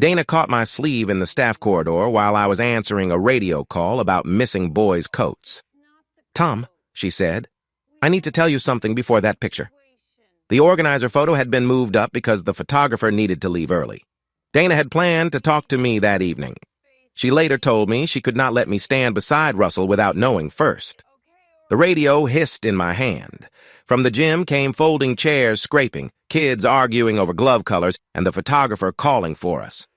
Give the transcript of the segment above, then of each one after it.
Dana caught my sleeve in the staff corridor while I was answering a radio call about missing boys' coats. "Tom," she said, "I need to tell you something before that picture." The organizer photo had been moved up because the photographer needed to leave early. Dana had planned to talk to me that evening. She later told me she could not let me stand beside Russell without knowing first. The radio hissed in my hand. From the gym came folding chairs scraping, kids arguing over glove colors, and the photographer calling for us.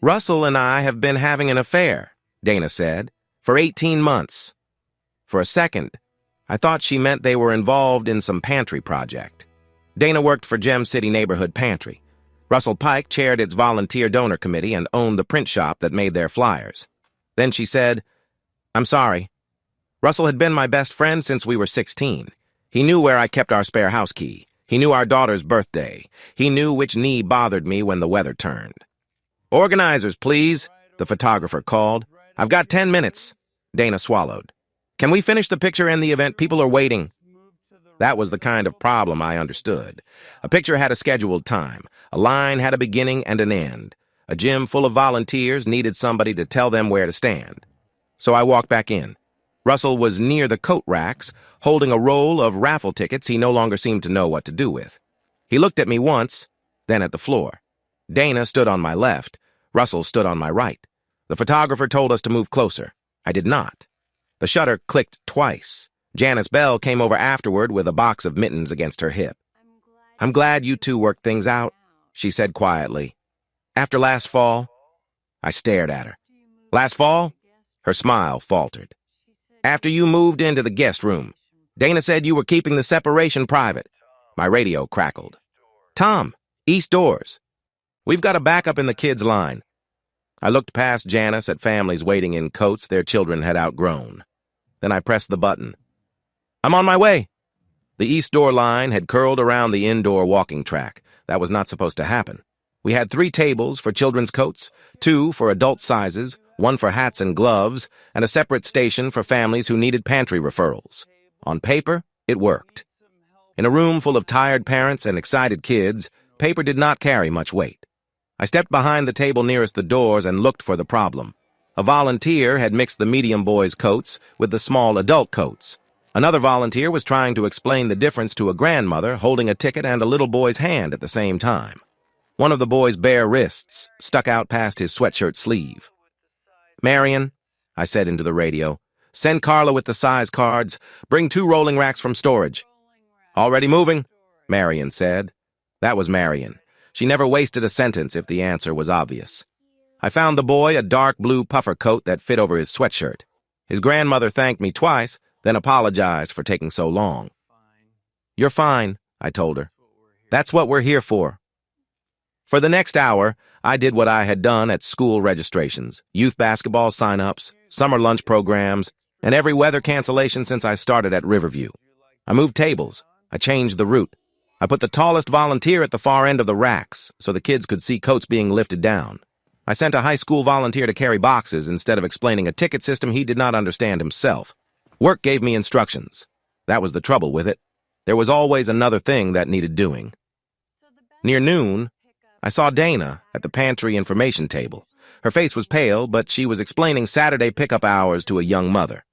"Russell and I have been having an affair," Dana said, "for 18 months. For a second, I thought she meant they were involved in some pantry project. Dana worked for Gem City Neighborhood Pantry. Russell Pike chaired its volunteer donor committee and owned the print shop that made their flyers. Then she said, "I'm sorry. Russell had been my best friend since we were 16. He knew where I kept our spare house key. He knew our daughter's birthday. He knew which knee bothered me when the weather turned." "Organizers, please," the photographer called. "I've got 10 minutes. Dana swallowed. "Can we finish the picture and the event? People are waiting." That was the kind of problem I understood. A picture had a scheduled time. A line had a beginning and an end. A gym full of volunteers needed somebody to tell them where to stand. So I walked back in. Russell was near the coat racks, holding a roll of raffle tickets he no longer seemed to know what to do with. He looked at me once, then at the floor. Dana stood on my left. Russell stood on my right. The photographer told us to move closer. I did not. The shutter clicked twice. Janice Bell came over afterward with a box of mittens against her hip. "I'm glad you two worked things out," she said quietly. "After last fall?" I stared at her. "Last fall?" Her smile faltered. "After you moved into the guest room. Dana said you were keeping the separation private." My radio crackled. "Tom, east doors. We've got a backup in the kids' line." I looked past Janice at families waiting in coats their children had outgrown. Then I pressed the button. "I'm on my way." The east door line had curled around the indoor walking track. That was not supposed to happen. We had 3 tables for children's coats, 2 for adult sizes, 1 for hats and gloves, and a separate station for families who needed pantry referrals. On paper, it worked. In a room full of tired parents and excited kids, paper did not carry much weight. I stepped behind the table nearest the doors and looked for the problem. A volunteer had mixed the medium boys' coats with the small adult coats. Another volunteer was trying to explain the difference to a grandmother holding a ticket and a little boy's hand at the same time. One of the boy's bare wrists stuck out past his sweatshirt sleeve. "Marion," I said into the radio, "send Carla with the size cards. Bring 2 rolling racks from storage." "Already moving," Marion said. That was Marion. She never wasted a sentence if the answer was obvious. I found the boy a dark blue puffer coat that fit over his sweatshirt. His grandmother thanked me twice, then apologized for taking so long. "You're fine," I told her. "That's what we're here for." For the next hour, I did what I had done at school registrations, youth basketball sign-ups, summer lunch programs, and every weather cancellation since I started at Riverview. I moved tables. I changed the route. I put the tallest volunteer at the far end of the racks so the kids could see coats being lifted down. I sent a high school volunteer to carry boxes instead of explaining a ticket system he did not understand himself. Work gave me instructions. That was the trouble with it. There was always another thing that needed doing. Near noon, I saw Dana at the pantry information table. Her face was pale, but she was explaining Saturday pickup hours to a young mother.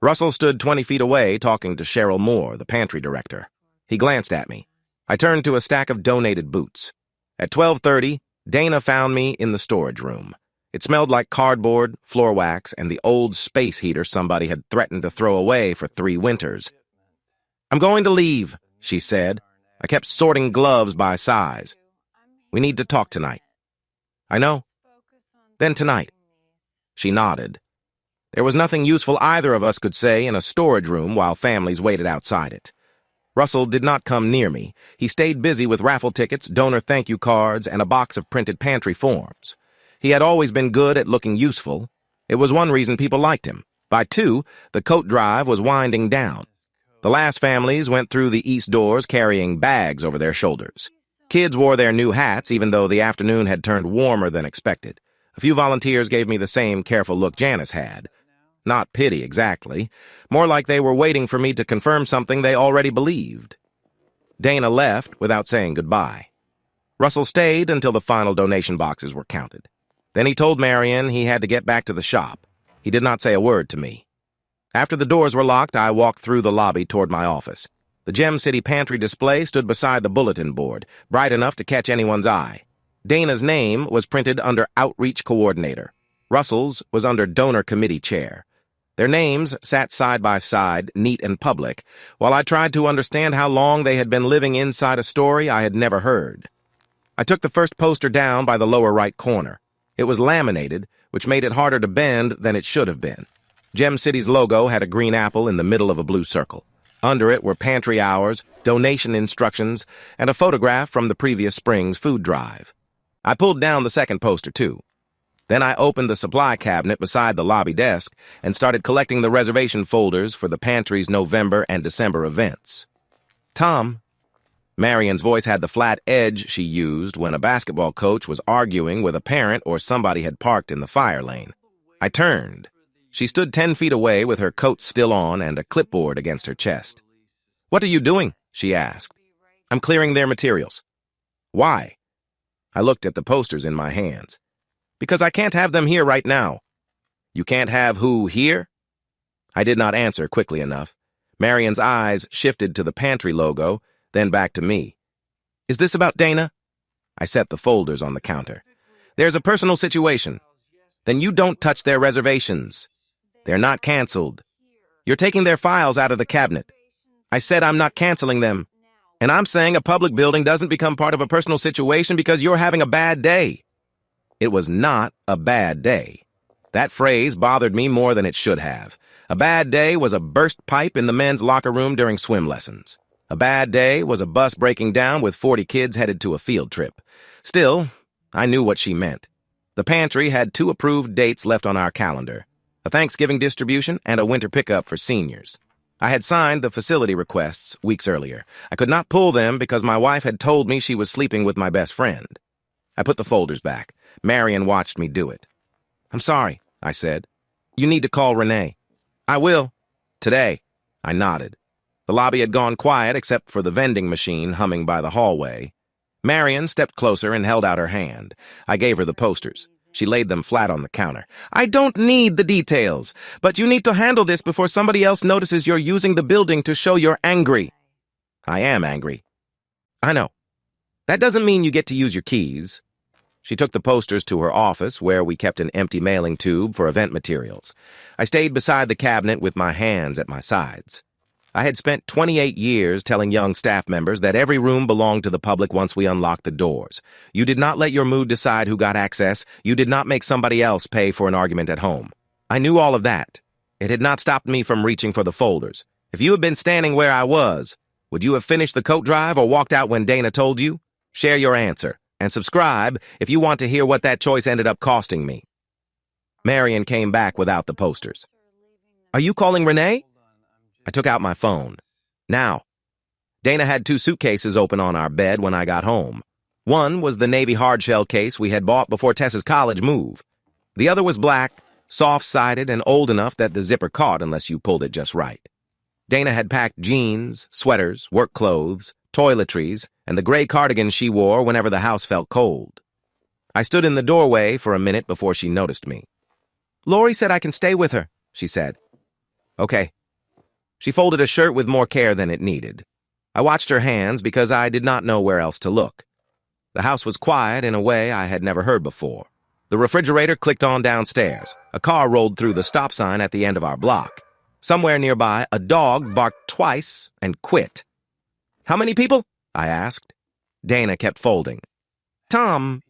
Russell stood 20 feet away talking to Cheryl Moore, the pantry director. He glanced at me. I turned to a stack of donated boots. At 12:30, Dana found me in the storage room. It smelled like cardboard, floor wax, and the old space heater somebody had threatened to throw away for 3 winters. "I'm going to leave," she said. I kept sorting gloves by size. "We need to talk tonight." "I know." "Then tonight." She nodded. There was nothing useful either of us could say in a storage room while families waited outside it. Russell did not come near me. He stayed busy with raffle tickets, donor thank you cards, and a box of printed pantry forms. He had always been good at looking useful. It was one reason people liked him. By 2, the coat drive was winding down. The last families went through the east doors carrying bags over their shoulders. Kids wore their new hats even though the afternoon had turned warmer than expected. A few volunteers gave me the same careful look Janice had. Not pity exactly, more like they were waiting for me to confirm something they already believed. Dana left without saying goodbye. Russell stayed until the final donation boxes were counted. Then he told Marion he had to get back to the shop. He did not say a word to me. After the doors were locked, I walked through the lobby toward my office. The Gem City pantry display stood beside the bulletin board, bright enough to catch anyone's eye. Dana's name was printed under Outreach Coordinator. Russell's was under Donor Committee Chair. Their names sat side by side, neat and public, while I tried to understand how long they had been living inside a story I had never heard. I took the first poster down by the lower right corner. It was laminated, which made it harder to bend than it should have been. Gem City's logo had a green apple in the middle of a blue circle. Under it were pantry hours, donation instructions, and a photograph from the previous spring's food drive. I pulled down the second poster, too. Then I opened the supply cabinet beside the lobby desk and started collecting the reservation folders for the pantry's November and December events. Tom. Marion's voice had the flat edge she used when a basketball coach was arguing with a parent or somebody had parked in the fire lane. I turned. She stood 10 feet away with her coat still on and a clipboard against her chest. "What are you doing?" she asked. "I'm clearing their materials." "Why?" I looked at the posters in my hands. "Because I can't have them here right now." "You can't have who here?" I did not answer quickly enough. Marion's eyes shifted to the pantry logo, then back to me. "Is this about Dana?" I set the folders on the counter. "There's a personal situation." "Then you don't touch their reservations. They're not canceled. You're taking their files out of the cabinet." "I said I'm not canceling them. And I'm saying a public building doesn't become part of a personal situation because you're having a bad day." It was not a bad day. That phrase bothered me more than it should have. A bad day was a burst pipe in the men's locker room during swim lessons. A bad day was a bus breaking down with 40 kids headed to a field trip. Still, I knew what she meant. The pantry had 2 approved dates left on our calendar: a Thanksgiving distribution and a winter pickup for seniors. I had signed the facility requests weeks earlier. I could not pull them because my wife had told me she was sleeping with my best friend. I put the folders back. Marion watched me do it. "I'm sorry," I said. "You need to call Renee." "I will. Today." I nodded. The lobby had gone quiet except for the vending machine humming by the hallway. Marion stepped closer and held out her hand. I gave her the posters. She laid them flat on the counter. "I don't need the details, but you need to handle this before somebody else notices you're using the building to show you're angry." "I am angry." "I know. That doesn't mean you get to use your keys." She took the posters to her office, where we kept an empty mailing tube for event materials. I stayed beside the cabinet with my hands at my sides. I had spent 28 years telling young staff members that every room belonged to the public once we unlocked the doors. You did not let your mood decide who got access. You did not make somebody else pay for an argument at home. I knew all of that. It had not stopped me from reaching for the folders. If you had been standing where I was, would you have finished the coat drive or walked out when Dana told you? Share your answer, and subscribe if you want to hear what that choice ended up costing me. Marion came back without the posters. "Are you calling Renee?" I took out my phone. "Now." Dana had 2 suitcases open on our bed when I got home. One was the Navy hardshell case we had bought before Tessa's college move. The other was black, soft-sided, and old enough that the zipper caught unless you pulled it just right. Dana had packed jeans, sweaters, work clothes, toiletries, and the gray cardigan she wore whenever the house felt cold. I stood in the doorway for a minute before she noticed me. "Lori said I can stay with her," she said. "Okay." She folded a shirt with more care than it needed. I watched her hands because I did not know where else to look. The house was quiet in a way I had never heard before. The refrigerator clicked on downstairs. A car rolled through the stop sign at the end of our block. Somewhere nearby, a dog barked twice and quit. "How many people?" I asked. Dana kept folding. "Tom,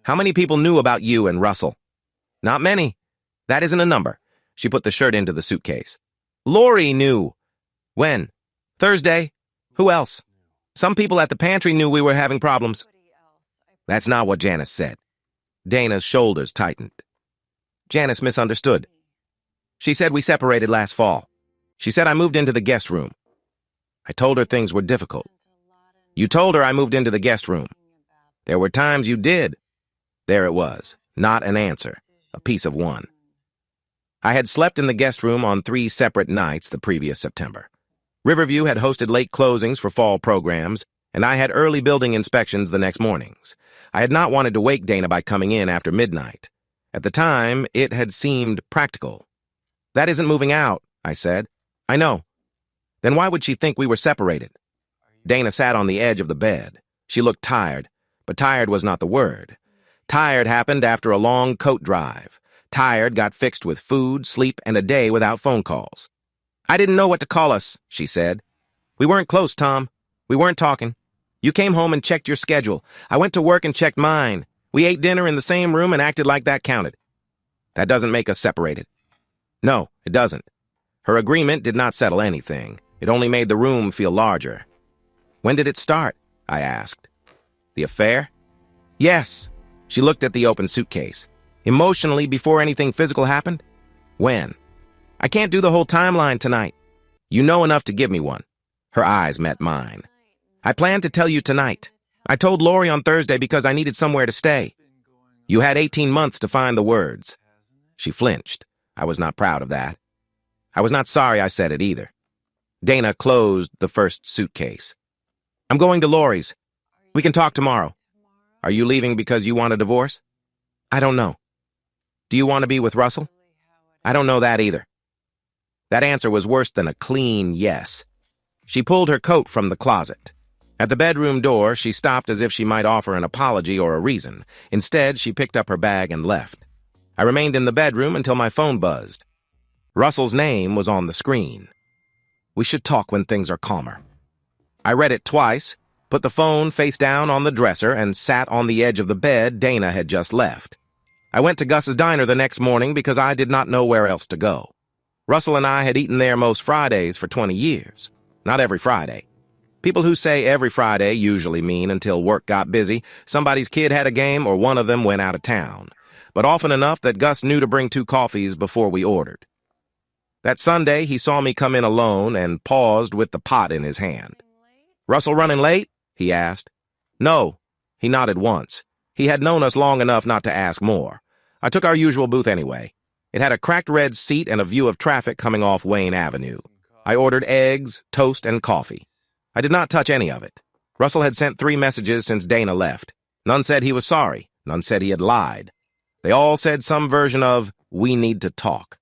how many people knew about you and Russell?" "Not many. That isn't a number." She put the shirt into the suitcase. "Lori knew." "When?" "Thursday." "Who else?" "Some people at the pantry knew we were having problems." That's not what Janice said. Dana's shoulders tightened. Janice misunderstood. She said we separated last fall. She said I moved into the guest room. I told her things were difficult. "You told her I moved into the guest room." "There were times you did." There it was, not an answer, a piece of one. I had slept in the guest room on 3 separate nights the previous September. Riverview had hosted late closings for fall programs, and I had early building inspections the next mornings. I had not wanted to wake Dana by coming in after midnight. At the time, it had seemed practical. "That isn't moving out," I said. "I know." "Then why would she think we were separated?" Dana sat on the edge of the bed. She looked tired, but tired was not the word. Tired happened after a long coat drive. Tired got fixed with food, sleep, and a day without phone calls. "I didn't know what to call us," she said. "We weren't close, Tom. We weren't talking. You came home and checked your schedule. I went to work and checked mine. We ate dinner in the same room and acted like that counted. That doesn't make us separated." "No, it doesn't." Her agreement did not settle anything. It only made the room feel larger. "When did it start?" I asked. "The affair?" "Yes." She looked at the open suitcase. "Emotionally, before anything physical happened?" "When?" "I can't do the whole timeline tonight." "You know enough to give me one." Her eyes met mine. "I planned to tell you tonight. I told Lori on Thursday because I needed somewhere to stay." "You had 18 months to find the words." She flinched. I was not proud of that. I was not sorry I said it either. Dana closed the first suitcase. "I'm going to Lori's. We can talk tomorrow." "Are you leaving because you want a divorce?" "I don't know." "Do you want to be with Russell?" "I don't know that either." That answer was worse than a clean yes. She pulled her coat from the closet. At the bedroom door, she stopped as if she might offer an apology or a reason. Instead, she picked up her bag and left. I remained in the bedroom until my phone buzzed. Russell's name was on the screen. "We should talk when things are calmer." I read it twice, put the phone face down on the dresser, and sat on the edge of the bed Dana had just left. I went to Gus's diner the next morning because I did not know where else to go. Russell and I had eaten there most Fridays for 20 years. Not every Friday. People who say every Friday usually mean until work got busy, somebody's kid had a game, or one of them went out of town. But often enough that Gus knew to bring 2 coffees before we ordered. That Sunday, he saw me come in alone and paused with the pot in his hand. "Russell running late?" he asked. "No." He nodded once. He had known us long enough not to ask more. I took our usual booth anyway. It had a cracked red seat and a view of traffic coming off Wayne Avenue. I ordered eggs, toast, and coffee. I did not touch any of it. Russell had sent 3 messages since Dana left. None said he was sorry. None said he had lied. They all said some version of, "We need to talk."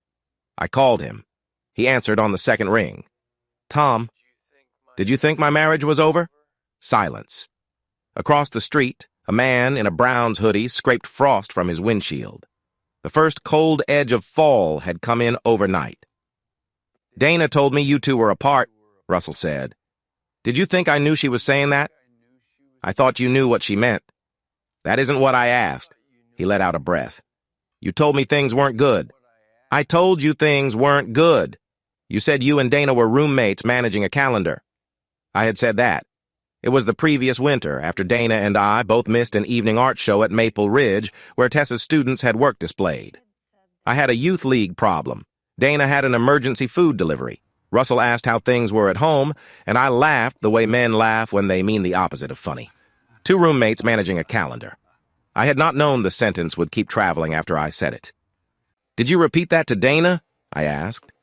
I called him. He answered on the second ring. "Tom, did you think my marriage was over?" Silence. Across the street, a man in a Browns hoodie scraped frost from his windshield. The first cold edge of fall had come in overnight. "Dana told me you two were apart," Russell said. "Did you think I knew she was saying that?" "I thought you knew what she meant." "That isn't what I asked." He let out a breath. "You told me things weren't good." "I told you things weren't good. You said you and Dana were roommates managing a calendar." I had said that. It was the previous winter, after Dana and I both missed an evening art show at Maple Ridge, where Tessa's students had work displayed. I had a youth league problem. Dana had an emergency food delivery. Russell asked how things were at home, and I laughed the way men laugh when they mean the opposite of funny. 2 roommates managing a calendar. I had not known the sentence would keep traveling after I said it. "Did you repeat that to Dana?" I asked.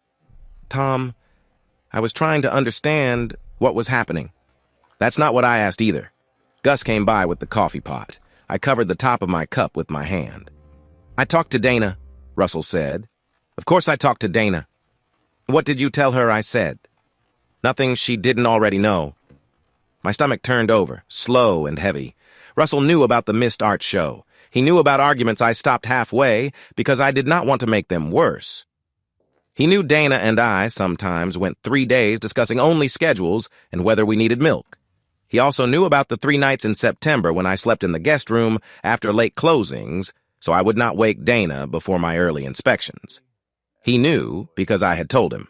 "Tom, I was trying to understand what was happening." "That's not what I asked either." Gus came by with the coffee pot. I covered the top of my cup with my hand. "I talked to Dana," Russell said. "Of course I talked to Dana." "What did you tell her I said?" "Nothing she didn't already know." My stomach turned over, slow and heavy. Russell knew about the missed art show. He knew about arguments I stopped halfway because I did not want to make them worse. He knew Dana and I sometimes went 3 days discussing only schedules and whether we needed milk. He also knew about the 3 nights in September when I slept in the guest room after late closings, so I would not wake Dana before my early inspections. He knew because I had told him.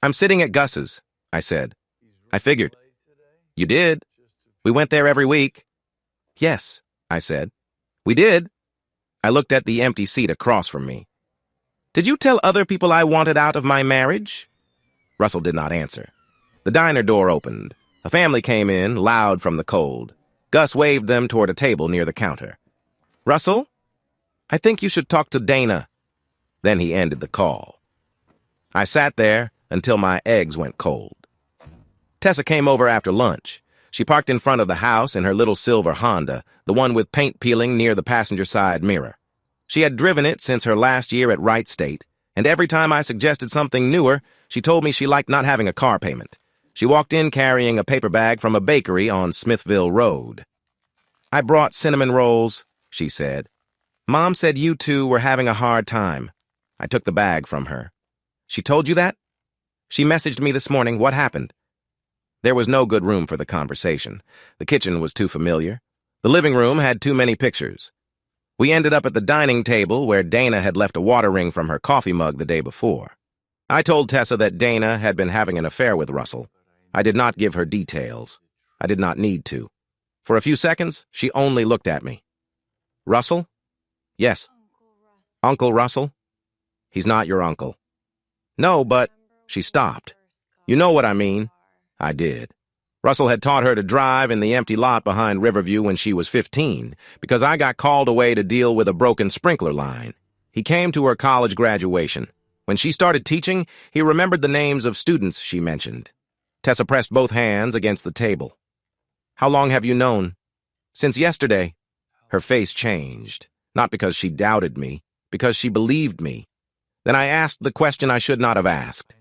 "I'm sitting at Gus's," I said. "I figured." "You did? We went there every week." "Yes," I said. "We did." I looked at the empty seat across from me. "Did you tell other people I wanted out of my marriage?" Russell did not answer. The diner door opened. A family came in, loud from the cold. Gus waved them toward a table near the counter. "Russell, I think you should talk to Dana." Then he ended the call. I sat there until my eggs went cold. Tessa came over after lunch. She parked in front of the house in her little silver Honda, the one with paint peeling near the passenger side mirror. She had driven it since her last year at Wright State, and every time I suggested something newer, she told me she liked not having a car payment. She walked in carrying a paper bag from a bakery on Smithville Road. "I brought cinnamon rolls," she said. "Mom said you two were having a hard time." I took the bag from her. "She told you that?" "She messaged me this morning. What happened?" There was no good room for the conversation. The kitchen was too familiar. The living room had too many pictures. We ended up at the dining table where Dana had left a water ring from her coffee mug the day before. I told Tessa that Dana had been having an affair with Russell. I did not give her details. I did not need to. For a few seconds, she only looked at me. "Russell?" "Yes." "Uncle Russell?" "He's not your uncle." "No, but—" She stopped. "You know what I mean." I did. Russell had taught her to drive in the empty lot behind Riverview when she was 15, because I got called away to deal with a broken sprinkler line. He came to her college graduation. When she started teaching, he remembered the names of students she mentioned. Tessa pressed both hands against the table. "How long have you known?" "Since yesterday." Her face changed, not because she doubted me, because she believed me. Then I asked the question I should not have asked.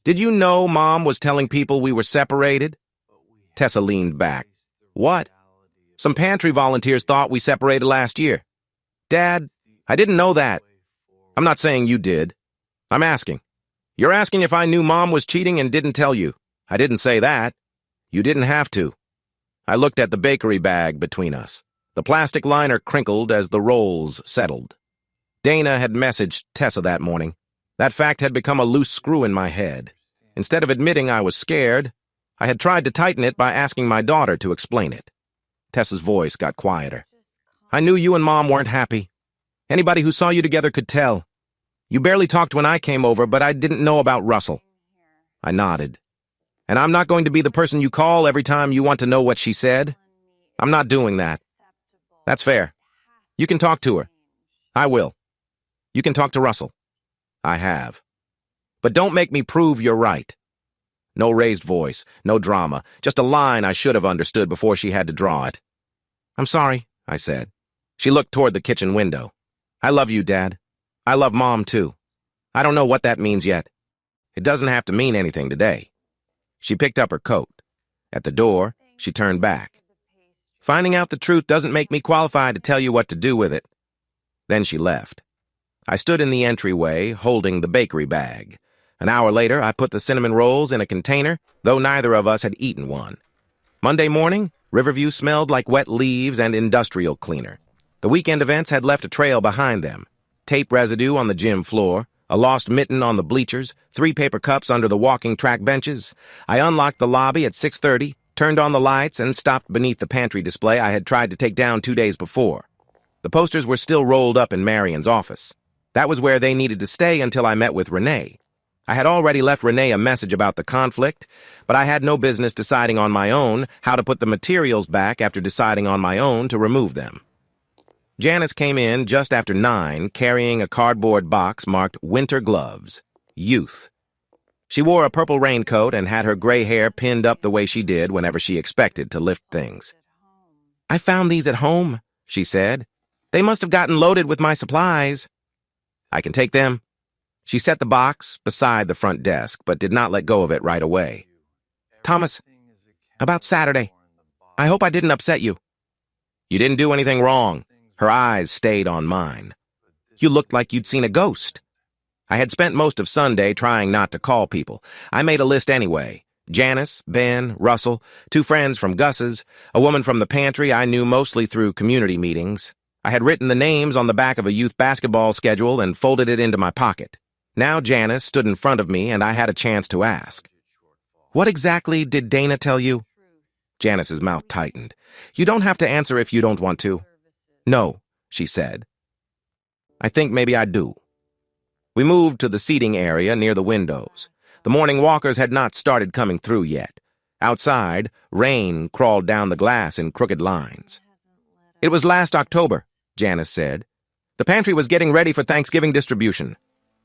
"Did you know Mom was telling people we were separated?" Tessa leaned back. "What?" "Some pantry volunteers thought we separated last year." "Dad, I didn't know that." "I'm not saying you did. I'm asking. You're asking if I knew Mom was cheating and didn't tell you. I didn't say that. You didn't have to." I looked at the bakery bag between us. The plastic liner crinkled as the rolls settled. Dana had messaged Tessa that morning. That fact had become a loose screw in my head. Instead of admitting I was scared, I had tried to tighten it by asking my daughter to explain it. Tessa's voice got quieter. "I knew you and Mom weren't happy. Anybody who saw you together could tell. You barely talked when I came over, but I didn't know about Russell." I nodded. "And I'm not going to be the person you call every time you want to know what she said. I'm not doing that." "That's fair. You can talk to her." "I will." "You can talk to Russell." "I have." "But don't make me prove you're right." No raised voice, no drama, just a line I should have understood before she had to draw it. "I'm sorry," I said. She looked toward the kitchen window. "I love you, Dad. I love Mom, too. I don't know what that means yet. It doesn't have to mean anything today." She picked up her coat. At the door, she turned back. "Finding out the truth doesn't make me qualified to tell you what to do with it." Then she left. I stood in the entryway, holding the bakery bag. An hour later, I put the cinnamon rolls in a container, though neither of us had eaten one. Monday morning, Riverview smelled like wet leaves and industrial cleaner. The weekend events had left a trail behind them. Tape residue on the gym floor, a lost mitten on the bleachers, 3 paper cups under the walking track benches. I unlocked the lobby at 6:30, turned on the lights, and stopped beneath the pantry display I had tried to take down 2 days before. The posters were still rolled up in Marion's office. That was where they needed to stay until I met with Renee. I had already left Renee a message about the conflict, but I had no business deciding on my own how to put the materials back after deciding on my own to remove them. Janice came in just after 9, carrying a cardboard box marked Winter Gloves, Youth. She wore a purple raincoat and had her gray hair pinned up the way she did whenever she expected to lift things. "I found these at home," she said. "They must have gotten loaded with my supplies." "I can take them." She set the box beside the front desk, but did not let go of it right away. "Thomas, about Saturday. I hope I didn't upset you." "You didn't do anything wrong." Her eyes stayed on mine. "You looked like you'd seen a ghost." I had spent most of Sunday trying not to call people. I made a list anyway. Janice, Ben, Russell, 2 friends from Gus's, a woman from the pantry I knew mostly through community meetings. I had written the names on the back of a youth basketball schedule and folded it into my pocket. Now Janice stood in front of me and I had a chance to ask. "What exactly did Dana tell you?" Janice's mouth tightened. "You don't have to answer if you don't want to." "No," she said. "I think maybe I do." We moved to the seating area near the windows. The morning walkers had not started coming through yet. Outside, rain crawled down the glass in crooked lines. "It was last October," Janice said. "The pantry was getting ready for Thanksgiving distribution.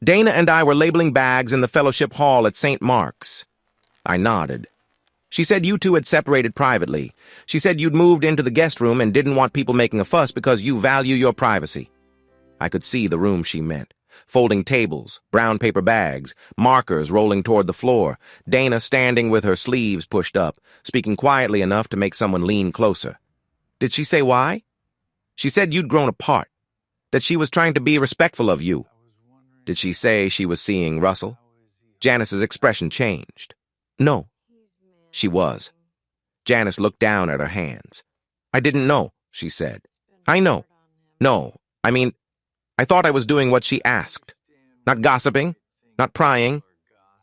Dana and I were labeling bags in the fellowship hall at St. Mark's." I nodded. She said you two had separated privately. She said you'd moved into the guest room and didn't want people making a fuss because you value your privacy. I could see the room she meant. Folding tables, brown paper bags, markers rolling toward the floor, Dana standing with her sleeves pushed up, speaking quietly enough to make someone lean closer. Did she say why? She said you'd grown apart, that she was trying to be respectful of you. Did she say she was seeing Russell? Janice's expression changed. No. She was. Janice looked down at her hands. I didn't know, she said. I know. No, I thought I was doing what she asked. Not gossiping, not prying.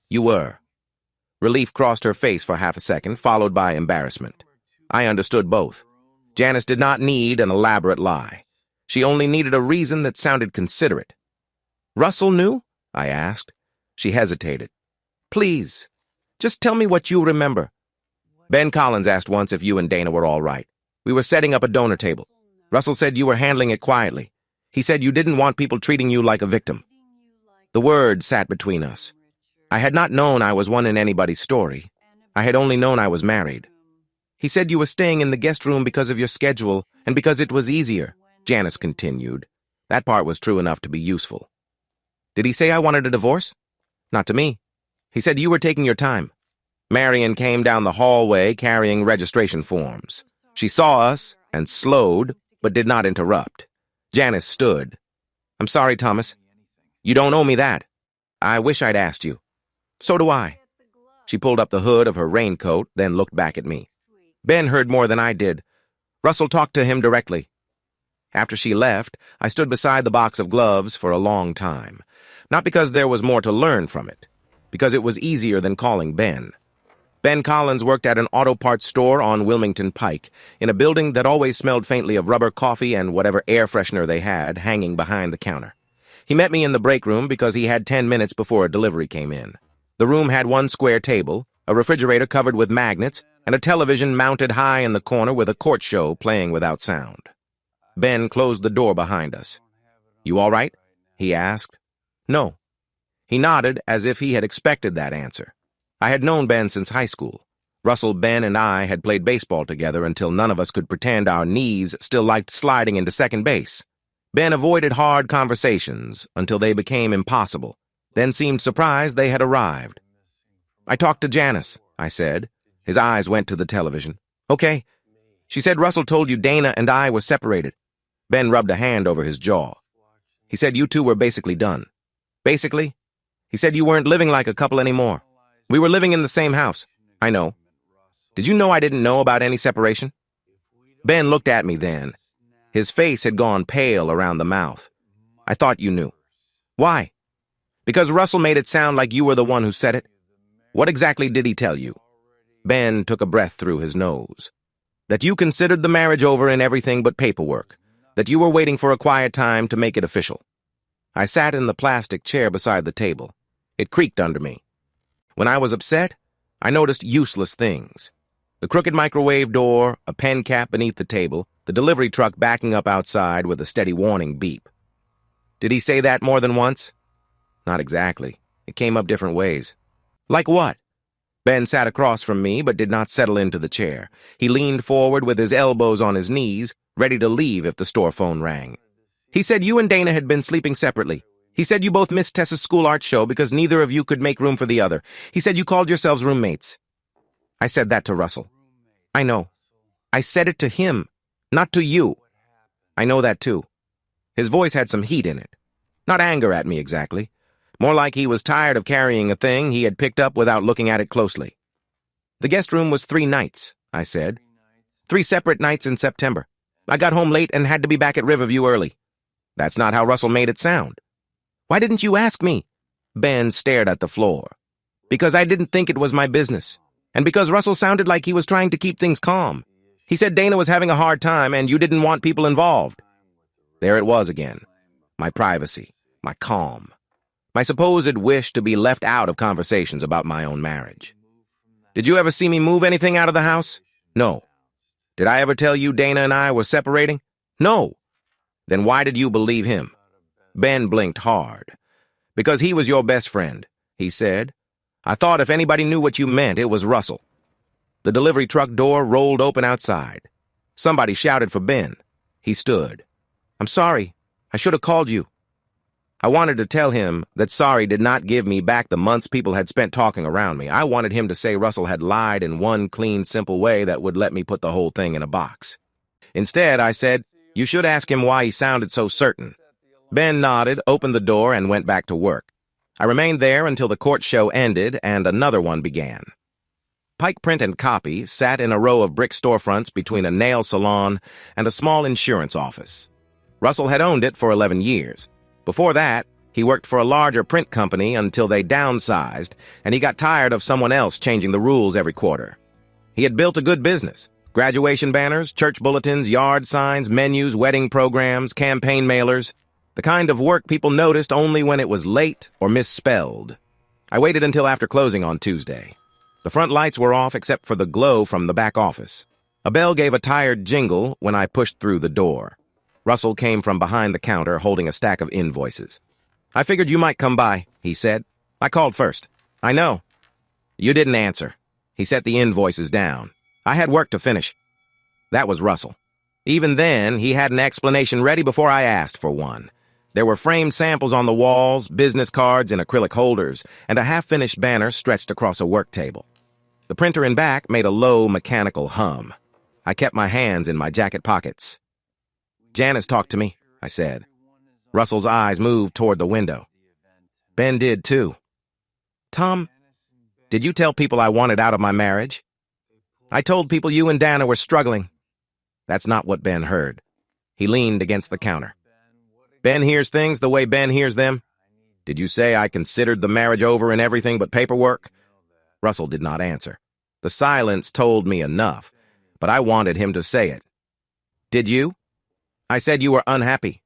You were. Relief crossed her face for half a second, followed by embarrassment. I understood both. Janice did not need an elaborate lie. She only needed a reason that sounded considerate. Russell knew? I asked. She hesitated. Please, just tell me what you remember. Ben Collins asked once if you and Dana were all right. We were setting up a donor table. Russell said you were handling it quietly. He said you didn't want people treating you like a victim. The word sat between us. I had not known I was one in anybody's story. I had only known I was married. He said you were staying in the guest room because of your schedule and because it was easier, Janice continued. That part was true enough to be useful. Did he say I wanted a divorce? Not to me. He said you were taking your time. Marion came down the hallway carrying registration forms. She saw us and slowed, but did not interrupt. Janice stood. I'm sorry, Thomas. You don't owe me that. I wish I'd asked you. So do I. She pulled up the hood of her raincoat, then looked back at me. Ben heard more than I did. Russell talked to him directly. After she left, I stood beside the box of gloves for a long time. Not because there was more to learn from it, because it was easier than calling Ben. Ben Collins worked at an auto parts store on Wilmington Pike, in a building that always smelled faintly of rubber, coffee, and whatever air freshener they had hanging behind the counter. He met me in the break room because he had 10 minutes before a delivery came in. The room had one square table, a refrigerator covered with magnets, and a television mounted high in the corner with a court show playing without sound. Ben closed the door behind us. You all right? He asked. No. He nodded as if he had expected that answer. I had known Ben since high school. Russell, Ben, and I had played baseball together until none of us could pretend our knees still liked sliding into second base. Ben avoided hard conversations until they became impossible, then seemed surprised they had arrived. I talked to Janice, I said. His eyes went to the television. Okay. She said Russell told you Dana and I were separated. Ben rubbed a hand over his jaw. He said you two were basically done. Basically? He said you weren't living like a couple anymore. We were living in the same house. I know. Did you know I didn't know about any separation? Ben looked at me then. His face had gone pale around the mouth. I thought you knew. Why? Because Russell made it sound like you were the one who said it. What exactly did he tell you? Ben took a breath through his nose. That you considered the marriage over in everything but paperwork. That you were waiting for a quiet time to make it official. I sat in the plastic chair beside the table. It creaked under me. When I was upset, I noticed useless things. The crooked microwave door, a pen cap beneath the table, the delivery truck backing up outside with a steady warning beep. Did he say that more than once? Not exactly. It came up different ways. Like what? Ben sat across from me but did not settle into the chair. He leaned forward with his elbows on his knees, ready to leave if the store phone rang. He said you and Dana had been sleeping separately. He said you both missed Tessa's school art show because neither of you could make room for the other. He said you called yourselves roommates. I said that to Russell. I know. I said it to him, not to you. I know that too. His voice had some heat in it. Not anger at me exactly. More like he was tired of carrying a thing he had picked up without looking at it closely. The guest room was 3 nights, I said. 3 separate nights in September. I got home late and had to be back at Riverview early. That's not how Russell made it sound. Why didn't you ask me? Ben stared at the floor. Because I didn't think it was my business. And because Russell sounded like he was trying to keep things calm. He said Dana was having a hard time and you didn't want people involved. There it was again. My privacy. My calm. My supposed wish to be left out of conversations about my own marriage. Did you ever see me move anything out of the house? No. Did I ever tell you Dana and I were separating? No. Then why did you believe him? Ben blinked hard. Because he was your best friend, he said. I thought if anybody knew what you meant, it was Russell. The delivery truck door rolled open outside. Somebody shouted for Ben. He stood. "I'm sorry. I should have called you." I wanted to tell him that sorry did not give me back the months people had spent talking around me. I wanted him to say Russell had lied in one clean, simple way that would let me put the whole thing in a box. Instead, I said, "You should ask him why he sounded so certain." Ben nodded, opened the door, and went back to work. I remained there until the court show ended and another one began. Pike Print and Copy sat in a row of brick storefronts between a nail salon and a small insurance office. Russell had owned it for 11 years. Before that, he worked for a larger print company until they downsized, and he got tired of someone else changing the rules every quarter. He had built a good business: graduation banners, church bulletins, yard signs, menus, wedding programs, campaign mailers, the kind of work people noticed only when it was late or misspelled. I waited until after closing on Tuesday. The front lights were off except for the glow from the back office. A bell gave a tired jingle when I pushed through the door. Russell came from behind the counter holding a stack of invoices. "I figured you might come by," he said. "I called first." "I know." "You didn't answer." He set the invoices down. "I had work to finish." That was Russell. Even then, he had an explanation ready before I asked for one. There were framed samples on the walls, business cards in acrylic holders, and a half-finished banner stretched across a work table. The printer in back made a low, mechanical hum. I kept my hands in my jacket pockets. "Janice talked to me," I said. Russell's eyes moved toward the window. "Ben did, too." "Tom, did you tell people I wanted out of my marriage?" "I told people you and Dana were struggling." That's not what Ben heard. He leaned against the counter. "Ben hears things the way Ben hears them." "Did you say I considered the marriage over in everything but paperwork?" Russell did not answer. The silence told me enough, but I wanted him to say it. "Did you?" "I said you were unhappy."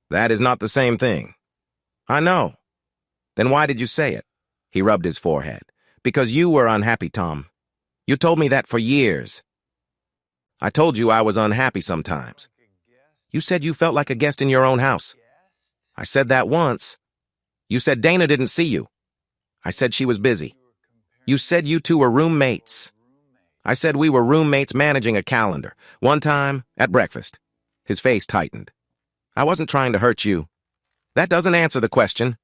"That is not the same thing." "I know." "Then why did you say it?" He rubbed his forehead. "Because you were unhappy, Tom. You told me that for years." "I told you I was unhappy sometimes." "You said you felt like a guest in your own house." "I said that once." "You said Dana didn't see you." "I said she was busy." "You said you two were roommates." "I said we were roommates managing a calendar. One time, at breakfast." His face tightened. "I wasn't trying to hurt you." "That doesn't answer the question."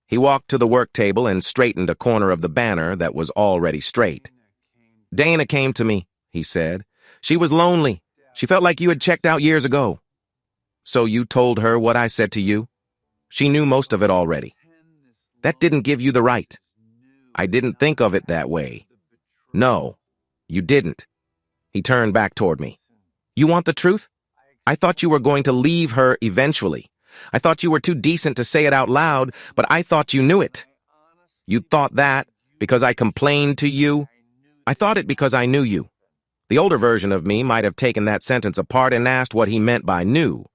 He walked to the work table and straightened a corner of the banner that was already straight. "Dana came to me," he said. "She was lonely. She felt like you had checked out years ago." "So you told her what I said to you?" "She knew most of it already." "That didn't give you the right." "I didn't think of it that way." "No, you didn't." He turned back toward me. "You want the truth? I thought you were going to leave her eventually. I thought you were too decent to say it out loud, but I thought you knew it." "You thought that because I complained to you?" "I thought it because I knew you." The older version of me might have taken that sentence apart and asked what he meant by knew.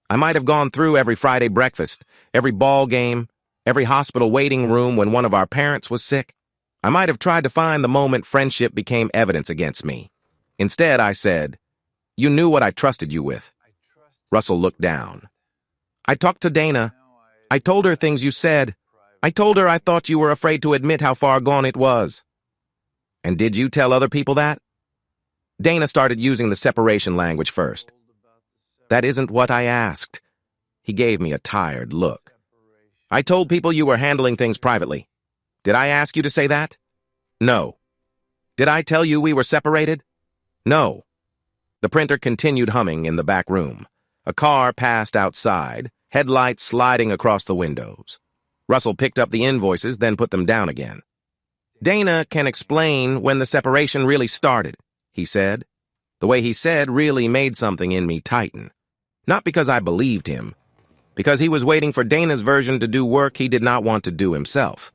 I might have gone through every Friday breakfast, every ball game, every hospital waiting room when one of our parents was sick. I might have tried to find the moment friendship became evidence against me. Instead, I said, "You knew what I trusted you with." Russell looked down. "I talked to Dana. I told her things you said. I told her I thought you were afraid to admit how far gone it was." "And did you tell other people that?" Dana started using the separation language first. "That isn't what I asked." He gave me a tired look. "I told people you were handling things privately. Did I ask you to say that?" "No." "Did I tell you we were separated?" "No." The printer continued humming in the back room. A car passed outside, headlights sliding across the windows. Russell picked up the invoices, then put them down again. "Dana can explain when the separation really started," he said. The way he said really made something in me tighten. Not because I believed him, because he was waiting for Dana's version to do work he did not want to do himself.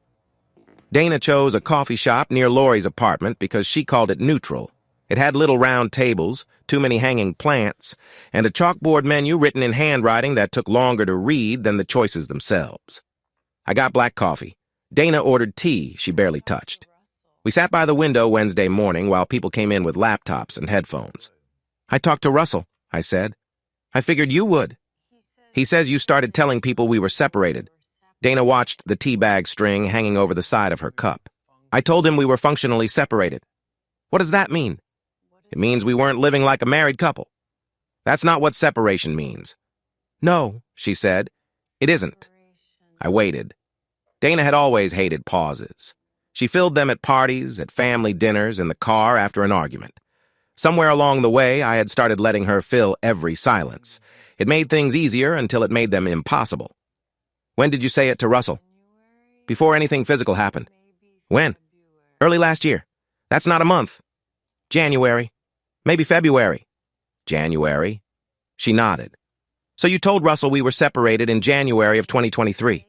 Dana chose a coffee shop near Lori's apartment because she called it neutral. It had little round tables, too many hanging plants, and a chalkboard menu written in handwriting that took longer to read than the choices themselves. I got black coffee. Dana ordered tea she barely touched. We sat by the window Wednesday morning while people came in with laptops and headphones. "I talked to Russell," I said. "I figured you would." "He says you started telling people we were separated." Dana watched the tea bag string hanging over the side of her cup. "I told him we were functionally separated." What does that mean? It means we weren't living like a married couple. That's not what separation means. No, she said. It isn't. I waited. Dana had always hated pauses. She filled them at parties, at family dinners, in the car after an argument. Somewhere along the way, I had started letting her fill every silence. It made things easier until it made them impossible. When did you say it to Russell? Before anything physical happened. When? Early last year. That's not a month. January. Maybe February. January. She nodded. So you told Russell we were separated in January of 2023.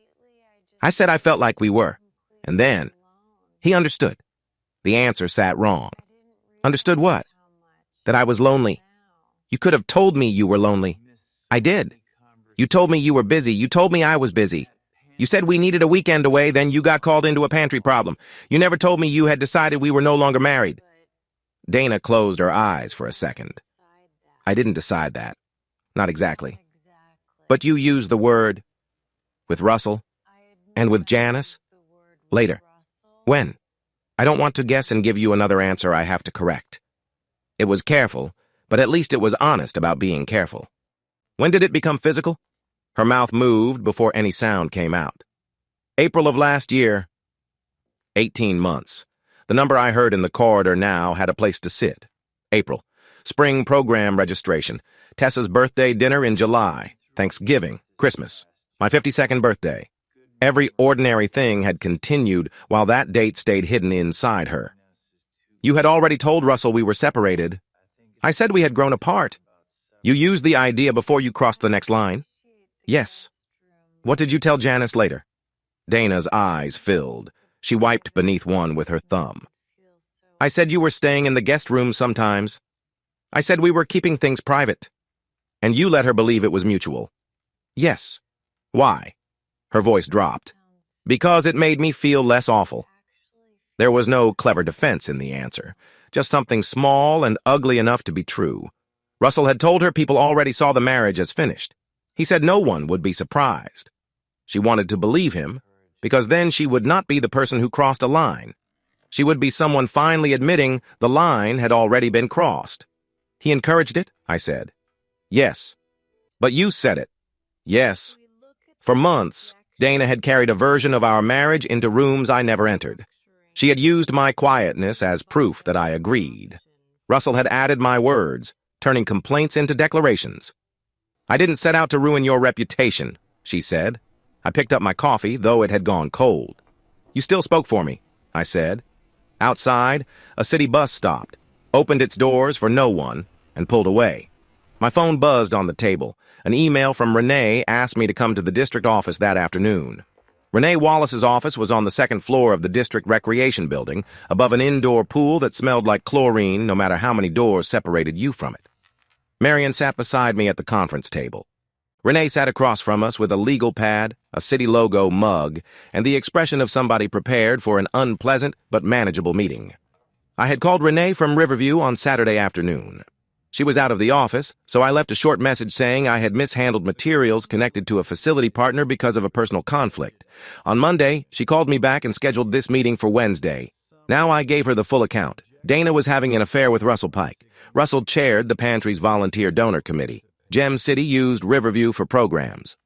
I said I felt like we were. And then, he understood. The answer sat wrong. Understood what? That I was lonely. You could have told me you were lonely. I did. You told me you were busy. You told me I was busy. You said we needed a weekend away, then you got called into a pantry problem. You never told me you had decided we were no longer married. Dana closed her eyes for a second. I didn't decide that. Not exactly. But you used the word with Russell and with Janice later. When? I don't want to guess and give you another answer I have to correct. It was careful, but at least it was honest about being careful. When did it become physical? Her mouth moved before any sound came out. April of last year. 18 months. The number I heard in the corridor now had a place to sit. April. Spring program registration. Tessa's birthday dinner in July. Thanksgiving. Christmas. My 52nd birthday. Every ordinary thing had continued while that date stayed hidden inside her. You had already told Russell we were separated. I said we had grown apart. You used the idea before you crossed the next line. Yes. What did you tell Janice later? Dana's eyes filled. She wiped beneath one with her thumb. I said you were staying in the guest room sometimes. I said we were keeping things private. And you let her believe it was mutual. Yes. Why? Her voice dropped. Because it made me feel less awful. There was no clever defense in the answer, just something small and ugly enough to be true. Russell had told her people already saw the marriage as finished. He said no one would be surprised. She wanted to believe him, because then she would not be the person who crossed a line. She would be someone finally admitting the line had already been crossed. He encouraged it, I said. Yes. But you said it. Yes. For months, Dana had carried a version of our marriage into rooms I never entered. She had used my quietness as proof that I agreed. Russell had added my words, turning complaints into declarations. I didn't set out to ruin your reputation, she said. I picked up my coffee, though it had gone cold. You still spoke for me, I said. Outside, a city bus stopped, opened its doors for no one, and pulled away. My phone buzzed on the table. An email from Renee asked me to come to the district office that afternoon. Renee Wallace's office was on the second floor of the district recreation building, above an indoor pool that smelled like chlorine no matter how many doors separated you from it. Marion sat beside me at the conference table. Renee sat across from us with a legal pad, a city logo mug, and the expression of somebody prepared for an unpleasant but manageable meeting. I had called Renee from Riverview on Saturday afternoon. She was out of the office, so I left a short message saying I had mishandled materials connected to a facility partner because of a personal conflict. On Monday, she called me back and scheduled this meeting for Wednesday. Now I gave her the full account. Dana was having an affair with Russell Pike. Russell chaired the pantry's volunteer donor committee. Gem City used Riverview for programs.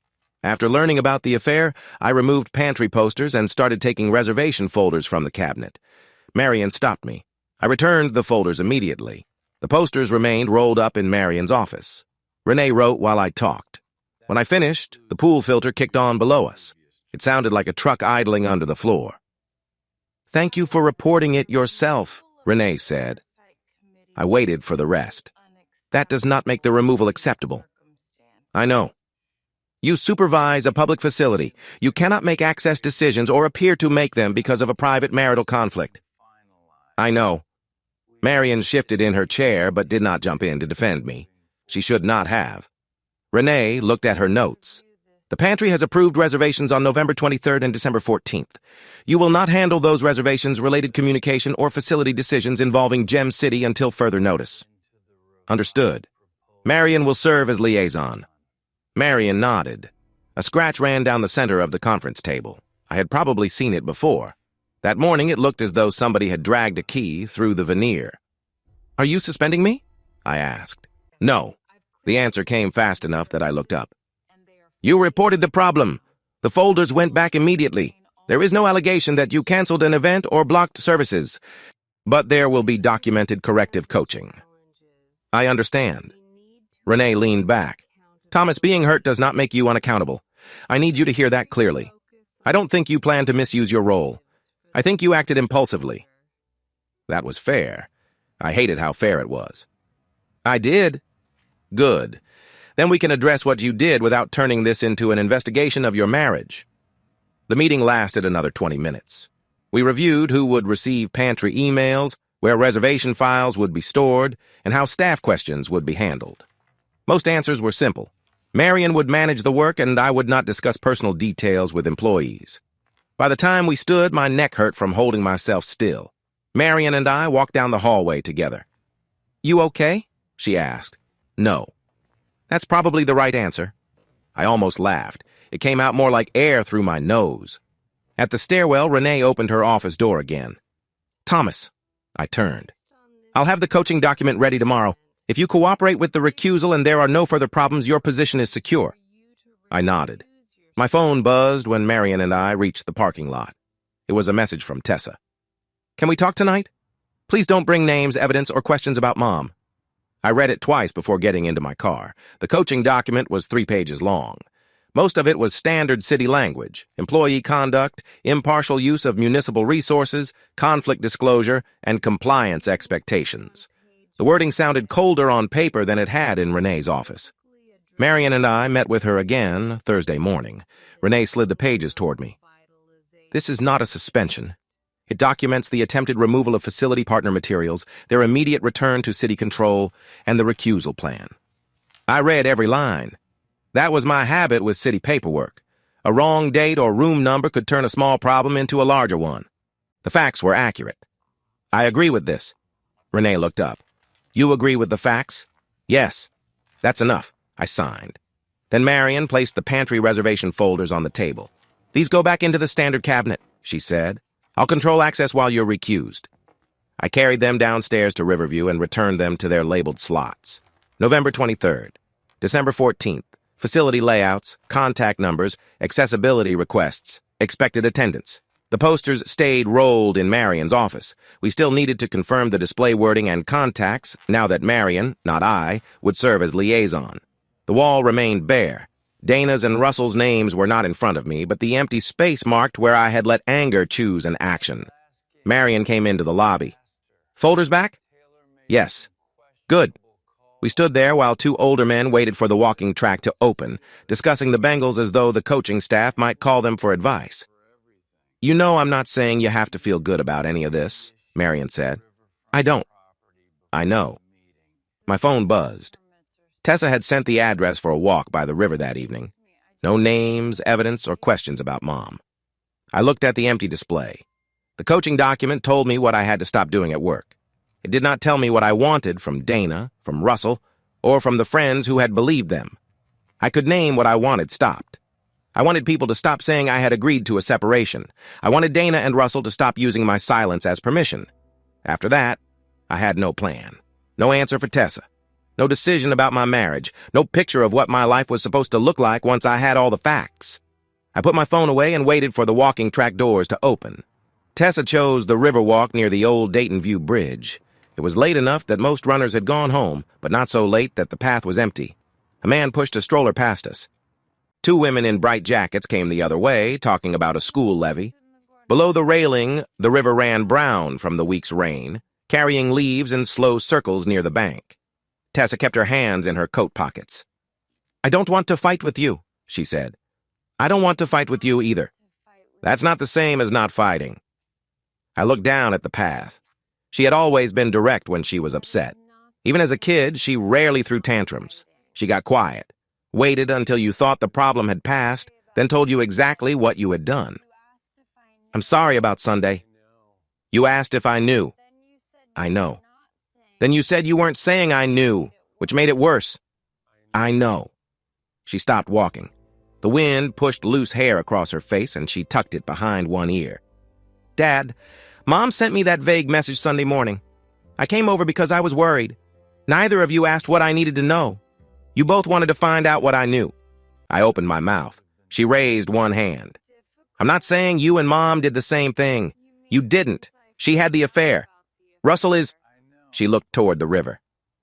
After learning about the affair, I removed pantry posters and started taking reservation folders from the cabinet. Marion stopped me. I returned the folders immediately. The posters remained rolled up in Marion's office. Renee wrote while I talked. When I finished, the pool filter kicked on below us. It sounded like a truck idling under the floor. Thank you for reporting it yourself, Renee said. I waited for the rest. That does not make the removal acceptable. I know. You supervise a public facility. You cannot make access decisions or appear to make them because of a private marital conflict. I know. Marion shifted in her chair but did not jump in to defend me. She should not have. Renee looked at her notes. The pantry has approved reservations on November 23rd and December 14th. You will not handle those reservations, related communication, or facility decisions involving Gem City until further notice. Understood. Marion will serve as liaison. Marion nodded. A scratch ran down the center of the conference table. I had probably seen it before. That morning it looked as though somebody had dragged a key through the veneer. Are you suspending me? I asked. No. The answer came fast enough that I looked up. You reported the problem. The folders went back immediately. There is no allegation that you canceled an event or blocked services, but there will be documented corrective coaching. I understand. Renee leaned back. Thomas, being hurt does not make you unaccountable. I need you to hear that clearly. I don't think you plan to misuse your role. I think you acted impulsively. That was fair. I hated how fair it was. I did? Good. Then we can address what you did without turning this into an investigation of your marriage. The meeting lasted another 20 minutes. We reviewed who would receive pantry emails, where reservation files would be stored, and how staff questions would be handled. Most answers were simple. Marion would manage the work, and I would not discuss personal details with employees. By the time we stood, my neck hurt from holding myself still. Marion and I walked down the hallway together. You okay? She asked. No. That's probably the right answer. I almost laughed. It came out more like air through my nose. At the stairwell, Renee opened her office door again. Thomas. I turned. I'll have the coaching document ready tomorrow. If you cooperate with the recusal and there are no further problems, your position is secure. I nodded. My phone buzzed when Marion and I reached the parking lot. It was a message from Tessa. Can we talk tonight? Please don't bring names, evidence, or questions about Mom. I read it twice before getting into my car. The coaching document was 3 pages long. Most of it was standard city language, employee conduct, impartial use of municipal resources, conflict disclosure, and compliance expectations. The wording sounded colder on paper than it had in Renee's office. Marion and I met with her again Thursday morning. Renee slid the pages toward me. This is not a suspension. It documents the attempted removal of facility partner materials, their immediate return to city control, and the recusal plan. I read every line. That was my habit with city paperwork. A wrong date or room number could turn a small problem into a larger one. The facts were accurate. I agree with this. Renee looked up. You agree with the facts? Yes. That's enough. I signed. Then Marion placed the pantry reservation folders on the table. These go back into the standard cabinet, she said. I'll control access while you're recused. I carried them downstairs to Riverview and returned them to their labeled slots. November 23rd, December 14th, facility layouts, contact numbers, accessibility requests, expected attendance. The posters stayed rolled in Marion's office. We still needed to confirm the display wording and contacts now that Marion, not I, would serve as liaison. The wall remained bare. Dana's and Russell's names were not in front of me, but the empty space marked where I had let anger choose an action. Marion came into the lobby. Folders back? Yes. Good. We stood there while 2 older men waited for the walking track to open, discussing the Bengals as though the coaching staff might call them for advice. You know I'm not saying you have to feel good about any of this, Marion said. I don't. I know. My phone buzzed. Tessa had sent the address for a walk by the river that evening. No names, evidence, or questions about Mom. I looked at the empty display. The coaching document told me what I had to stop doing at work. It did not tell me what I wanted from Dana, from Russell, or from the friends who had believed them. I could name what I wanted stopped. I wanted people to stop saying I had agreed to a separation. I wanted Dana and Russell to stop using my silence as permission. After that, I had no plan. No answer for Tessa. No decision about my marriage. No picture of what my life was supposed to look like once I had all the facts. I put my phone away and waited for the walking track doors to open. Tessa chose the river walk near the old Dayton View Bridge. It was late enough that most runners had gone home, but not so late that the path was empty. A man pushed a stroller past us. 2 women in bright jackets came the other way, talking about a school levy. Below the railing, the river ran brown from the week's rain, carrying leaves in slow circles near the bank. Tessa kept her hands in her coat pockets. I don't want to fight with you, she said. I don't want to fight with you either. That's not the same as not fighting. I looked down at the path. She had always been direct when she was upset. Even as a kid, she rarely threw tantrums. She got quiet, waited until you thought the problem had passed, then told you exactly what you had done. I'm sorry about Sunday. You asked if I knew. I know. Then you said you weren't saying I knew, which made it worse. I know. She stopped walking. The wind pushed loose hair across her face, and she tucked it behind one ear. Dad, Mom sent me that vague message Sunday morning. I came over because I was worried. Neither of you asked what I needed to know. You both wanted to find out what I knew. I opened my mouth. She raised one hand. I'm not saying you and Mom did the same thing. You didn't. She had the affair. Russell is... She looked toward the river.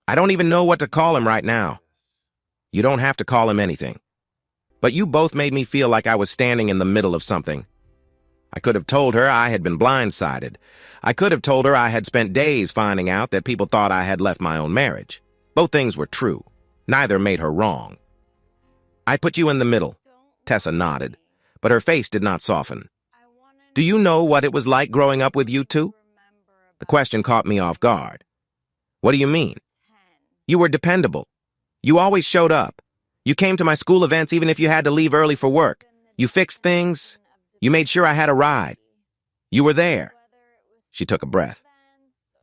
I don't even know what to call him right now. You don't have to call him anything. But you both made me feel like I was standing in the middle of something. I could have told her I had been blindsided. I could have told her I had spent days finding out that people thought I had left my own marriage. Both things were true. Neither made her wrong. I put you in the middle. Tessa nodded, but her face did not soften. Do you know what it was like growing up with you two? The question caught me off guard. What do you mean? You were dependable. You always showed up. You came to my school events even if you had to leave early for work. You fixed things. You made sure I had a ride. You were there. She took a breath.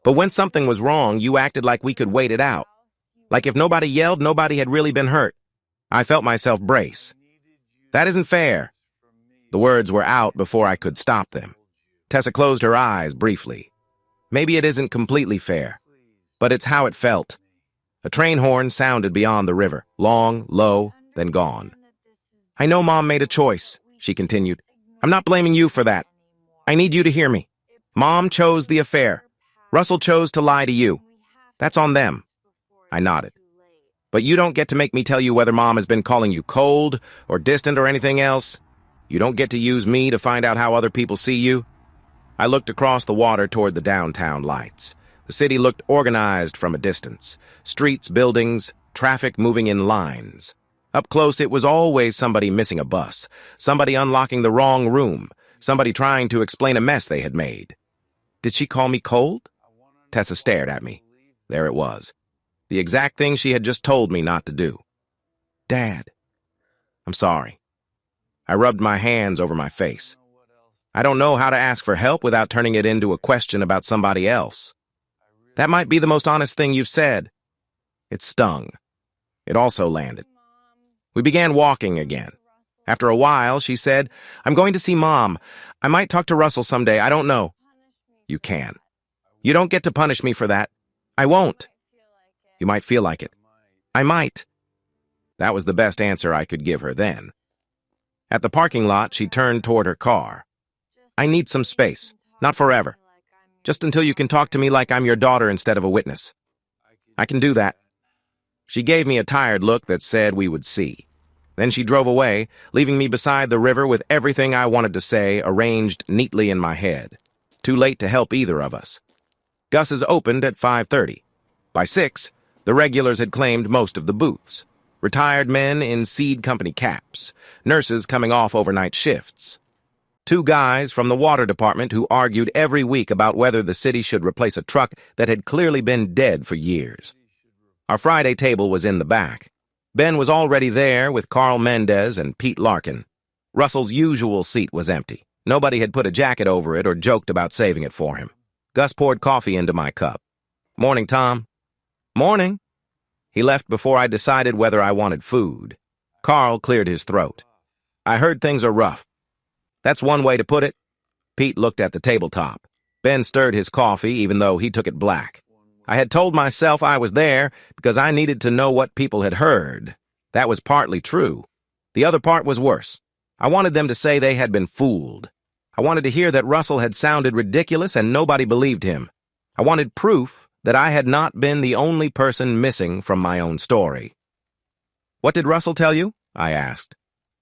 But when something was wrong, you acted like we could wait it out. Like if nobody yelled, nobody had really been hurt. I felt myself brace. That isn't fair. The words were out before I could stop them. Tessa closed her eyes briefly. Maybe it isn't completely fair, but it's how it felt. A train horn sounded beyond the river, long, low, then gone. I know Mom made a choice, she continued. I'm not blaming you for that. I need you to hear me. Mom chose the affair. Russell chose to lie to you. That's on them. I nodded. But you don't get to make me tell you whether Mom has been calling you cold or distant or anything else. You don't get to use me to find out how other people see you. I looked across the water toward the downtown lights. The city looked organized from a distance. Streets, buildings, traffic moving in lines. Up close, it was always somebody missing a bus, somebody unlocking the wrong room, somebody trying to explain a mess they had made. Did she call me cold? Tessa stared at me. There it was. The exact thing she had just told me not to do. Dad, I'm sorry. I rubbed my hands over my face. I don't know how to ask for help without turning it into a question about somebody else. That might be the most honest thing you've said. It stung. It also landed. We began walking again. After a while, she said, I'm going to see Mom. I might talk to Russell someday. I don't know. You can. You don't get to punish me for that. I won't. You might feel like it. I might. That was the best answer I could give her then. At the parking lot, she turned toward her car. I need some space. Not forever. Just until you can talk to me like I'm your daughter instead of a witness. I can do that. She gave me a tired look that said we would see. Then she drove away, leaving me beside the river with everything I wanted to say arranged neatly in my head. Too late to help either of us. Gus's opened at 5:30. By 6, the regulars had claimed most of the booths. Retired men in seed company caps, nurses coming off overnight shifts. 2 guys from the water department who argued every week about whether the city should replace a truck that had clearly been dead for years. Our Friday table was in the back. Ben was already there with Carl Mendez and Pete Larkin. Russell's usual seat was empty. Nobody had put a jacket over it or joked about saving it for him. Gus poured coffee into my cup. Morning, Tom. Morning. He left before I decided whether I wanted food. Carl cleared his throat. I heard things are rough. That's one way to put it. Pete looked at the tabletop. Ben stirred his coffee even though he took it black. I had told myself I was there because I needed to know what people had heard. That was partly true. The other part was worse. I wanted them to say they had been fooled. I wanted to hear that Russell had sounded ridiculous and nobody believed him. I wanted proof that I had not been the only person missing from my own story. What did Russell tell you? I asked.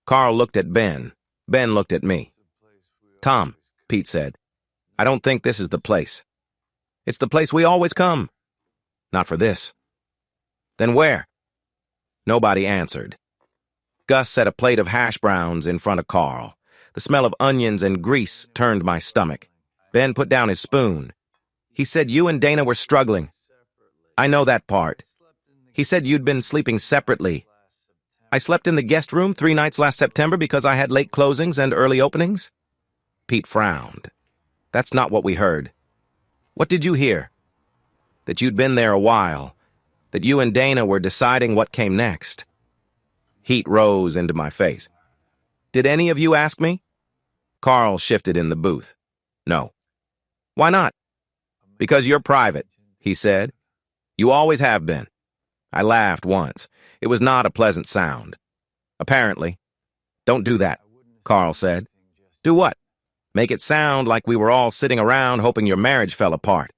Carl looked at Ben. Ben looked at me. Tom, Pete said, I don't think this is the place. It's the place we always come. Not for this. Then where? Nobody answered. Gus set a plate of hash browns in front of Carl. The smell of onions and grease turned my stomach. Ben put down his spoon. He said you and Dana were struggling. I know that part. He said you'd been sleeping separately. I slept in the guest room 3 nights last September because I had late closings and early openings? Pete frowned. That's not what we heard. What did you hear? That you'd been there a while. That you and Dana were deciding what came next. Heat rose into my face. Did any of you ask me? Carl shifted in the booth. No. Why not? Because you're private. he said. You always have been. I laughed once. It was not a pleasant sound. Apparently. Don't do that, Carl said. Do what? Make it sound like we were all sitting around hoping your marriage fell apart.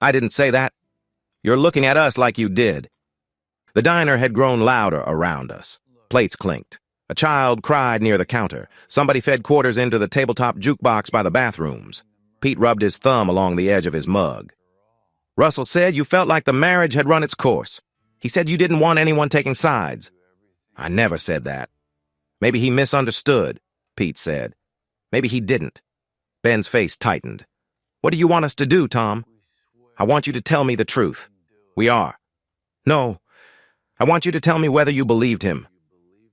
I didn't say that. You're looking at us like you did. The diner had grown louder around us. Plates clinked. A child cried near the counter. Somebody fed quarters into the tabletop jukebox by the bathrooms. Pete rubbed his thumb along the edge of his mug. Russell said you felt like the marriage had run its course. He said you didn't want anyone taking sides. I never said that. Maybe he misunderstood, Pete said. Maybe he didn't. Ben's face tightened. What do you want us to do, Tom? I want you to tell me the truth. We are. No. I want you to tell me whether you believed him.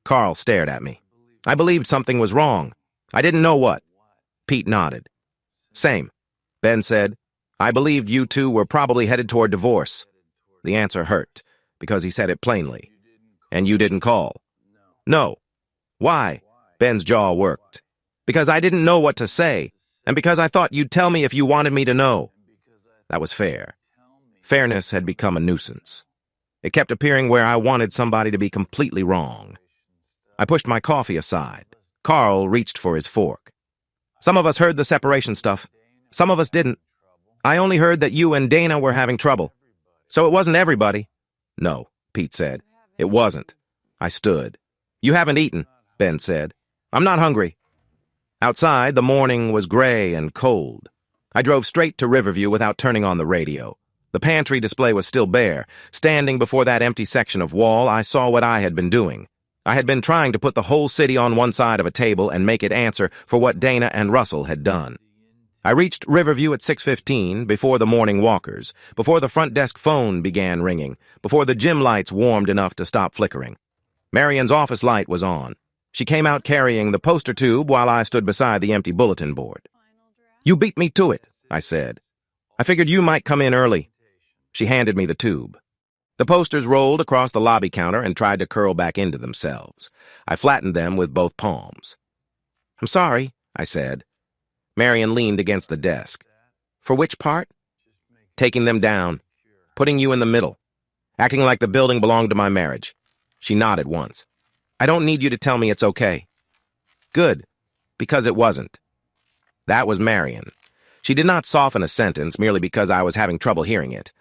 Carl stared at me. I believed something was wrong. I didn't know what. Pete nodded. Same. Ben said, I believed you two were probably headed toward divorce. The answer hurt, because he said it plainly. And you didn't call. No. Why? Ben's jaw worked. Because I didn't know what to say, and because I thought you'd tell me if you wanted me to know. That was fair. Fairness had become a nuisance. It kept appearing where I wanted somebody to be completely wrong. I pushed my coffee aside. Carl reached for his fork. Some of us heard the separation stuff. Some of us didn't. I only heard that you and Dana were having trouble. So it wasn't everybody. No, Pete said. It wasn't. I stood. You haven't eaten, Ben said. I'm not hungry. Outside, the morning was gray and cold. I drove straight to Riverview without turning on the radio. The pantry display was still bare. Standing before that empty section of wall, I saw what I had been doing. I had been trying to put the whole city on one side of a table and make it answer for what Dana and Russell had done. I reached Riverview at 6:15, before the morning walkers, before the front desk phone began ringing, before the gym lights warmed enough to stop flickering. Marion's office light was on. She came out carrying the poster tube while I stood beside the empty bulletin board. You beat me to it, I said. I figured you might come in early. She handed me the tube. The posters rolled across the lobby counter and tried to curl back into themselves. I flattened them with both palms. I'm sorry, I said. Marion leaned against the desk. For which part? Taking them down. Putting you in the middle. Acting like the building belonged to my marriage. She nodded once. I don't need you to tell me it's okay. Good, because it wasn't. That was Marion. She did not soften a sentence merely because I was having trouble hearing it.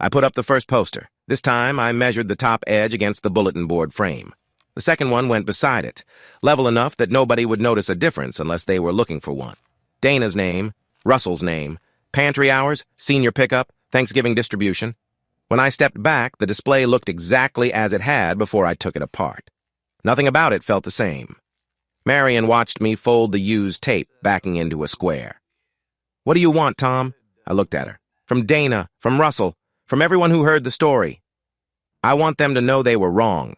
I put up the first poster. This time, I measured the top edge against the bulletin board frame. The second one went beside it, level enough that nobody would notice a difference unless they were looking for one. Dana's name, Russell's name, pantry hours, senior pickup, Thanksgiving distribution. When I stepped back, the display looked exactly as it had before I took it apart. Nothing about it felt the same. Marion watched me fold the used tape backing into a square. What do you want, Tom? I looked at her. From Dana, from Russell, from everyone who heard the story. I want them to know they were wrong.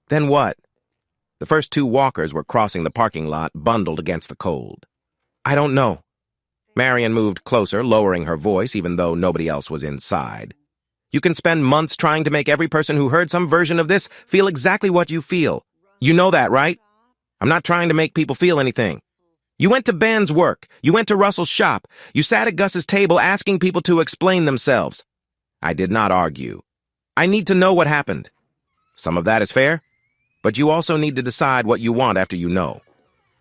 Then what? The first two walkers were crossing the parking lot, bundled against the cold. I don't know. Marion moved closer, lowering her voice, even though nobody else was inside. You can spend months trying to make every person who heard some version of this feel exactly what you feel. You know that, right? I'm not trying to make people feel anything. You went to Ben's work. You went to Russell's shop. You sat at Gus's table asking people to explain themselves. I did not argue. I need to know what happened. Some of that is fair, but you also need to decide what you want after you know.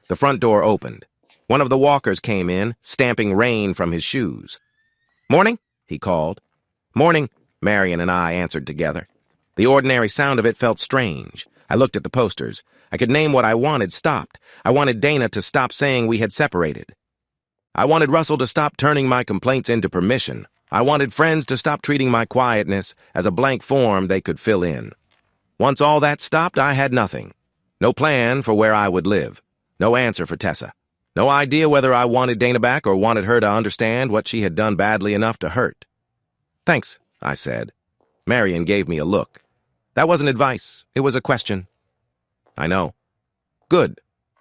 The front door opened. One of the walkers came in, stamping rain from his shoes. Morning, he called. Morning, Marion and I answered together. The ordinary sound of it felt strange. I looked at the posters. I could name what I wanted stopped. I wanted Dana to stop saying we had separated. I wanted Russell to stop turning my complaints into permission. I wanted friends to stop treating my quietness as a blank form they could fill in. Once all that stopped, I had nothing. No plan for where I would live. No answer for Tessa. No idea whether I wanted Dana back or wanted her to understand what she had done badly enough to hurt. Thanks, I said. Marion gave me a look. That wasn't advice. It was a question. I know. Good.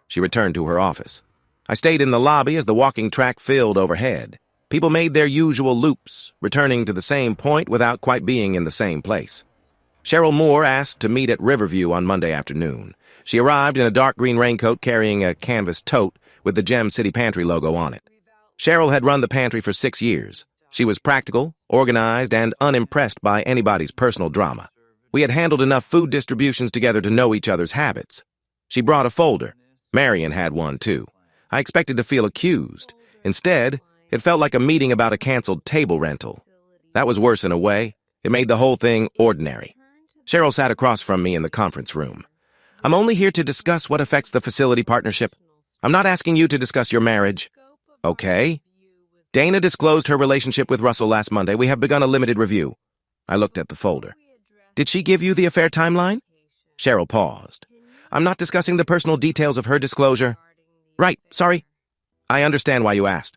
She returned to her office. I stayed in the lobby as the walking track filled overhead. People made their usual loops, returning to the same point without quite being in the same place. Cheryl Moore asked to meet at Riverview on Monday afternoon. She arrived in a dark green raincoat carrying a canvas tote with the Gem City Pantry logo on it. Cheryl had run the pantry for 6 years. She was practical, organized, and unimpressed by anybody's personal drama. We had handled enough food distributions together to know each other's habits. She brought a folder. Marion had one, too. I expected to feel accused. Instead, it felt like a meeting about a canceled table rental. That was worse in a way. It made the whole thing ordinary. Cheryl sat across from me in the conference room. I'm only here to discuss what affects the facility partnership. I'm not asking you to discuss your marriage. Okay. Dana disclosed her relationship with Russell last Monday. We have begun a limited review. I looked at the folder. Did she give you the affair timeline? Cheryl paused. I'm not discussing the personal details of her disclosure. Right, sorry. I understand why you asked.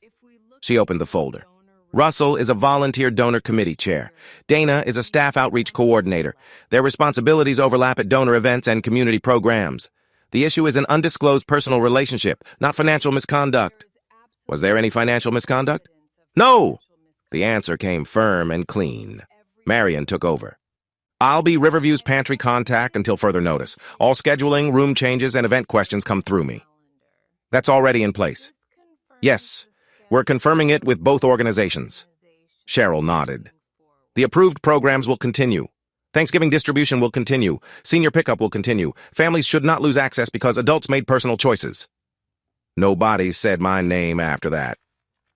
She opened the folder. Russell is a volunteer donor committee chair. Dana is a staff outreach coordinator. Their responsibilities overlap at donor events and community programs. The issue is an undisclosed personal relationship, not financial misconduct. Was there any financial misconduct? No! The answer came firm and clean. Marion took over. I'll be Riverview's pantry contact until further notice. All scheduling, room changes, and event questions come through me. That's already in place. Yes, we're confirming it with both organizations. Cheryl nodded. The approved programs will continue. Thanksgiving distribution will continue. Senior pickup will continue. Families should not lose access because adults made personal choices. Nobody said my name after that,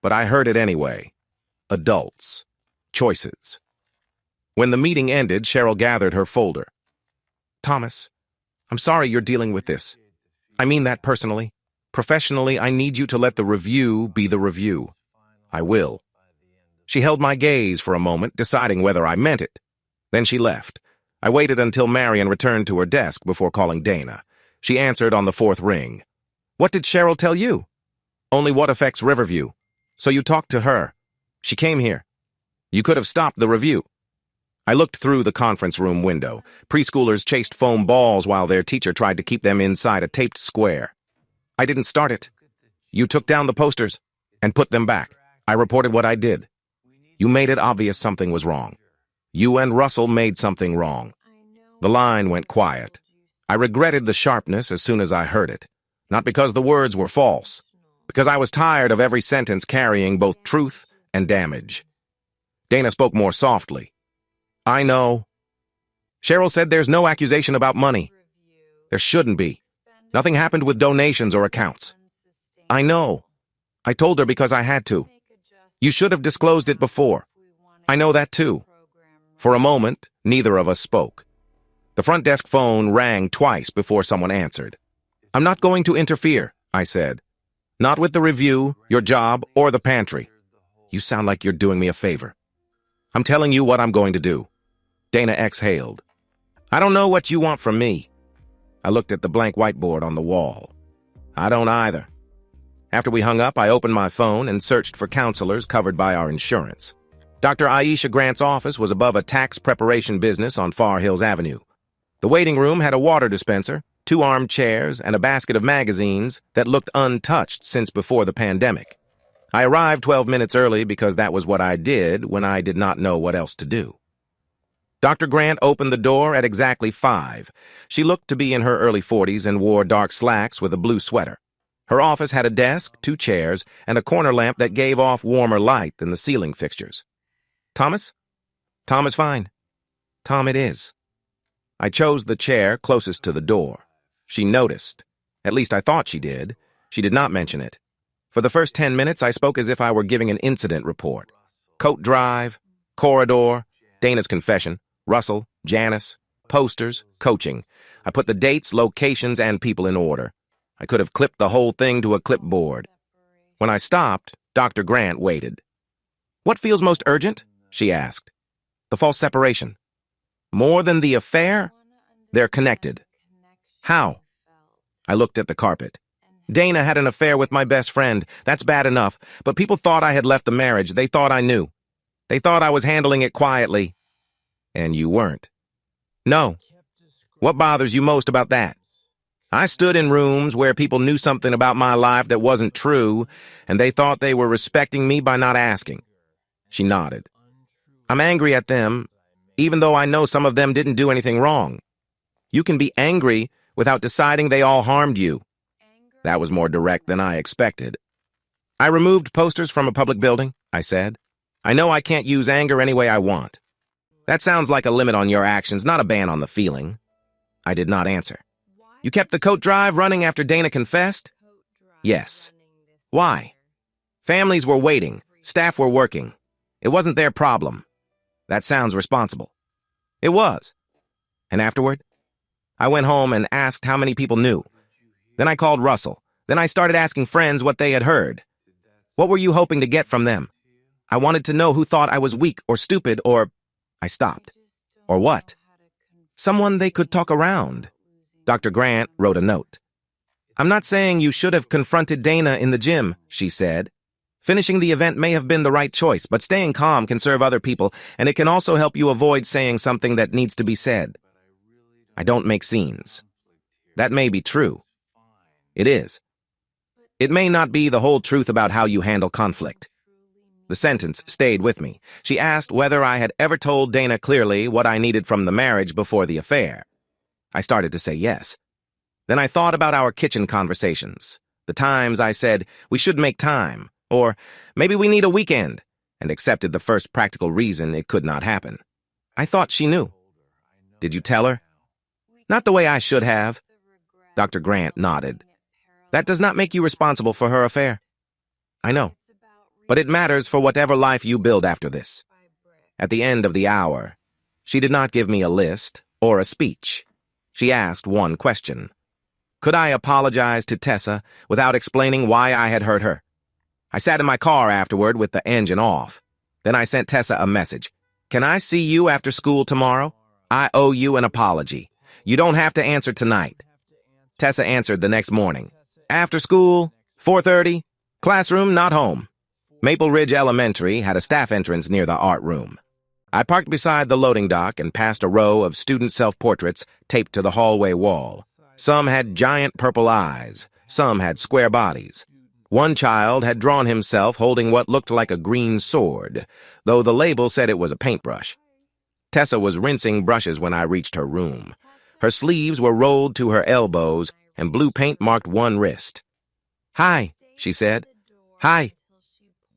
but I heard it anyway. Adults. Choices. When the meeting ended, Cheryl gathered her folder. Thomas, I'm sorry you're dealing with this. I mean that personally. Professionally, I need you to let the review be the review. I will. She held my gaze for a moment, deciding whether I meant it. Then she left. I waited until Marion returned to her desk before calling Dana. She answered on the fourth ring. What did Cheryl tell you? Only what affects Riverview. So you talked to her. She came here. You could have stopped the review. I looked through the conference room window. Preschoolers chased foam balls while their teacher tried to keep them inside a taped square. I didn't start it. You took down the posters and put them back. I reported what I did. You made it obvious something was wrong. You and Russell made something wrong. The line went quiet. I regretted the sharpness as soon as I heard it. Not because the words were false, because I was tired of every sentence carrying both truth and damage. Dana spoke more softly. I know. Cheryl said there's no accusation about money. There shouldn't be. Nothing happened with donations or accounts. I know. I told her because I had to. You should have disclosed it before. I know that too. For a moment, neither of us spoke. The front desk phone rang twice before someone answered. I'm not going to interfere, I said. Not with the review, your job, or the pantry. You sound like you're doing me a favor. I'm telling you what I'm going to do. Dana exhaled. I don't know what you want from me. I looked at the blank whiteboard on the wall. I don't either. After we hung up, I opened my phone and searched for counselors covered by our insurance. Dr. Aisha Grant's office was above a tax preparation business on Far Hills Avenue. The waiting room had a water dispenser, 2 armed chairs, and a basket of magazines that looked untouched since before the pandemic. I arrived 12 minutes early because that was what I did when I did not know what else to do. Dr. Grant opened the door at exactly 5. She looked to be in her early 40s and wore dark slacks with a blue sweater. Her office had a desk, 2 chairs, and a corner lamp that gave off warmer light than the ceiling fixtures. Thomas? Tom is fine. Tom it is. I chose the chair closest to the door. She noticed. At least I thought she did. She did not mention it. For the first 10 minutes, I spoke as if I were giving an incident report. Coat drive, corridor, Dana's confession, Russell, Janice, posters, coaching. I put the dates, locations, and people in order. I could have clipped the whole thing to a clipboard. When I stopped, Dr. Grant waited. What feels most urgent? She asked. The false separation. More than the affair? They're connected. How? I looked at the carpet. Dana had an affair with my best friend. That's bad enough, but people thought I had left the marriage. They thought I knew. They thought I was handling it quietly. And you weren't. No. What bothers you most about that? I stood in rooms where people knew something about my life that wasn't true, and they thought they were respecting me by not asking. She nodded. I'm angry at them, even though I know some of them didn't do anything wrong. You can be angry without deciding they all harmed you. That was more direct than I expected. I removed posters from a public building, I said. I know I can't use anger any way I want. That sounds like a limit on your actions, not a ban on the feeling. I did not answer. You kept the coat drive running after Dana confessed? Yes. Why? Families were waiting. Staff were working. It wasn't their problem. That sounds responsible. It was. And afterward? I went home and asked how many people knew. Then I called Russell. Then I started asking friends what they had heard. What were you hoping to get from them? I wanted to know who thought I was weak or stupid or... I stopped. Or what? Someone they could talk around. Dr. Grant wrote a note. I'm not saying you should have confronted Dana in the gym, she said. Finishing the event may have been the right choice, but staying calm can serve other people, and it can also help you avoid saying something that needs to be said. I don't make scenes. That may be true. It is. It may not be the whole truth about how you handle conflict. The sentence stayed with me. She asked whether I had ever told Dana clearly what I needed from the marriage before the affair. I started to say yes. Then I thought about our kitchen conversations, the times I said we should make time, or maybe we need a weekend, and accepted the first practical reason it could not happen. I thought she knew. Did you tell her? Not the way I should have. Dr. Grant nodded. That does not make you responsible for her affair. I know. But it matters for whatever life you build after this. At the end of the hour, she did not give me a list or a speech. She asked one question. Could I apologize to Tessa without explaining why I had hurt her? I sat in my car afterward with the engine off. Then I sent Tessa a message. Can I see you after school tomorrow? I owe you an apology. You don't have to answer tonight. Tessa answered the next morning. After school, 4:30, classroom not home. Maple Ridge Elementary had a staff entrance near the art room. I parked beside the loading dock and passed a row of student self-portraits taped to the hallway wall. Some had giant purple eyes. Some had square bodies. One child had drawn himself holding what looked like a green sword, though the label said it was a paintbrush. Tessa was rinsing brushes when I reached her room. Her sleeves were rolled to her elbows, and blue paint marked one wrist. Hi, she said. Hi.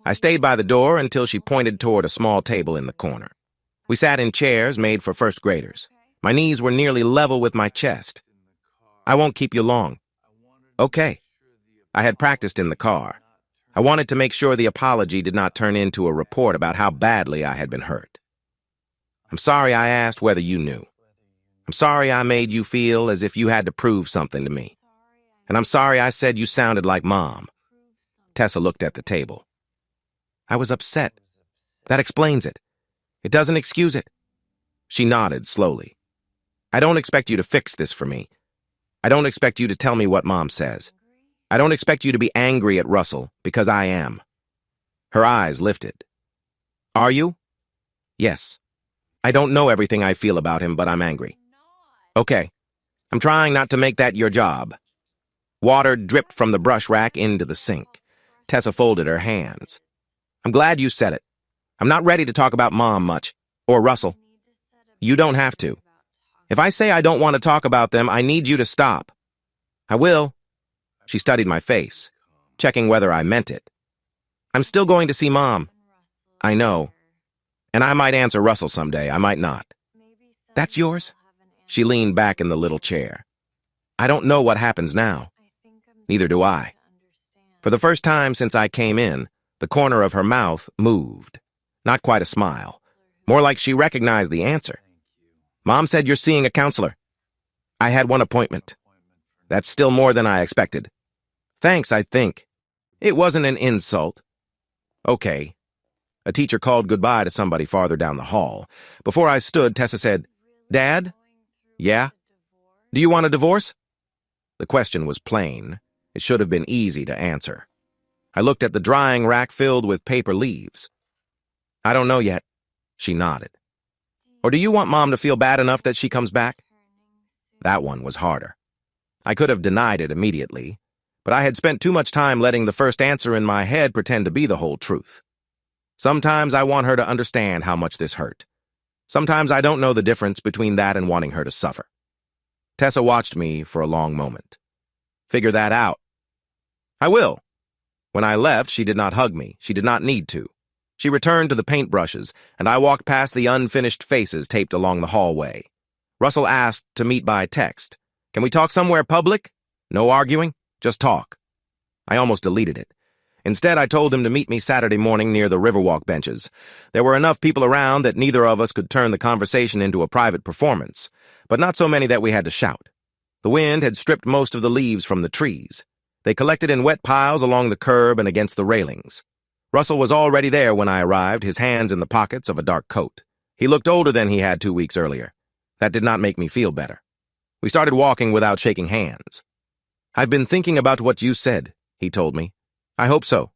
I stayed by the door until she pointed toward a small table in the corner. We sat in chairs made for first graders. My knees were nearly level with my chest. I won't keep you long. Okay. I had practiced in the car. I wanted to make sure the apology did not turn into a report about how badly I had been hurt. I'm sorry I asked whether you knew. I'm sorry I made you feel as if you had to prove something to me. And I'm sorry I said you sounded like Mom. Tessa looked at the table. I was upset. That explains it. It doesn't excuse it. She nodded slowly. I don't expect you to fix this for me. I don't expect you to tell me what Mom says. I don't expect you to be angry at Russell, because I am. Her eyes lifted. Are you? Yes. I don't know everything I feel about him, but I'm angry. Okay. I'm trying not to make that your job. Water dripped from the brush rack into the sink. Tessa folded her hands. I'm glad you said it. I'm not ready to talk about Mom much, or Russell. You don't have to. If I say I don't want to talk about them, I need you to stop. I will. She studied my face, checking whether I meant it. I'm still going to see Mom. I know. And I might answer Russell someday, I might not. That's yours? She leaned back in the little chair. I don't know what happens now. Neither do I. For the first time since I came in, the corner of her mouth moved. Not quite a smile. More like she recognized the answer. Mom said you're seeing a counselor. I had one appointment. That's still more than I expected. Thanks, I think. It wasn't an insult. Okay. A teacher called goodbye to somebody farther down the hall. Before I stood, Tessa said, Dad? Yeah? Do you want a divorce? The question was plain. It should have been easy to answer. I looked at the drying rack filled with paper leaves. I don't know yet. She nodded. Or do you want Mom to feel bad enough that she comes back? That one was harder. I could have denied it immediately, but I had spent too much time letting the first answer in my head pretend to be the whole truth. Sometimes I want her to understand how much this hurt. Sometimes I don't know the difference between that and wanting her to suffer. Tessa watched me for a long moment. Figure that out. I will. When I left, she did not hug me. She did not need to. She returned to the paintbrushes, and I walked past the unfinished faces taped along the hallway. Russell asked to meet by text. Can we talk somewhere public? No arguing, just talk. I almost deleted it. Instead, I told him to meet me Saturday morning near the Riverwalk benches. There were enough people around that neither of us could turn the conversation into a private performance, but not so many that we had to shout. The wind had stripped most of the leaves from the trees. They collected in wet piles along the curb and against the railings. Russell was already there when I arrived, his hands in the pockets of a dark coat. He looked older than he had 2 weeks earlier. That did not make me feel better. We started walking without shaking hands. I've been thinking about what you said, he told me. I hope so.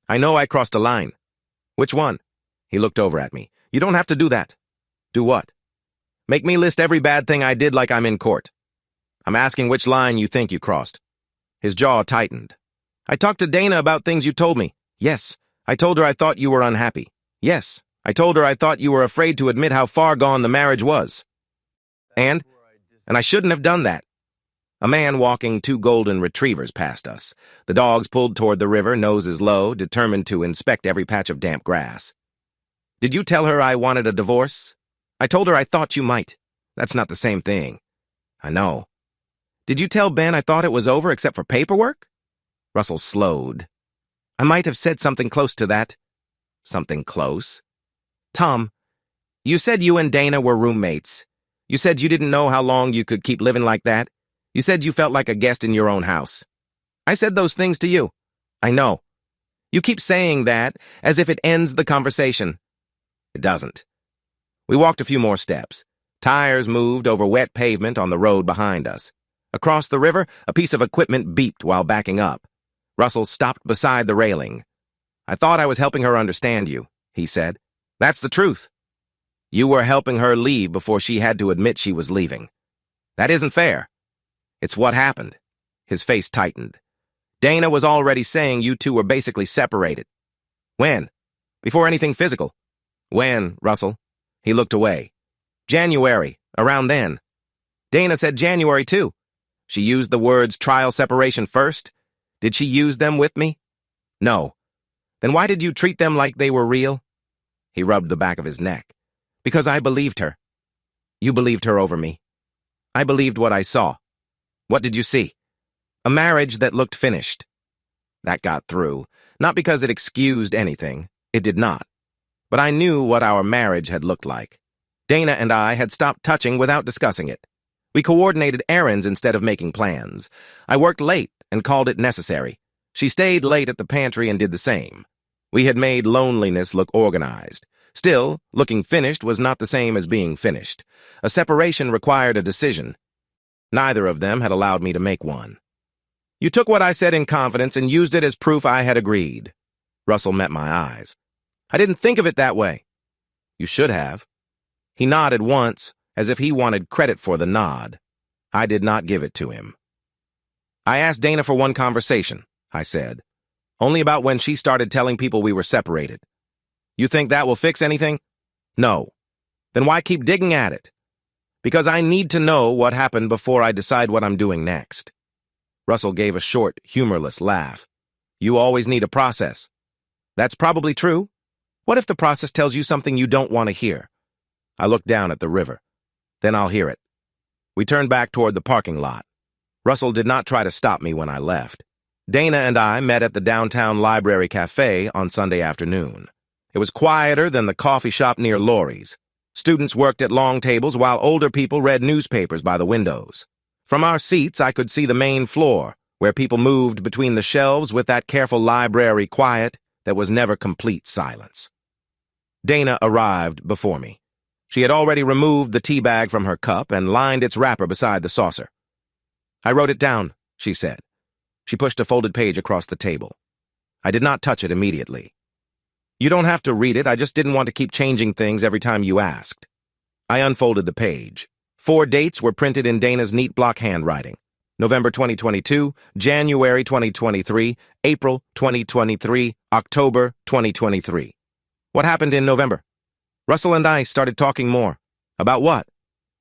I know I crossed a line. Which one? He looked over at me. You don't have to do that. Do what? Make me list every bad thing I did like I'm in court. I'm asking which line you think you crossed. His jaw tightened. I talked to Dana about things you told me. Yes. I told her I thought you were unhappy. Yes. I told her I thought you were afraid to admit how far gone the marriage was. And I shouldn't have done that. A man walking 2 golden retrievers passed us. The dogs pulled toward the river, noses low, determined to inspect every patch of damp grass. Did you tell her I wanted a divorce? I told her I thought you might. That's not the same thing. I know. Did you tell Ben I thought it was over except for paperwork? Russell slowed. I might have said something close to that. Something close? Tom, you said you and Dana were roommates. You said you didn't know how long you could keep living like that. You said you felt like a guest in your own house. I said those things to you. I know. You keep saying that as if it ends the conversation. It doesn't. We walked a few more steps. Tires moved over wet pavement on the road behind us. Across the river, a piece of equipment beeped while backing up. Russell stopped beside the railing. I thought I was helping her understand you, he said. That's the truth. You were helping her leave before she had to admit she was leaving. That isn't fair. It's what happened. His face tightened. Dana was already saying you two were basically separated. When? Before anything physical. When, Russell? He looked away. January, around then. Dana said January too. She used the words trial separation first. Did she use them with me? No. Then why did you treat them like they were real? He rubbed the back of his neck. Because I believed her. You believed her over me. I believed what I saw. What did you see? A marriage that looked finished. That got through, not because it excused anything. It did not. But I knew what our marriage had looked like. Dana and I had stopped touching without discussing it. We coordinated errands instead of making plans. I worked late and called it necessary. She stayed late at the pantry and did the same. We had made loneliness look organized. Still, looking finished was not the same as being finished. A separation required a decision. Neither of them had allowed me to make one. You took what I said in confidence and used it as proof I had agreed. Russell met my eyes. I didn't think of it that way. You should have. He nodded once, as if he wanted credit for the nod. I did not give it to him. I asked Dana for one conversation, I said. Only about when she started telling people we were separated. You think that will fix anything? No. Then why keep digging at it? Because I need to know what happened before I decide what I'm doing next. Russell gave a short, humorless laugh. You always need a process. That's probably true. What if the process tells you something you don't want to hear? I looked down at the river. Then I'll hear it. We turned back toward the parking lot. Russell did not try to stop me when I left. Dana and I met at the downtown library cafe on Sunday afternoon. It was quieter than the coffee shop near Laurie's. Students worked at long tables while older people read newspapers by the windows. From our seats, I could see the main floor, where people moved between the shelves with that careful library quiet that was never complete silence. Dana arrived before me. She had already removed the tea bag from her cup and lined its wrapper beside the saucer. I wrote it down, she said. She pushed a folded page across the table. I did not touch it immediately. You don't have to read it, I just didn't want to keep changing things every time you asked. I unfolded the page. 4 dates were printed in Dana's neat block handwriting. November 2022, January 2023, April 2023, October 2023. What happened in November? Russell and I started talking more. About what?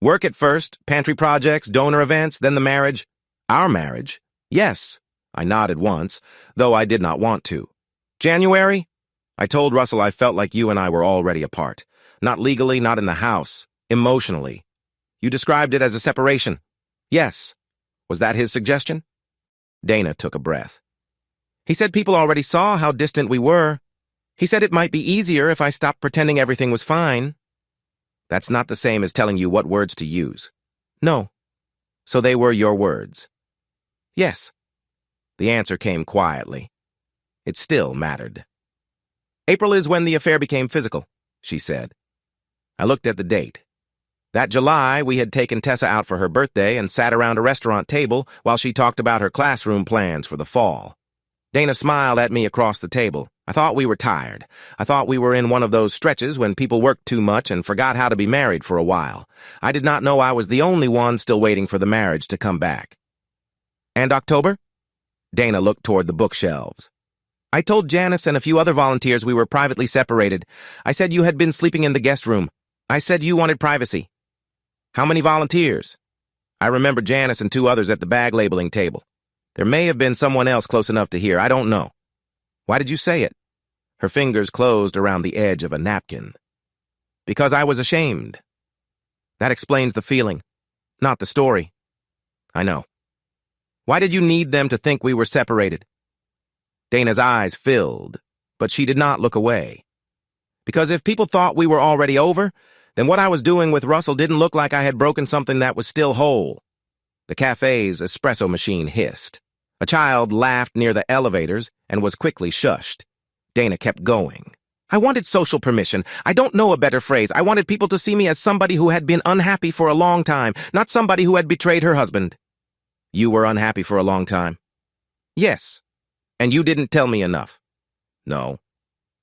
Work at first, pantry projects, donor events, then the marriage. Our marriage? Yes. I nodded once, though I did not want to. January? I told Russell I felt like you and I were already apart. Not legally, not in the house. Emotionally. You described it as a separation. Yes. Was that his suggestion? Dana took a breath. He said people already saw how distant we were. He said it might be easier if I stopped pretending everything was fine. That's not the same as telling you what words to use. No. So they were your words. Yes. The answer came quietly. It still mattered. April is when the affair became physical, she said. I looked at the date. That July, we had taken Tessa out for her birthday and sat around a restaurant table while she talked about her classroom plans for the fall. Dana smiled at me across the table. I thought we were tired. I thought we were in one of those stretches when people worked too much and forgot how to be married for a while. I did not know I was the only one still waiting for the marriage to come back. And October? Dana looked toward the bookshelves. I told Janice and a few other volunteers we were privately separated. I said you had been sleeping in the guest room. I said you wanted privacy. How many volunteers? I remember Janice and 2 others at the bag labeling table. There may have been someone else close enough to hear. I don't know. Why did you say it? Her fingers closed around the edge of a napkin. Because I was ashamed. That explains the feeling, not the story. I know. Why did you need them to think we were separated? Dana's eyes filled, but she did not look away. Because if people thought we were already over, then what I was doing with Russell didn't look like I had broken something that was still whole. The cafe's espresso machine hissed. A child laughed near the elevators and was quickly shushed. Dana kept going. I wanted social permission. I don't know a better phrase. I wanted people to see me as somebody who had been unhappy for a long time, not somebody who had betrayed her husband. You were unhappy for a long time? Yes. And you didn't tell me enough? No.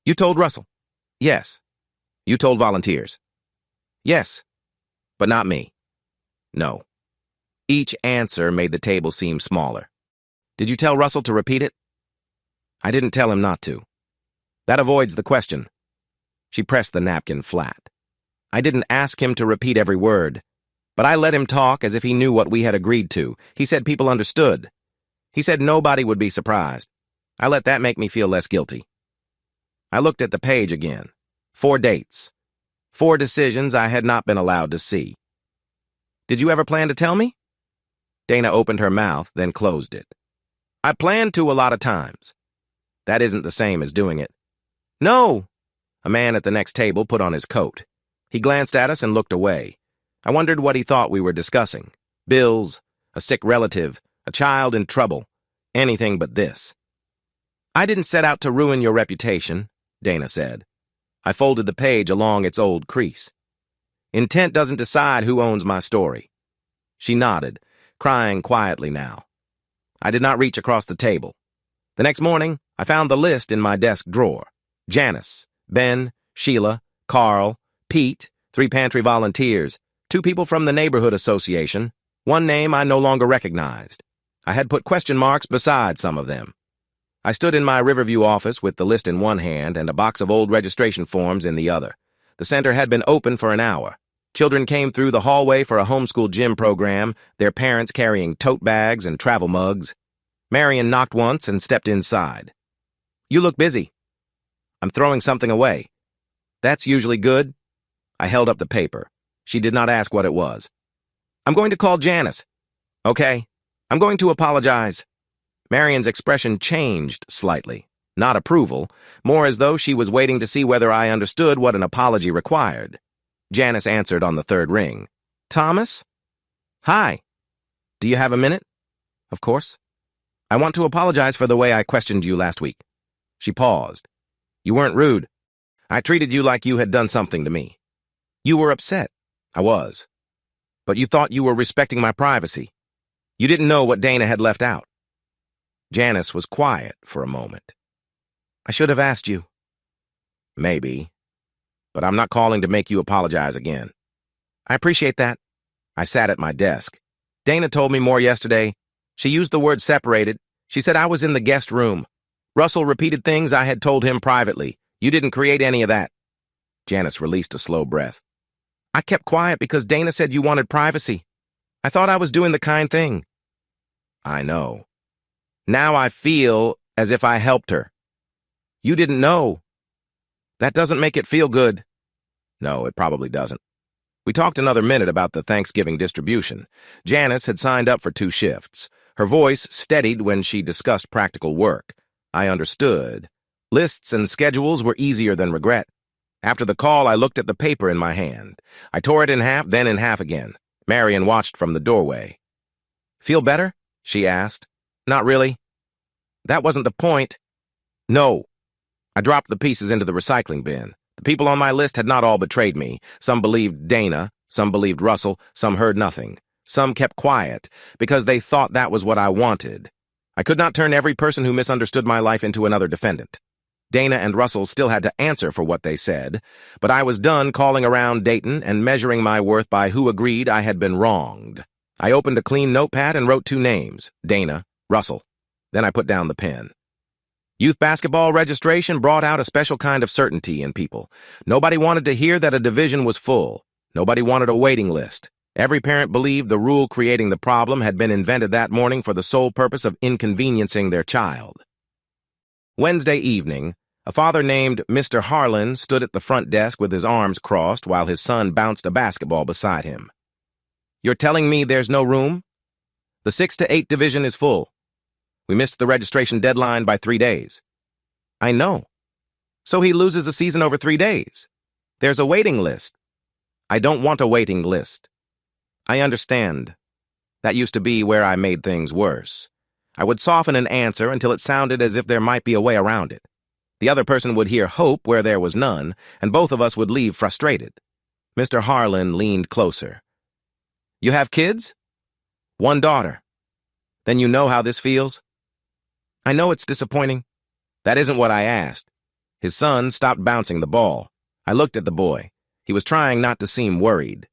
You told Russell? Yes. You told volunteers? Yes. But not me? No. Each answer made the table seem smaller. Did you tell Russell to repeat it? I didn't tell him not to. That avoids the question. She pressed the napkin flat. I didn't ask him to repeat every word, but I let him talk as if he knew what we had agreed to. He said people understood. He said nobody would be surprised. I let that make me feel less guilty. I looked at the page again. 4 dates. 4 decisions I had not been allowed to see. Did you ever plan to tell me? Dana opened her mouth, then closed it. I planned to a lot of times. That isn't the same as doing it. No! A man at the next table put on his coat. He glanced at us and looked away. I wondered what he thought we were discussing. Bills, a sick relative, a child in trouble, anything but this. I didn't set out to ruin your reputation, Dana said. I folded the page along its old crease. Intent doesn't decide who owns my story. She nodded, crying quietly now. I did not reach across the table. The next morning, I found the list in my desk drawer. Janice, Ben, Sheila, Carl, Pete, 3 pantry volunteers, 2 people from the neighborhood association, 1 name I no longer recognized. I had put question marks beside some of them. I stood in my Riverview office with the list in one hand and a box of old registration forms in the other. The center had been open for an hour. Children came through the hallway for a homeschool gym program, their parents carrying tote bags and travel mugs. Marion knocked once and stepped inside. You look busy. I'm throwing something away. That's usually good. I held up the paper. She did not ask what it was. I'm going to call Janice. Okay. I'm going to apologize. Marion's expression changed slightly. Not approval, more as though she was waiting to see whether I understood what an apology required. Janice answered on the 3rd ring. Thomas? Hi. Do you have a minute? Of course. I want to apologize for the way I questioned you last week. She paused. You weren't rude. I treated you like you had done something to me. You were upset. I was. But you thought you were respecting my privacy. You didn't know what Dana had left out. Janice was quiet for a moment. I should have asked you. Maybe. But I'm not calling to make you apologize again. I appreciate that. I sat at my desk. Dana told me more yesterday. She used the word separated. She said I was in the guest room. Russell repeated things I had told him privately. You didn't create any of that. Janice released a slow breath. I kept quiet because Dana said you wanted privacy. I thought I was doing the kind thing. I know. Now I feel as if I helped her. You didn't know. That doesn't make it feel good. No, it probably doesn't. We talked another minute about the Thanksgiving distribution. Janice had signed up for 2 shifts. Her voice steadied when she discussed practical work. I understood. Lists and schedules were easier than regret. After the call, I looked at the paper in my hand. I tore it in half, then in half again. Marion watched from the doorway. Feel better? She asked. Not really. That wasn't the point. No. I dropped the pieces into the recycling bin. The people on my list had not all betrayed me. Some believed Dana, some believed Russell, some heard nothing. Some kept quiet, because they thought that was what I wanted. I could not turn every person who misunderstood my life into another defendant. Dana and Russell still had to answer for what they said, but I was done calling around Dayton and measuring my worth by who agreed I had been wronged. I opened a clean notepad and wrote 2 names, Dana, Russell. Then I put down the pen. Youth basketball registration brought out a special kind of certainty in people. Nobody wanted to hear that a division was full. Nobody wanted a waiting list. Every parent believed the rule creating the problem had been invented that morning for the sole purpose of inconveniencing their child. Wednesday evening, a father named Mr. Harlan stood at the front desk with his arms crossed while his son bounced a basketball beside him. You're telling me there's no room? The 6 to 8 division is full. We missed the registration deadline by 3 days. I know. So he loses a season over 3 days. There's a waiting list. I don't want a waiting list. I understand. That used to be where I made things worse. I would soften an answer until it sounded as if there might be a way around it. The other person would hear hope where there was none, and both of us would leave frustrated. Mr. Harlan leaned closer. You have kids? 1 daughter. Then you know how this feels? I know it's disappointing. That isn't what I asked. His son stopped bouncing the ball. I looked at the boy. He was trying not to seem worried.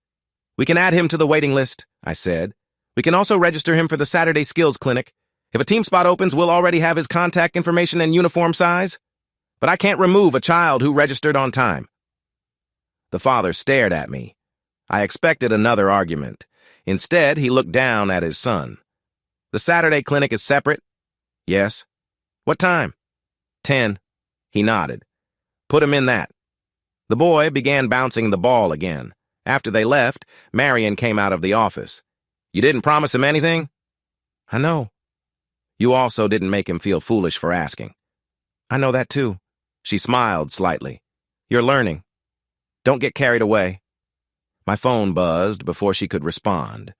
We can add him to the waiting list, I said. We can also register him for the Saturday skills clinic. If a team spot opens, we'll already have his contact information and uniform size. But I can't remove a child who registered on time. The father stared at me. I expected another argument. Instead, he looked down at his son. The Saturday clinic is separate? Yes. What time? 10. He nodded. Put him in that. The boy began bouncing the ball again. After they left, Marion came out of the office. You didn't promise him anything? I know. You also didn't make him feel foolish for asking. I know that too. She smiled slightly. You're learning. Don't get carried away. My phone buzzed before she could respond.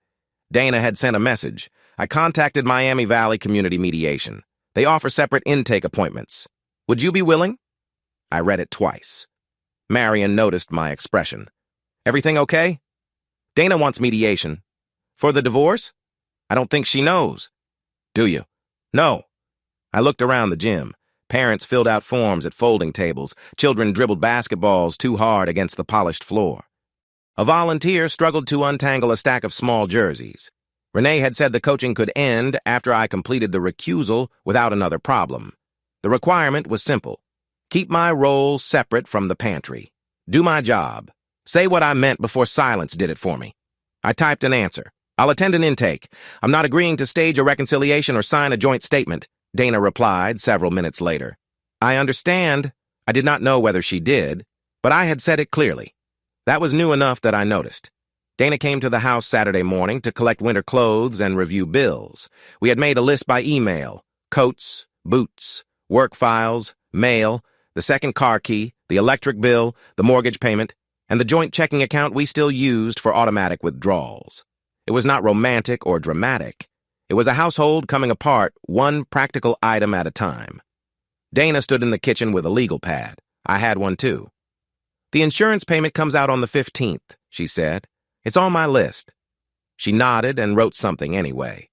Dana had sent a message. I contacted Miami Valley Community Mediation. They offer separate intake appointments. Would you be willing? I read it twice. Marion noticed my expression. Everything okay? Dana wants mediation. For the divorce? I don't think she knows. Do you? No. I looked around the gym. Parents filled out forms at folding tables. Children dribbled basketballs too hard against the polished floor. A volunteer struggled to untangle a stack of small jerseys. Renee had said the coaching could end after I completed the recusal without another problem. The requirement was simple. Keep my role separate from the pantry. Do my job. Say what I meant before silence did it for me. I typed an answer. I'll attend an intake. I'm not agreeing to stage a reconciliation or sign a joint statement, Dana replied several minutes later. I understand. I did not know whether she did, but I had said it clearly. That was new enough that I noticed. Dana came to the house Saturday morning to collect winter clothes and review bills. We had made a list by email: coats, boots, work files, mail, the second car key, the electric bill, the mortgage payment, and the joint checking account we still used for automatic withdrawals. It was not romantic or dramatic. It was a household coming apart, one practical item at a time. Dana stood in the kitchen with a legal pad. I had one too. The insurance payment comes out on the 15th, she said. It's on my list. She nodded and wrote something anyway.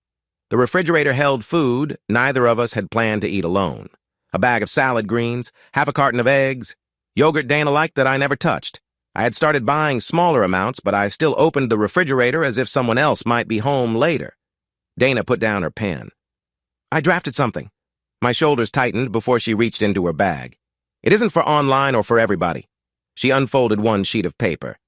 The refrigerator held food neither of us had planned to eat alone. A bag of salad greens, half a carton of eggs, yogurt Dana liked that I never touched. I had started buying smaller amounts, but I still opened the refrigerator as if someone else might be home later. Dana put down her pen. I drafted something. My shoulders tightened before she reached into her bag. It isn't for online or for everybody. She unfolded one sheet of paper.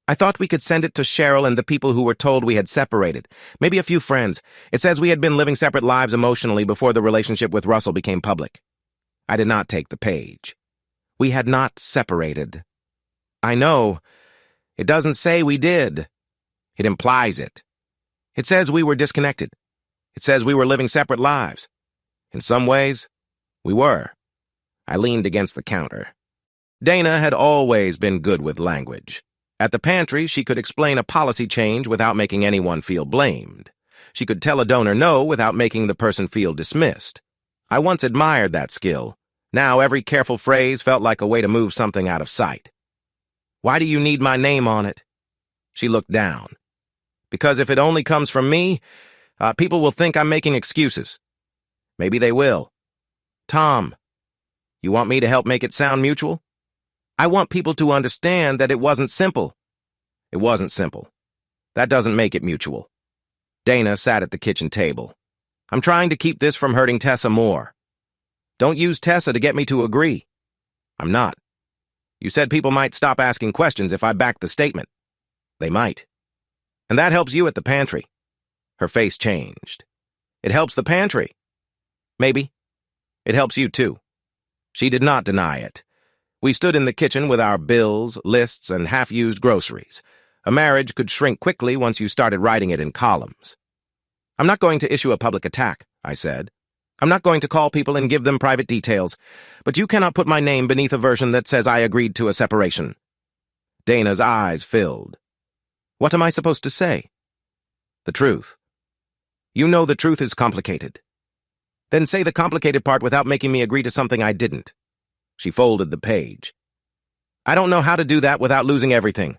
I thought we could send it to Cheryl and the people who were told we had separated. Maybe a few friends. It says we had been living separate lives emotionally before the relationship with Russell became public. I did not take the page. We had not separated. I know. It doesn't say we did. It implies it. It says we were disconnected. It says we were living separate lives. In some ways, we were. I leaned against the counter. Dana had always been good with language. At the pantry, she could explain a policy change without making anyone feel blamed. She could tell a donor no without making the person feel dismissed. I once admired that skill. Now every careful phrase felt like a way to move something out of sight. Why do you need my name on it? She looked down. Because if it only comes from me, people will think I'm making excuses. Maybe they will. Tom, you want me to help make it sound mutual? I want people to understand that it wasn't simple. It wasn't simple. That doesn't make it mutual. Dana sat at the kitchen table. I'm trying to keep this from hurting Tessa more. Don't use Tessa to get me to agree. I'm not. You said people might stop asking questions if I backed the statement. They might. And that helps you at the pantry. Her face changed. It helps the pantry. Maybe. It helps you too. She did not deny it. We stood in the kitchen with our bills, lists, and half-used groceries. A marriage could shrink quickly once you started writing it in columns. I'm not going to issue a public attack, I said. I'm not going to call people and give them private details, but you cannot put my name beneath a version that says I agreed to a separation. Dana's eyes filled. What am I supposed to say? The truth. You know the truth is complicated. Then say the complicated part without making me agree to something I didn't. She folded the page. I don't know how to do that without losing everything.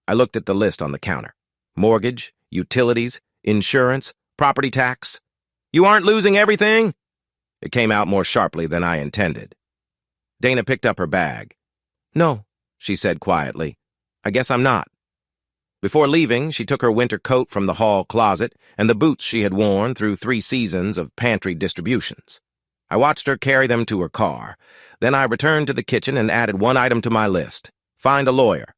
I looked at the list on the counter. Mortgage, utilities, insurance, property tax. You aren't losing everything? It came out more sharply than I intended. Dana picked up her bag. No, she said quietly. I guess I'm not. Before leaving, she took her winter coat from the hall closet and the boots she had worn through 3 seasons of pantry distributions. I watched her carry them to her car. Then I returned to the kitchen and added one item to my list. Find a lawyer.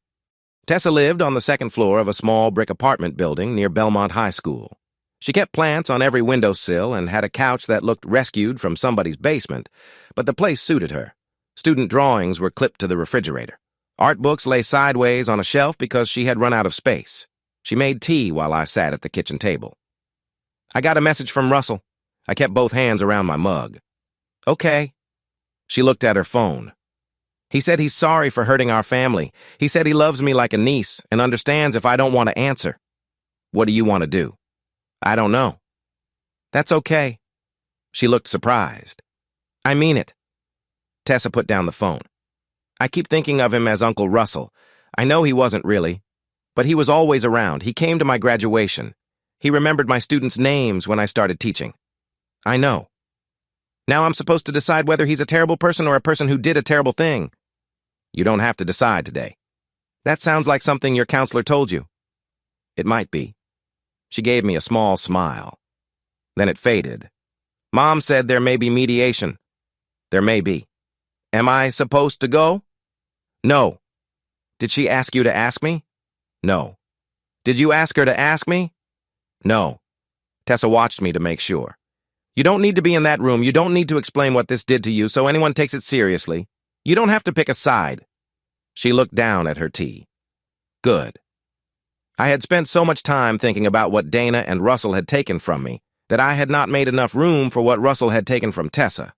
Tessa lived on the 2nd floor of a small brick apartment building near Belmont High School. She kept plants on every windowsill and had a couch that looked rescued from somebody's basement, but the place suited her. Student drawings were clipped to the refrigerator. Art books lay sideways on a shelf because she had run out of space. She made tea while I sat at the kitchen table. I got a message from Russell. I kept both hands around my mug. Okay. She looked at her phone. He said he's sorry for hurting our family. He said he loves me like a niece and understands if I don't want to answer. What do you want to do? I don't know. That's okay. She looked surprised. I mean it. Tessa put down the phone. I keep thinking of him as Uncle Russell. I know he wasn't really, but he was always around. He came to my graduation. He remembered my students' names when I started teaching. I know. Now I'm supposed to decide whether he's a terrible person or a person who did a terrible thing. You don't have to decide today. That sounds like something your counselor told you. It might be. She gave me a small smile. Then it faded. Mom said there may be mediation. There may be. Am I supposed to go? No. Did she ask you to ask me? No. Did you ask her to ask me? No. Tessa watched me to make sure. You don't need to be in that room. You don't need to explain what this did to you so anyone takes it seriously. You don't have to pick a side. She looked down at her tea. Good. I had spent so much time thinking about what Dana and Russell had taken from me that I had not made enough room for what Russell had taken from Tessa.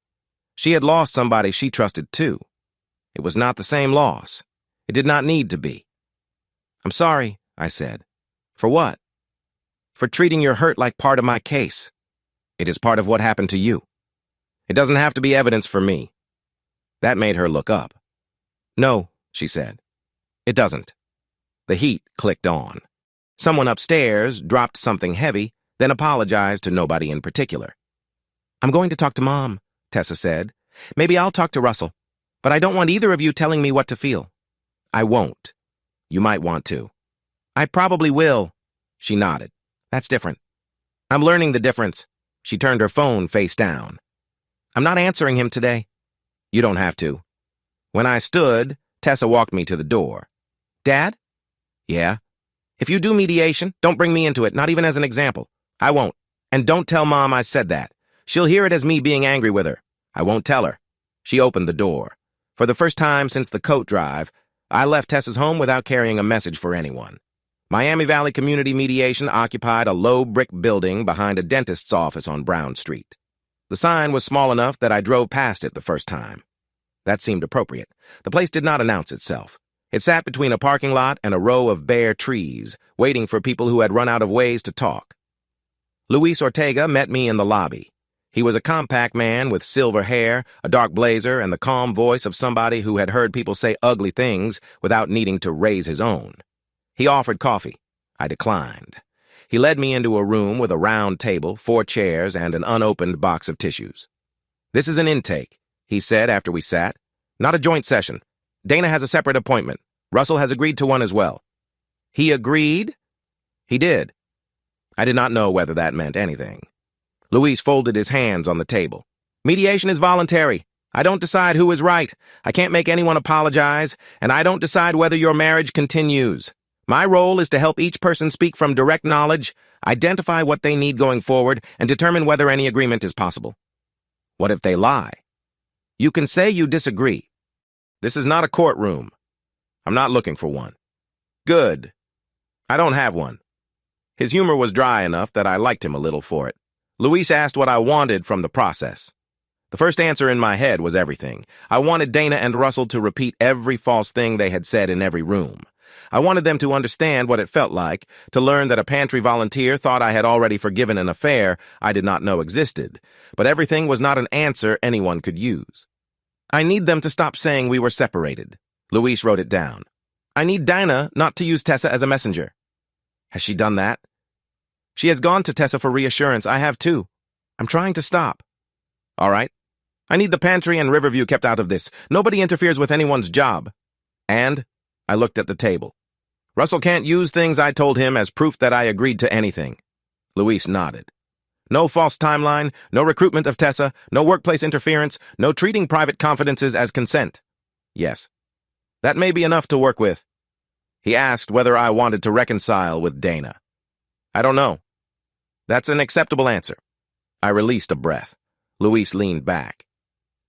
She had lost somebody she trusted too. It was not the same loss. It did not need to be. I'm sorry, I said. For what? For treating your hurt like part of my case. It is part of what happened to you. It doesn't have to be evidence for me. That made her look up. No, she said. It doesn't. The heat clicked on. Someone upstairs dropped something heavy, then apologized to nobody in particular. I'm going to talk to Mom, Tessa said. Maybe I'll talk to Russell. But I don't want either of you telling me what to feel. I won't. You might want to. I probably will. She nodded. That's different. I'm learning the difference. She turned her phone face down. I'm not answering him today. You don't have to. When I stood, Tessa walked me to the door. Dad? Yeah? If you do mediation, don't bring me into it, not even as an example. I won't. And don't tell Mom I said that. She'll hear it as me being angry with her. I won't tell her. She opened the door. For the first time since the coat drive, I left Tessa's home without carrying a message for anyone. Miami Valley Community Mediation occupied a low brick building behind a dentist's office on Brown Street. The sign was small enough that I drove past it the first time. That seemed appropriate. The place did not announce itself. It sat between a parking lot and a row of bare trees, waiting for people who had run out of ways to talk. Luis Ortega met me in the lobby. He was a compact man with silver hair, a dark blazer, and the calm voice of somebody who had heard people say ugly things without needing to raise his own. He offered coffee. I declined. He led me into a room with a round table, 4 chairs, and an unopened box of tissues. "This is an intake," he said after we sat. "Not a joint session. Dana has a separate appointment. Russell has agreed to one as well." He agreed? He did. I did not know whether that meant anything. Luis folded his hands on the table. "Mediation is voluntary. I don't decide who is right. I can't make anyone apologize, and I don't decide whether your marriage continues. My role is to help each person speak from direct knowledge, identify what they need going forward, and determine whether any agreement is possible." "What if they lie?" "You can say you disagree. This is not a courtroom. I'm not looking for one." "Good. I don't have one." His humor was dry enough that I liked him a little for it. Luis asked what I wanted from the process. The first answer in my head was everything. I wanted Dana and Russell to repeat every false thing they had said in every room. I wanted them to understand what it felt like, to learn that a pantry volunteer thought I had already forgiven an affair I did not know existed, but everything was not an answer anyone could use. "I need them to stop saying we were separated." Luis wrote it down. "I need Dana not to use Tessa as a messenger." "Has she done that?" "She has gone to Tessa for reassurance. I have too. I'm trying to stop." "All right. I need the pantry and Riverview kept out of this. Nobody interferes with anyone's job." "And?" I looked at the table. "Russell can't use things I told him as proof that I agreed to anything." Luis nodded. "No false timeline, no recruitment of Tessa, no workplace interference, no treating private confidences as consent." "Yes." "That may be enough to work with." He asked whether I wanted to reconcile with Dana. "I don't know." "That's an acceptable answer." I released a breath. Luis leaned back.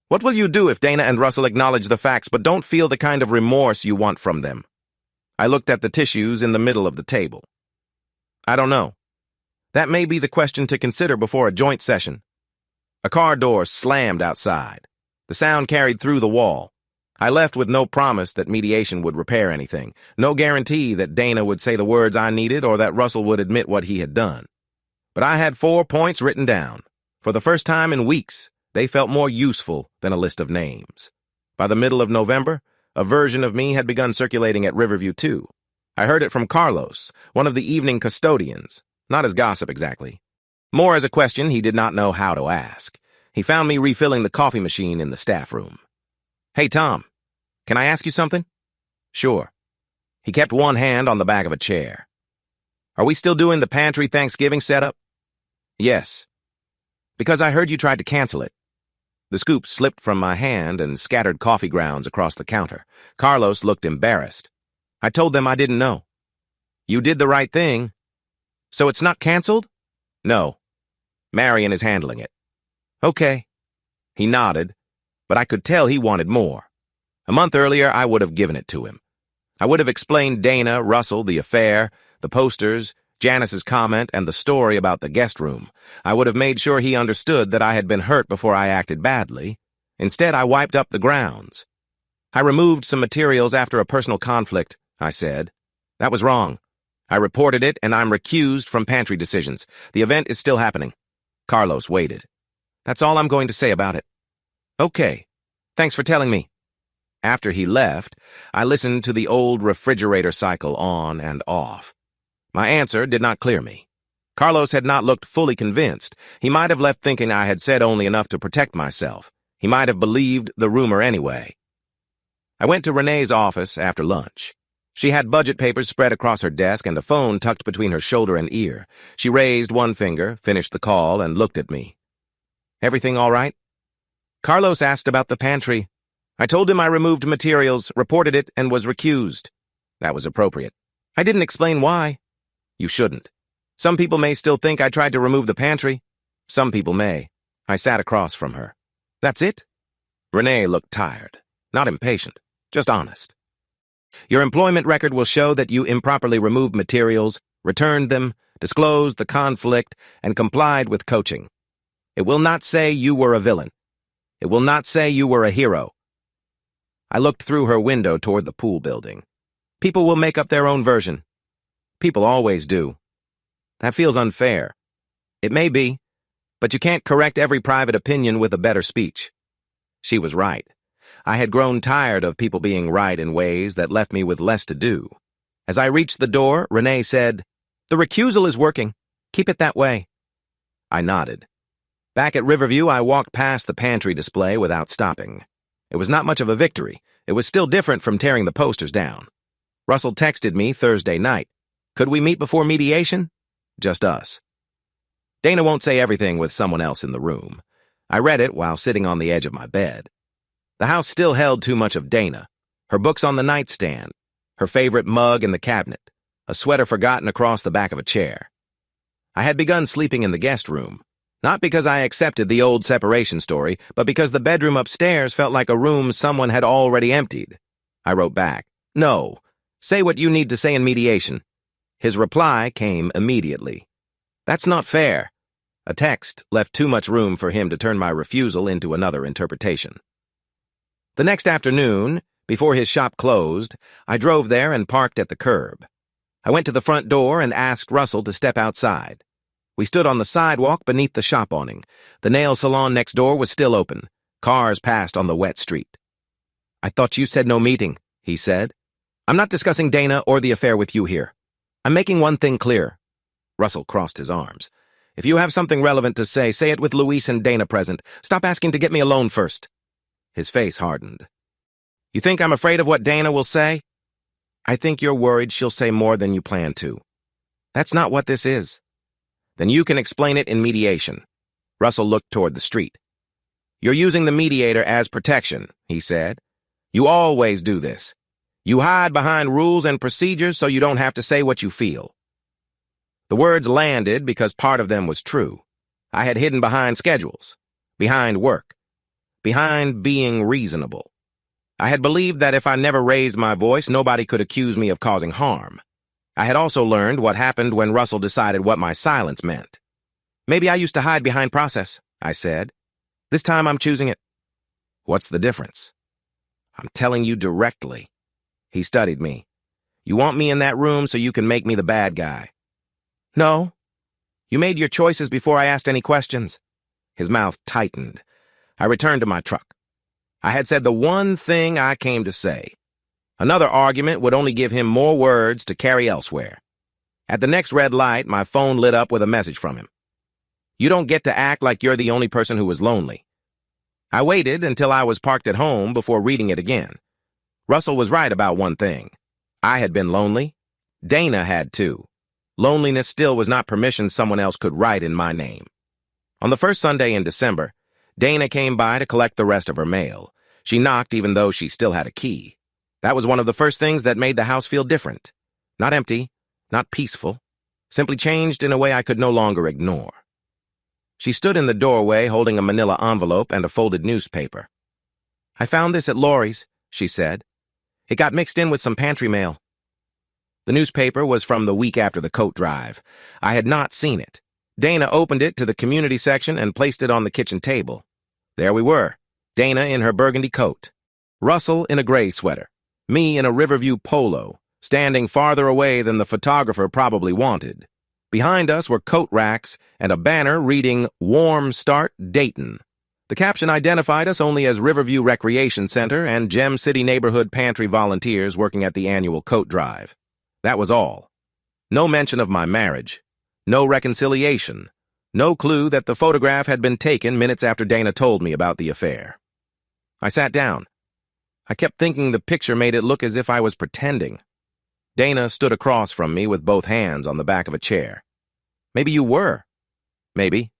"What will you do if Dana and Russell acknowledge the facts but don't feel the kind of remorse you want from them?" I looked at the tissues in the middle of the table. "I don't know. That may be the question to consider before a joint session." A car door slammed outside. The sound carried through the wall. I left with no promise that mediation would repair anything, no guarantee that Dana would say the words I needed or that Russell would admit what he had done. But I had 4 points written down. For the first time in weeks, they felt more useful than a list of names. By the middle of November, a version of me had begun circulating at Riverview too. I heard it from Carlos, one of the evening custodians, not as gossip exactly. More as a question he did not know how to ask. He found me refilling the coffee machine in the staff room. "Hey, Tom, can I ask you something?" "Sure." He kept one hand on the back of a chair. "Are we still doing the pantry Thanksgiving setup?" "Yes." "Because I heard you tried to cancel it." The scoop slipped from my hand and scattered coffee grounds across the counter. Carlos looked embarrassed. "I told them I didn't know." "You did the right thing." "So it's not canceled?" "No. Marion is handling it." "Okay." He nodded, but I could tell he wanted more. A month earlier, I would have given it to him. I would have explained Dana, Russell, the affair, the posters, Janice's comment, and the story about the guest room. I would have made sure he understood that I had been hurt before I acted badly. Instead, I wiped up the grounds. "I removed some materials after a personal conflict," I said. "That was wrong. I reported it, and I'm recused from pantry decisions. The event is still happening." Carlos waited. "That's all I'm going to say about it." "Okay. Thanks for telling me." After he left, I listened to the old refrigerator cycle on and off. My answer did not clear me. Carlos had not looked fully convinced. He might have left thinking I had said only enough to protect myself. He might have believed the rumor anyway. I went to Renee's office after lunch. She had budget papers spread across her desk and a phone tucked between her shoulder and ear. She raised one finger, finished the call, and looked at me. "Everything all right?" "Carlos asked about the pantry. I told him I removed materials, reported it, and was recused." That was appropriate. "I didn't explain why." "You shouldn't. Some people may still think I tried to remove the pantry." "Some people may." I sat across from her. "That's it?" Renee looked tired. Not impatient, just honest. Your employment record will show that you improperly removed materials, returned them, disclosed the conflict, and complied with coaching. It will not say you were a villain. It will not say you were a hero. I looked through her window toward the pool building. People will make up their own version. People always do. That feels unfair. It may be, but you can't correct every private opinion with a better speech. She was right. I had grown tired of people being right in ways that left me with less to do. As I reached the door, Renee said, "The recusal is working. Keep it that way." I nodded. Back at Riverview, I walked past the pantry display without stopping. It was not much of a victory. It was still different from tearing the posters down. Russell texted me Thursday night. Could we meet before mediation? Just us. Dana won't say everything with someone else in the room. I read it while sitting on the edge of my bed. The house still held too much of Dana. Her books on the nightstand, her favorite mug in the cabinet, a sweater forgotten across the back of a chair. I had begun sleeping in the guest room, not because I accepted the old separation story, but because the bedroom upstairs felt like a room someone had already emptied. I wrote back, "No, say what you need to say in mediation." His reply came immediately. "That's not fair." A text left too much room for him to turn my refusal into another interpretation. The next afternoon, before his shop closed, I drove there and parked at the curb. I went to the front door and asked Russell to step outside. We stood on the sidewalk beneath the shop awning. The nail salon next door was still open. Cars passed on the wet street. "I thought you said no meeting," he said. "I'm not discussing Dana or the affair with you here. I'm making one thing clear." Russell crossed his arms. "If you have something relevant to say it with Luis and Dana present. Stop asking to get me alone first." His face hardened. "You think I'm afraid of what Dana will say?" "I think you're worried she'll say more than you plan to." "That's not what this is." "Then you can explain it in mediation." Russell looked toward the street. "You're using the mediator as protection," he said. "You always do this. You hide behind rules and procedures so you don't have to say what you feel." The words landed because part of them was true. I had hidden behind schedules, behind work, behind being reasonable. I had believed that if I never raised my voice, nobody could accuse me of causing harm. I had also learned what happened when Russell decided what my silence meant. "Maybe I used to hide behind process," I said. "This time I'm choosing it." "What's the difference?" "I'm telling you directly." He studied me. "You want me in that room so you can make me the bad guy." "No. You made your choices before I asked any questions." His mouth tightened. I returned to my truck. I had said the one thing I came to say. Another argument would only give him more words to carry elsewhere. At the next red light, my phone lit up with a message from him. "You don't get to act like you're the only person who is lonely." I waited until I was parked at home before reading it again. Russell was right about one thing. I had been lonely. Dana had too. Loneliness still was not permission someone else could write in my name. On the first Sunday in December, Dana came by to collect the rest of her mail. She knocked even though she still had a key. That was one of the first things that made the house feel different. Not empty, not peaceful, simply changed in a way I could no longer ignore. She stood in the doorway holding a manila envelope and a folded newspaper. "I found this at Laurie's," she said. "It got mixed in with some pantry mail." The newspaper was from the week after the coat drive. I had not seen it. Dana opened it to the community section and placed it on the kitchen table. There we were, Dana in her burgundy coat, Russell in a gray sweater, me in a Riverview polo, standing farther away than the photographer probably wanted. Behind us were coat racks and a banner reading, "Warm Start, Dayton." The caption identified us only as Riverview Recreation Center and Gem City Neighborhood Pantry volunteers working at the annual coat drive. That was all. No mention of my marriage. No reconciliation. No clue that the photograph had been taken minutes after Dana told me about the affair. I sat down. I kept thinking the picture made it look as if I was pretending. Dana stood across from me with both hands on the back of a chair. "Maybe you were." "Maybe."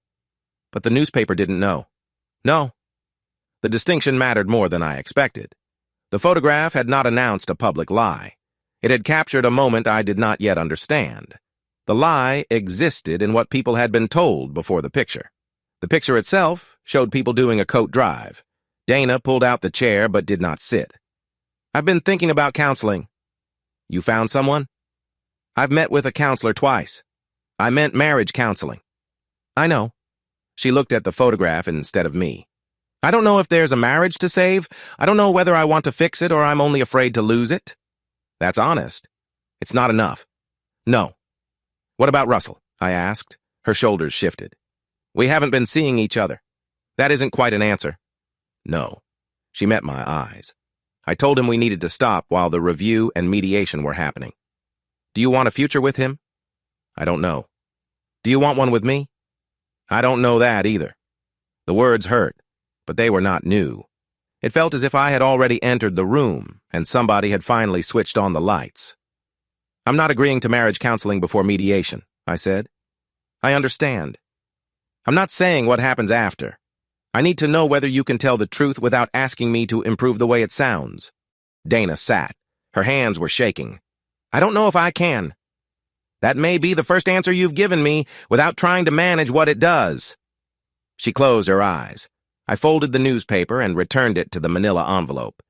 But the newspaper didn't know. No. The distinction mattered more than I expected. The photograph had not announced a public lie. It had captured a moment I did not yet understand. The lie existed in what people had been told before the picture. The picture itself showed people doing a coat drive. Dana pulled out the chair but did not sit. I've been thinking about counseling. You found someone? I've met with a counselor twice. I meant marriage counseling. I know. She looked at the photograph instead of me. I don't know if there's a marriage to save. I don't know whether I want to fix it or I'm only afraid to lose it. That's honest. It's not enough. No. What about Russell? I asked. Her shoulders shifted. We haven't been seeing each other. That isn't quite an answer. No. She met my eyes. I told him we needed to stop while the review and mediation were happening. Do you want a future with him? I don't know. Do you want one with me? I don't know that either. The words hurt, but they were not new. It felt as if I had already entered the room and somebody had finally switched on the lights. I'm not agreeing to marriage counseling before mediation, I said. I understand. I'm not saying what happens after. I need to know whether you can tell the truth without asking me to improve the way it sounds. Dana sat. Her hands were shaking. I don't know if I can. That may be the first answer you've given me without trying to manage what it does. She closed her eyes. I folded the newspaper and returned it to the manila envelope.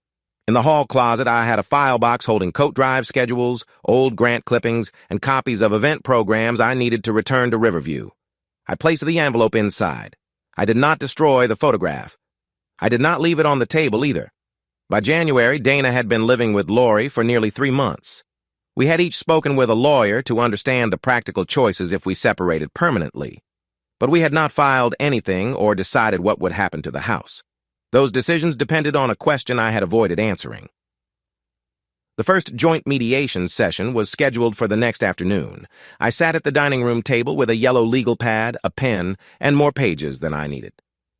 In the hall closet, I had a file box holding coat drive schedules, old grant clippings, and copies of event programs I needed to return to Riverview. I placed the envelope inside. I did not destroy the photograph. I did not leave it on the table either. By January, Dana had been living with Lori for nearly 3 months. We had each spoken with a lawyer to understand the practical choices if we separated permanently. But we had not filed anything or decided what would happen to the house. Those decisions depended on a question I had avoided answering. The first joint mediation session was scheduled for the next afternoon. I sat at the dining room table with a yellow legal pad, a pen, and more pages than I needed.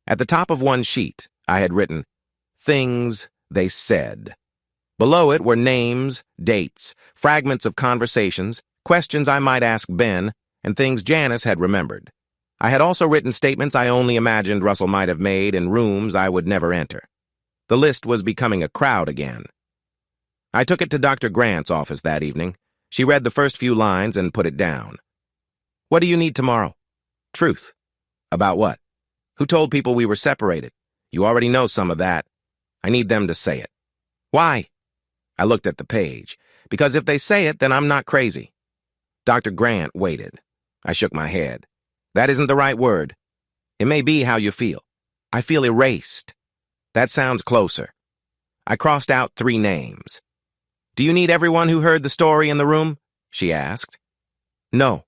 At the top of one sheet, I had written, "Things they said." Below it were names, dates, fragments of conversations, questions I might ask Ben, and things Janice had remembered. I had also written statements I only imagined Russell might have made in rooms I would never enter. The list was becoming a crowd again. I took it to Dr. Grant's office that evening. She read the first few lines and put it down. What do you need tomorrow? Truth. About what? Who told people we were separated? You already know some of that. I need them to say it. Why? I looked at the page. Because if they say it, then I'm not crazy. Dr. Grant waited. I shook my head. That isn't the right word. It may be how you feel. I feel erased. That sounds closer. I crossed out 3 names. Do you need everyone who heard the story in the room? She asked. No.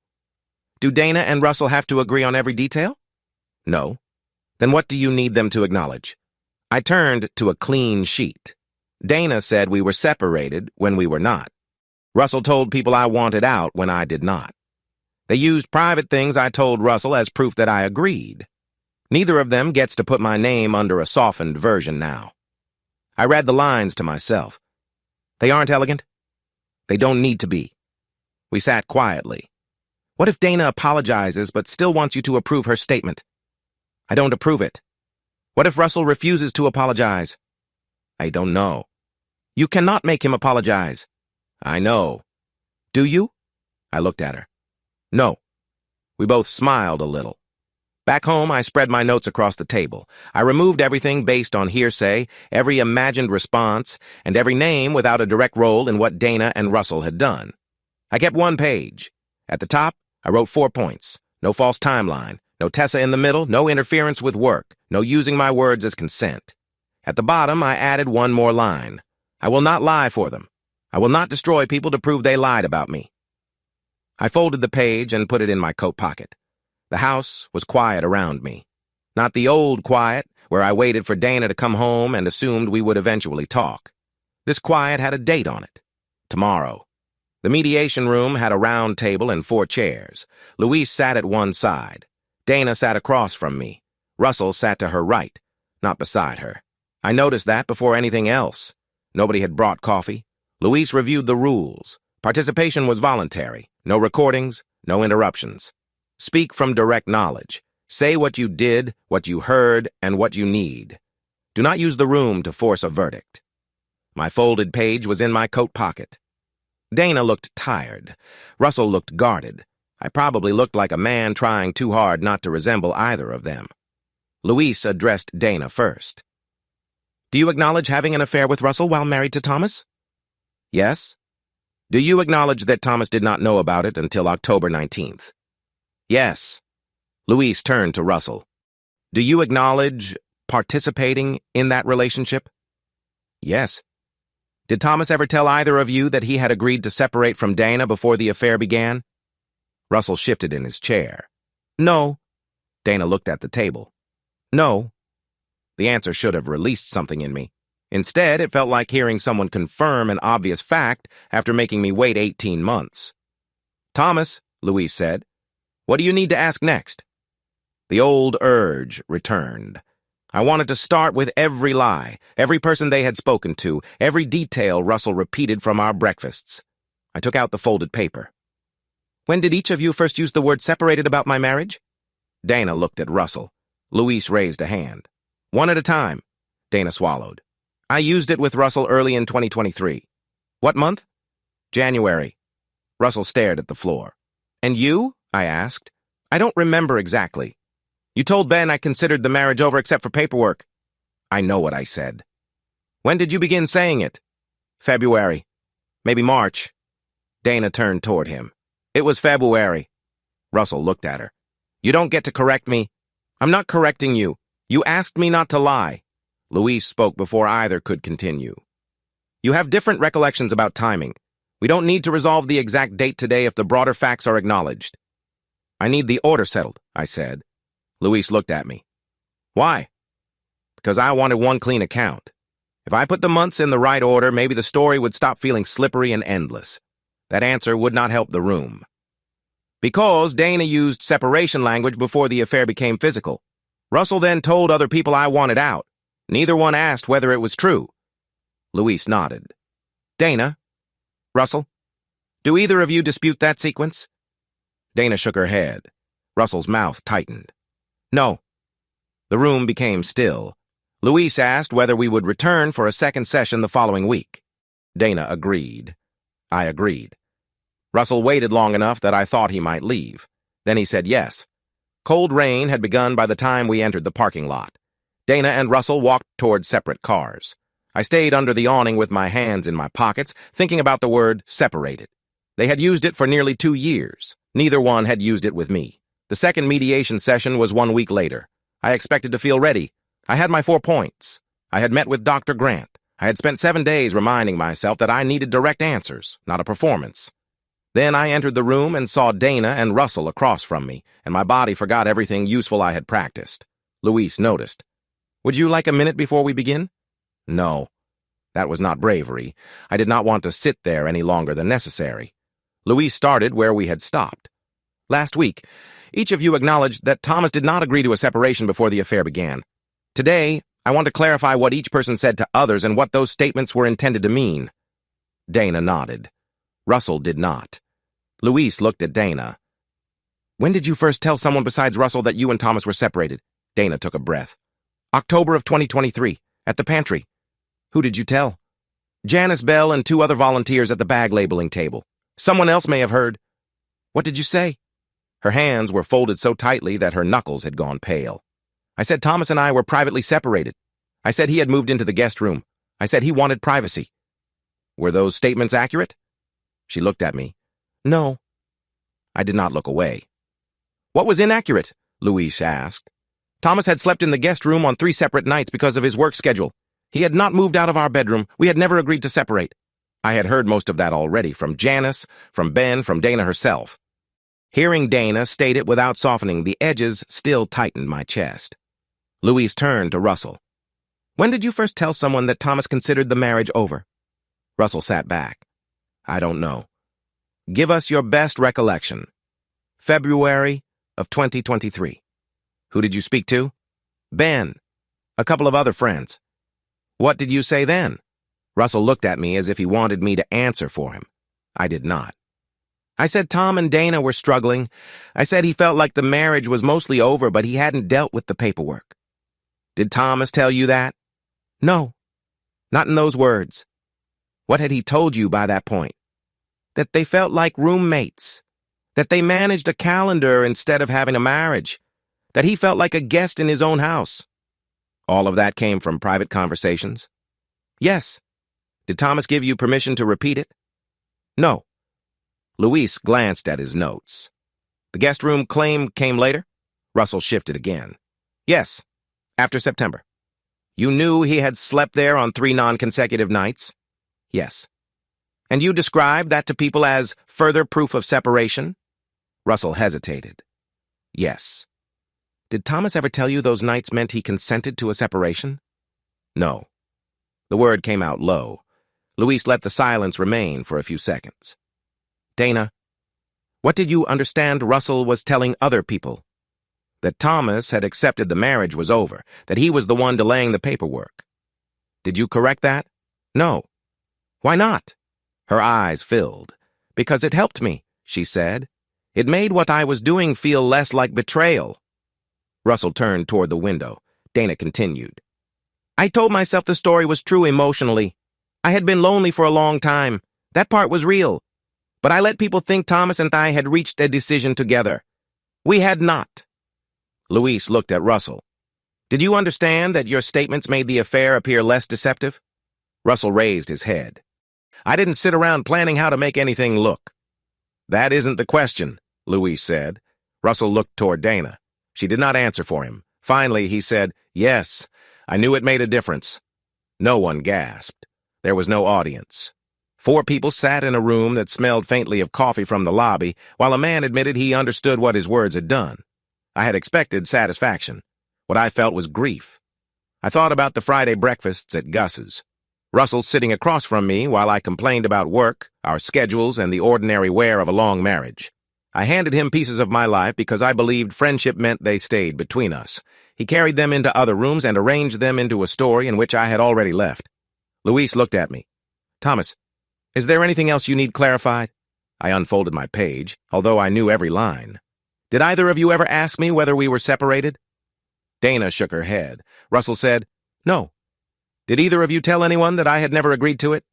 Do Dana and Russell have to agree on every detail? No. Then what do you need them to acknowledge? I turned to a clean sheet. Dana said we were separated when we were not. Russell told people I wanted out when I did not. They used private things I told Russell as proof that I agreed. Neither of them gets to put my name under a softened version now. I read the lines to myself. They aren't elegant. They don't need to be. We sat quietly. What if Dana apologizes but still wants you to approve her statement? I don't approve it. What if Russell refuses to apologize? I don't know. You cannot make him apologize. I know. Do you? I looked at her. No. We both smiled a little. Back home, I spread my notes across the table. I removed everything based on hearsay, every imagined response, and every name without a direct role in what Dana and Russell had done. I kept 1 page. At the top, I wrote 4 points. No false timeline, no Tessa in the middle, no interference with work, no using my words as consent. At the bottom, I added 1 more line. I will not lie for them. I will not destroy people to prove they lied about me. I folded the page and put it in my coat pocket. The house was quiet around me. Not the old quiet, where I waited for Dana to come home and assumed we would eventually talk. This quiet had a date on it. Tomorrow. The mediation room had a round table and 4 chairs. Louise sat at one side. Dana sat across from me. Russell sat to her right, not beside her. I noticed that before anything else. Nobody had brought coffee. Louise reviewed the rules. Participation was voluntary. No recordings, no interruptions. Speak from direct knowledge. Say what you did, what you heard, and what you need. Do not use the room to force a verdict. My folded page was in my coat pocket. Dana looked tired. Russell looked guarded. I probably looked like a man trying too hard not to resemble either of them. Louise addressed Dana first. Do you acknowledge having an affair with Russell while married to Thomas? Yes. Do you acknowledge that Thomas did not know about it until October 19th? Yes. Louise turned to Russell. Do you acknowledge participating in that relationship? Yes. Did Thomas ever tell either of you that he had agreed to separate from Dana before the affair began? Russell shifted in his chair. No. Dana looked at the table. No. The answer should have released something in me. Instead, it felt like hearing someone confirm an obvious fact after making me wait 18 months. Thomas, Louise said, what do you need to ask next? The old urge returned. I wanted to start with every lie, every person they had spoken to, every detail Russell repeated from our breakfasts. I took out the folded paper. When did each of you first use the word separated about my marriage? Dana looked at Russell. Louise raised a hand. One at a time. Dana swallowed. I used it with Russell early in 2023. What month? January. Russell stared at the floor. And you? I asked. I don't remember exactly. You told Ben I considered the marriage over except for paperwork. I know what I said. When did you begin saying it? February. Maybe March. Dana turned toward him. It was February. Russell looked at her. You don't get to correct me. I'm not correcting you. You asked me not to lie. Louise spoke before either could continue. You have different recollections about timing. We don't need to resolve the exact date today if the broader facts are acknowledged. I need the order settled, I said. Louise looked at me. Why? Because I wanted one clean account. If I put the months in the right order, maybe the story would stop feeling slippery and endless. That answer would not help the room. Because Dana used separation language before the affair became physical. Russell then told other people I wanted out. Neither one asked whether it was true. Louise nodded. Dana? Russell? Do either of you dispute that sequence? Dana shook her head. Russell's mouth tightened. No. The room became still. Louise asked whether we would return for a second session the following week. Dana agreed. I agreed. Russell waited long enough that I thought he might leave. Then he said yes. Cold rain had begun by the time we entered the parking lot. Dana and Russell walked toward separate cars. I stayed under the awning with my hands in my pockets, thinking about the word separated. They had used it for nearly 2 years. Neither one had used it with me. The second mediation session was 1 week later. I expected to feel ready. I had my 4 points. I had met with Dr. Grant. I had spent 7 days reminding myself that I needed direct answers, not a performance. Then I entered the room and saw Dana and Russell across from me, and my body forgot everything useful I had practiced. Louise noticed. Would you like a minute before we begin? No. That was not bravery. I did not want to sit there any longer than necessary. Louise started where we had stopped. Last week, each of you acknowledged that Thomas did not agree to a separation before the affair began. Today, I want to clarify what each person said to others and what those statements were intended to mean. Dana nodded. Russell did not. Louise looked at Dana. When did you first tell someone besides Russell that you and Thomas were separated? Dana took a breath. October of 2023, at the pantry. Who did you tell? Janice Bell and 2 other volunteers at the bag labeling table. Someone else may have heard. What did you say? Her hands were folded so tightly that her knuckles had gone pale. I said Thomas and I were privately separated. I said he had moved into the guest room. I said he wanted privacy. Were those statements accurate? She looked at me. No. I did not look away. What was inaccurate? Louise asked. Thomas had slept in the guest room on 3 separate nights because of his work schedule. He had not moved out of our bedroom. We had never agreed to separate. I had heard most of that already, from Janice, from Ben, from Dana herself. Hearing Dana state it without softening, the edges still tightened my chest. Louise turned to Russell. When did you first tell someone that Thomas considered the marriage over? Russell sat back. I don't know. Give us your best recollection. February of 2023. Who did you speak to? Ben. A couple of other friends. What did you say then? Russell looked at me as if he wanted me to answer for him. I did not. I said Tom and Dana were struggling. I said he felt like the marriage was mostly over, but he hadn't dealt with the paperwork. Did Thomas tell you that? No. Not in those words. What had he told you by that point? That they felt like roommates. That they managed a calendar instead of having a marriage. That he felt like a guest in his own house. All of that came from private conversations? Yes. Did Thomas give you permission to repeat it? No. Luis glanced at his notes. The guest room claim came later? Russell shifted again. Yes, after September. You knew he had slept there on 3 non-consecutive nights? Yes. And you described that to people as further proof of separation? Russell hesitated. Yes. Did Thomas ever tell you those nights meant he consented to a separation? No. The word came out low. Luis let the silence remain for a few seconds. Dana, what did you understand Russell was telling other people? That Thomas had accepted the marriage was over, that he was the one delaying the paperwork. Did you correct that? No. Why not? Her eyes filled. Because it helped me, she said. It made what I was doing feel less like betrayal. Russell turned toward the window. Dana continued. I told myself the story was true emotionally. I had been lonely for a long time. That part was real. But I let people think Thomas and I had reached a decision together. We had not. Luis looked at Russell. Did you understand that your statements made the affair appear less deceptive? Russell raised his head. I didn't sit around planning how to make anything look. That isn't the question, Luis said. Russell looked toward Dana. She did not answer for him. Finally, he said, Yes, I knew it made a difference. No one gasped. There was no audience. 4 people sat in a room that smelled faintly of coffee from the lobby, while a man admitted he understood what his words had done. I had expected satisfaction. What I felt was grief. I thought about the Friday breakfasts at Gus's. Russell sitting across from me while I complained about work, our schedules, and the ordinary wear of a long marriage. I handed him pieces of my life because I believed friendship meant they stayed between us. He carried them into other rooms and arranged them into a story in which I had already left. Luis looked at me. Thomas, is there anything else you need clarified? I unfolded my page, although I knew every line. Did either of you ever ask me whether we were separated? Dana shook her head. Russell said, No. Did either of you tell anyone that I had never agreed to it?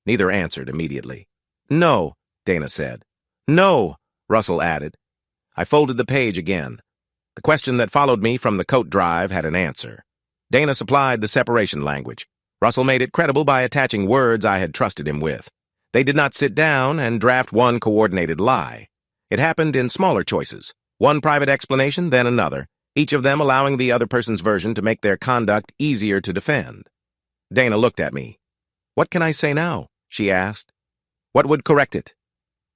Neither answered immediately. No, Dana said. No, Russell added. I folded the page again. The question that followed me from the coat drive had an answer. Dana supplied the separation language. Russell made it credible by attaching words I had trusted him with. They did not sit down and draft one coordinated lie. It happened in smaller choices, one private explanation, then another, each of them allowing the other person's version to make their conduct easier to defend. Dana looked at me. What can I say now? She asked. What would correct it?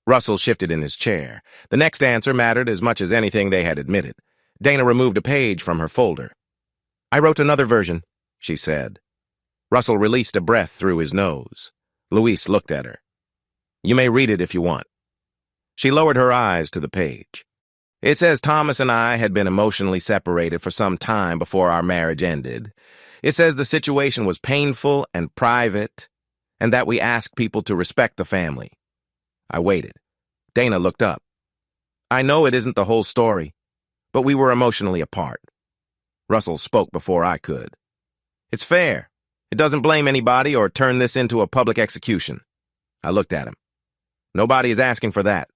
Russell shifted in his chair. The next answer mattered as much as anything they had admitted. Dana removed a page from her folder. I wrote another version, she said. Russell released a breath through his nose. Luis looked at her. You may read it if you want. She lowered her eyes to the page. It says Thomas and I had been emotionally separated for some time before our marriage ended. It says the situation was painful and private, and that we asked people to respect the family. I waited. Dana looked up. I know it isn't the whole story, but we were emotionally apart. Russell spoke before I could. It's fair. It doesn't blame anybody or turn this into a public execution. I looked at him. Nobody is asking for that.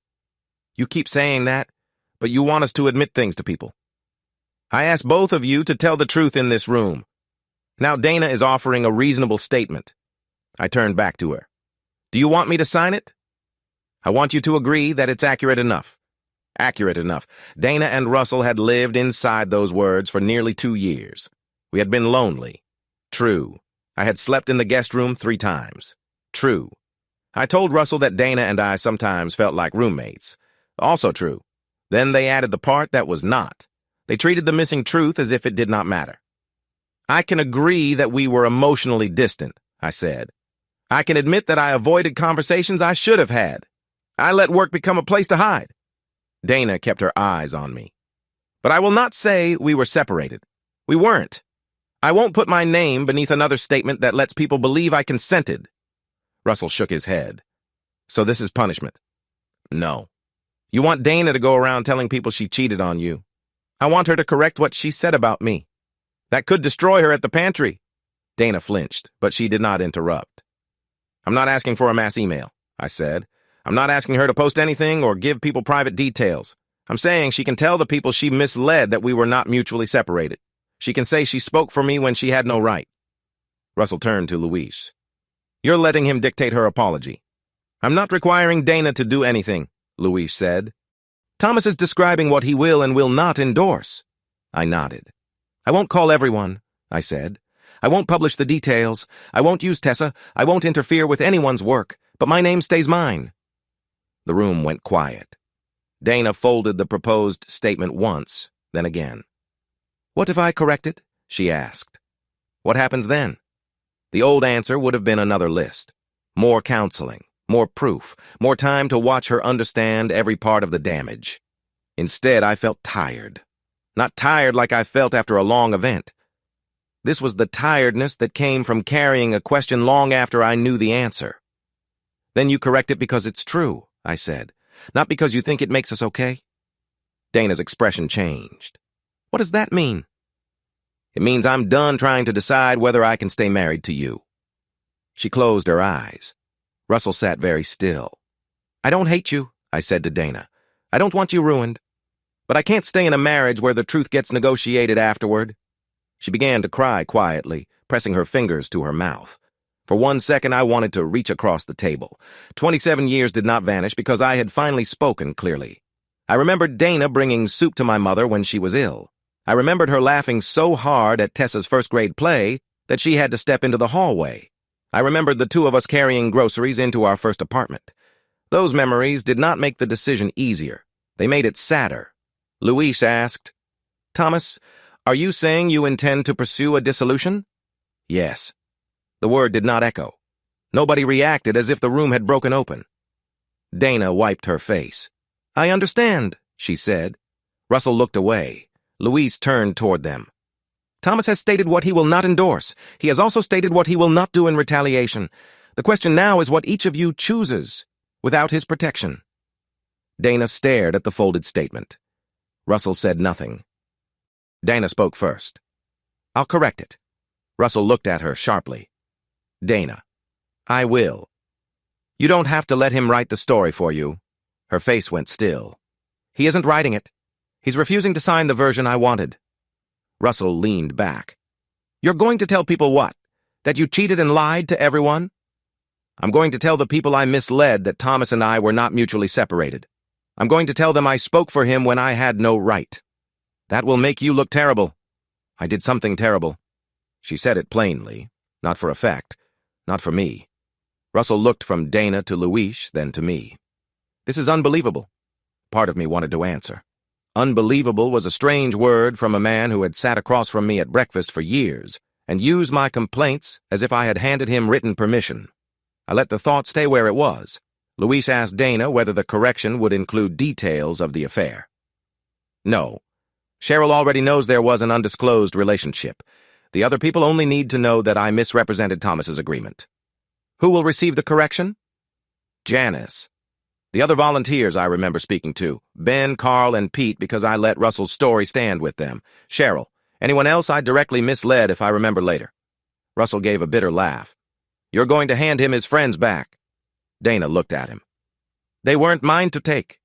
You keep saying that, but you want us to admit things to people. I asked both of you to tell the truth in this room. Now Dana is offering a reasonable statement. I turned back to her. Do you want me to sign it? I want you to agree that it's accurate enough. Accurate enough. Dana and Russell had lived inside those words for nearly 2 years. We had been lonely. True. I had slept in the guest room 3 times. True. I told Russell that Dana and I sometimes felt like roommates. Also true. Then they added the part that was not. They treated the missing truth as if it did not matter. I can agree that we were emotionally distant, I said. I can admit that I avoided conversations I should have had. I let work become a place to hide. Dana kept her eyes on me. But I will not say we were separated. We weren't. I won't put my name beneath another statement that lets people believe I consented. Russell shook his head. So this is punishment? No. You want Dana to go around telling people she cheated on you. I want her to correct what she said about me. That could destroy her at the pantry. Dana flinched, but she did not interrupt. I'm not asking for a mass email, I said. I'm not asking her to post anything or give people private details. I'm saying she can tell the people she misled that we were not mutually separated. She can say she spoke for me when she had no right. Russell turned to Luis. You're letting him dictate her apology. I'm not requiring Dana to do anything, Luis said. Thomas is describing what he will and will not endorse. I nodded. I won't call everyone, I said. I won't publish the details. I won't use Tessa. I won't interfere with anyone's work, but my name stays mine. The room went quiet. Dana folded the proposed statement once, then again. What if I correct it? She asked. What happens then? The old answer would have been another list. More counseling, more proof, more time to watch her understand every part of the damage. Instead, I felt tired. Not tired like I felt after a long event. This was the tiredness that came from carrying a question long after I knew the answer. Then you correct it because it's true, I said, not because you think it makes us okay. Dana's expression changed. What does that mean? It means I'm done trying to decide whether I can stay married to you. She closed her eyes. Russell sat very still. I don't hate you, I said to Dana. I don't want you ruined. But I can't stay in a marriage where the truth gets negotiated afterward. She began to cry quietly, pressing her fingers to her mouth. For 1 second, I wanted to reach across the table. 27 years did not vanish because I had finally spoken clearly. I remembered Dana bringing soup to my mother when she was ill. I remembered her laughing so hard at Tessa's first-grade play that she had to step into the hallway. I remembered the two of us carrying groceries into our first apartment. Those memories did not make the decision easier. They made it sadder. Luis asked, Thomas, are you saying you intend to pursue a dissolution? Yes. The word did not echo. Nobody reacted as if the room had broken open. Dana wiped her face. I understand, she said. Russell looked away. Luis turned toward them. Thomas has stated what he will not endorse. He has also stated what he will not do in retaliation. The question now is what each of you chooses without his protection. Dana stared at the folded statement. Russell said nothing. Dana spoke first. I'll correct it. Russell looked at her sharply. Dana, I will. You don't have to let him write the story for you. Her face went still. He isn't writing it. He's refusing to sign the version I wanted. Russell leaned back. You're going to tell people what? That you cheated and lied to everyone? I'm going to tell the people I misled that Thomas and I were not mutually separated. I'm going to tell them I spoke for him when I had no right. That will make you look terrible. I did something terrible. She said it plainly, not for effect, not for me. Russell looked from Dana to Luis, then to me. This is unbelievable. Part of me wanted to answer. Unbelievable was a strange word from a man who had sat across from me at breakfast for years and used my complaints as if I had handed him written permission. I let the thought stay where it was. Luis asked Dana whether the correction would include details of the affair. No. Cheryl already knows there was an undisclosed relationship. The other people only need to know that I misrepresented Thomas's agreement. Who will receive the correction? Janice. The other volunteers I remember speaking to, Ben, Carl, and Pete, because I let Russell's story stand with them. Cheryl. Anyone else I directly misled if I remember later. Russell gave a bitter laugh. You're going to hand him his friends back. Dana looked at him. They weren't mine to take.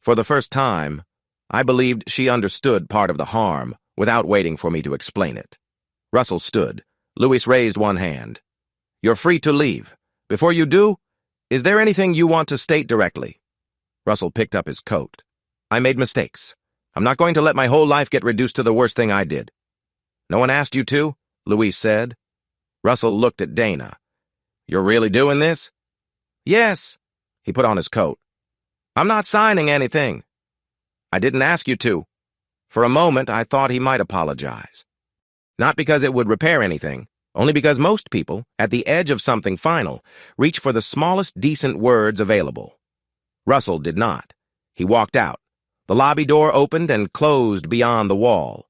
For the first time, I believed she understood part of the harm without waiting for me to explain it. Russell stood. Luis raised one hand. You're free to leave. Before you do, is there anything you want to state directly? Russell picked up his coat. I made mistakes. I'm not going to let my whole life get reduced to the worst thing I did. No one asked you to, Luis said. Russell looked at Dana. You're really doing this? Yes. He put on his coat. I'm not signing anything. I didn't ask you to. For a moment, I thought he might apologize. Not because it would repair anything. Only because most people, at the edge of something final, reach for the smallest decent words available. Russell did not. He walked out. The lobby door opened and closed beyond the wall.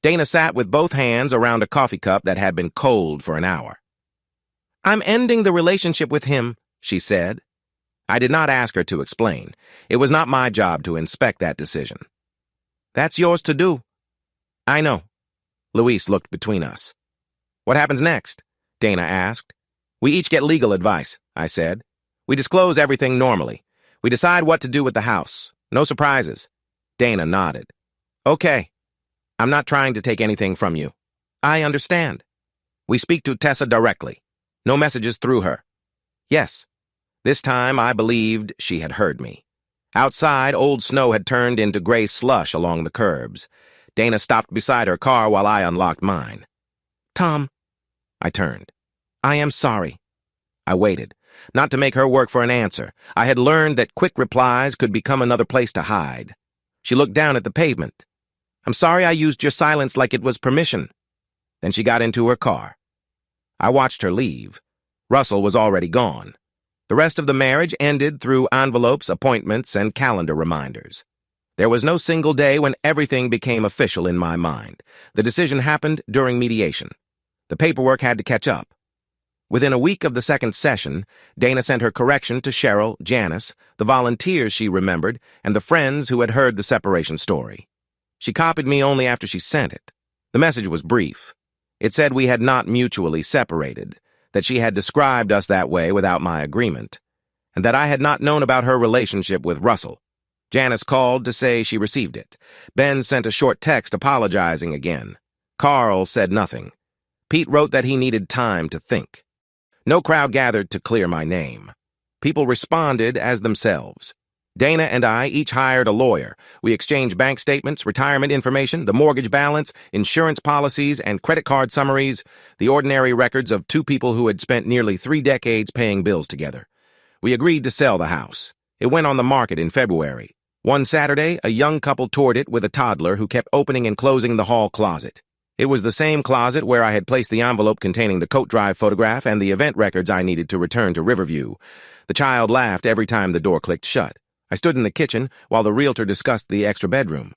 Dana sat with both hands around a coffee cup that had been cold for an hour. I'm ending the relationship with him, she said. I did not ask her to explain. It was not my job to inspect that decision. That's yours to do. I know. Luis looked between us. What happens next? Dana asked. We each get legal advice, I said. We disclose everything normally. We decide what to do with the house. No surprises. Dana nodded. Okay. I'm not trying to take anything from you. I understand. We speak to Tessa directly. No messages through her. Yes. This time I believed she had heard me. Outside, old snow had turned into gray slush along the curbs. Dana stopped beside her car while I unlocked mine. Tom. I turned. I am sorry. I waited, not to make her work for an answer. I had learned that quick replies could become another place to hide. She looked down at the pavement. I'm sorry I used your silence like it was permission. Then she got into her car. I watched her leave. Russell was already gone. The rest of the marriage ended through envelopes, appointments, and calendar reminders. There was no single day when everything became official in my mind. The decision happened during mediation. The paperwork had to catch up. Within a week of the second session, Dana sent her correction to Cheryl, Janice, the volunteers she remembered, and the friends who had heard the separation story. She copied me only after she sent it. The message was brief. It said we had not mutually separated, that she had described us that way without my agreement, and that I had not known about her relationship with Russell. Janice called to say she received it. Ben sent a short text apologizing again. Carl said nothing. Pete wrote that he needed time to think. No crowd gathered to clear my name. People responded as themselves. Dana and I each hired a lawyer. We exchanged bank statements, retirement information, the mortgage balance, insurance policies, and credit card summaries, the ordinary records of two people who had spent nearly 3 decades paying bills together. We agreed to sell the house. It went on the market in February. One Saturday, a young couple toured it with a toddler who kept opening and closing the hall closet. It was the same closet where I had placed the envelope containing the coat drive photograph and the event records I needed to return to Riverview. The child laughed every time the door clicked shut. I stood in the kitchen while the realtor discussed the extra bedroom.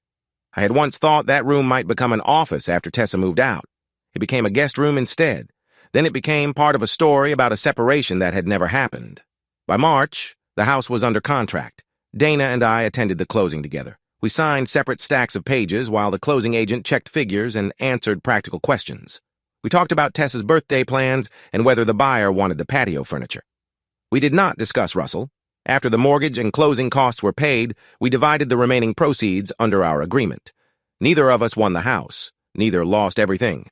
I had once thought that room might become an office after Tessa moved out. It became a guest room instead. Then it became part of a story about a separation that had never happened. By March, the house was under contract. Dana and I attended the closing together. We signed separate stacks of pages while the closing agent checked figures and answered practical questions. We talked about Tessa's birthday plans and whether the buyer wanted the patio furniture. We did not discuss Russell. After the mortgage and closing costs were paid, we divided the remaining proceeds under our agreement. Neither of us won the house. Neither lost everything.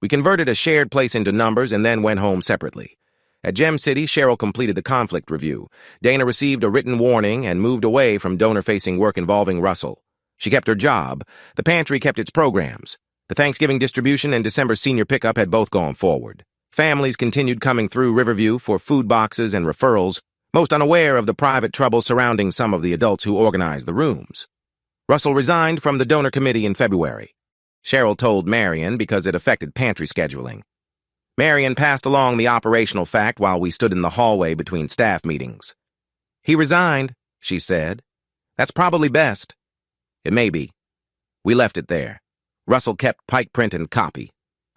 We converted a shared place into numbers and then went home separately. At Gem City, Cheryl completed the conflict review. Dana received a written warning and moved away from donor-facing work involving Russell. She kept her job. The pantry kept its programs. The Thanksgiving distribution and December senior pickup had both gone forward. Families continued coming through Riverview for food boxes and referrals, most unaware of the private trouble surrounding some of the adults who organized the rooms. Russell resigned from the donor committee in February. Cheryl told Marion because it affected pantry scheduling. Marion passed along the operational fact while we stood in the hallway between staff meetings. He resigned, she said. That's probably best. It may be. We left it there. Russell kept pike print and copy.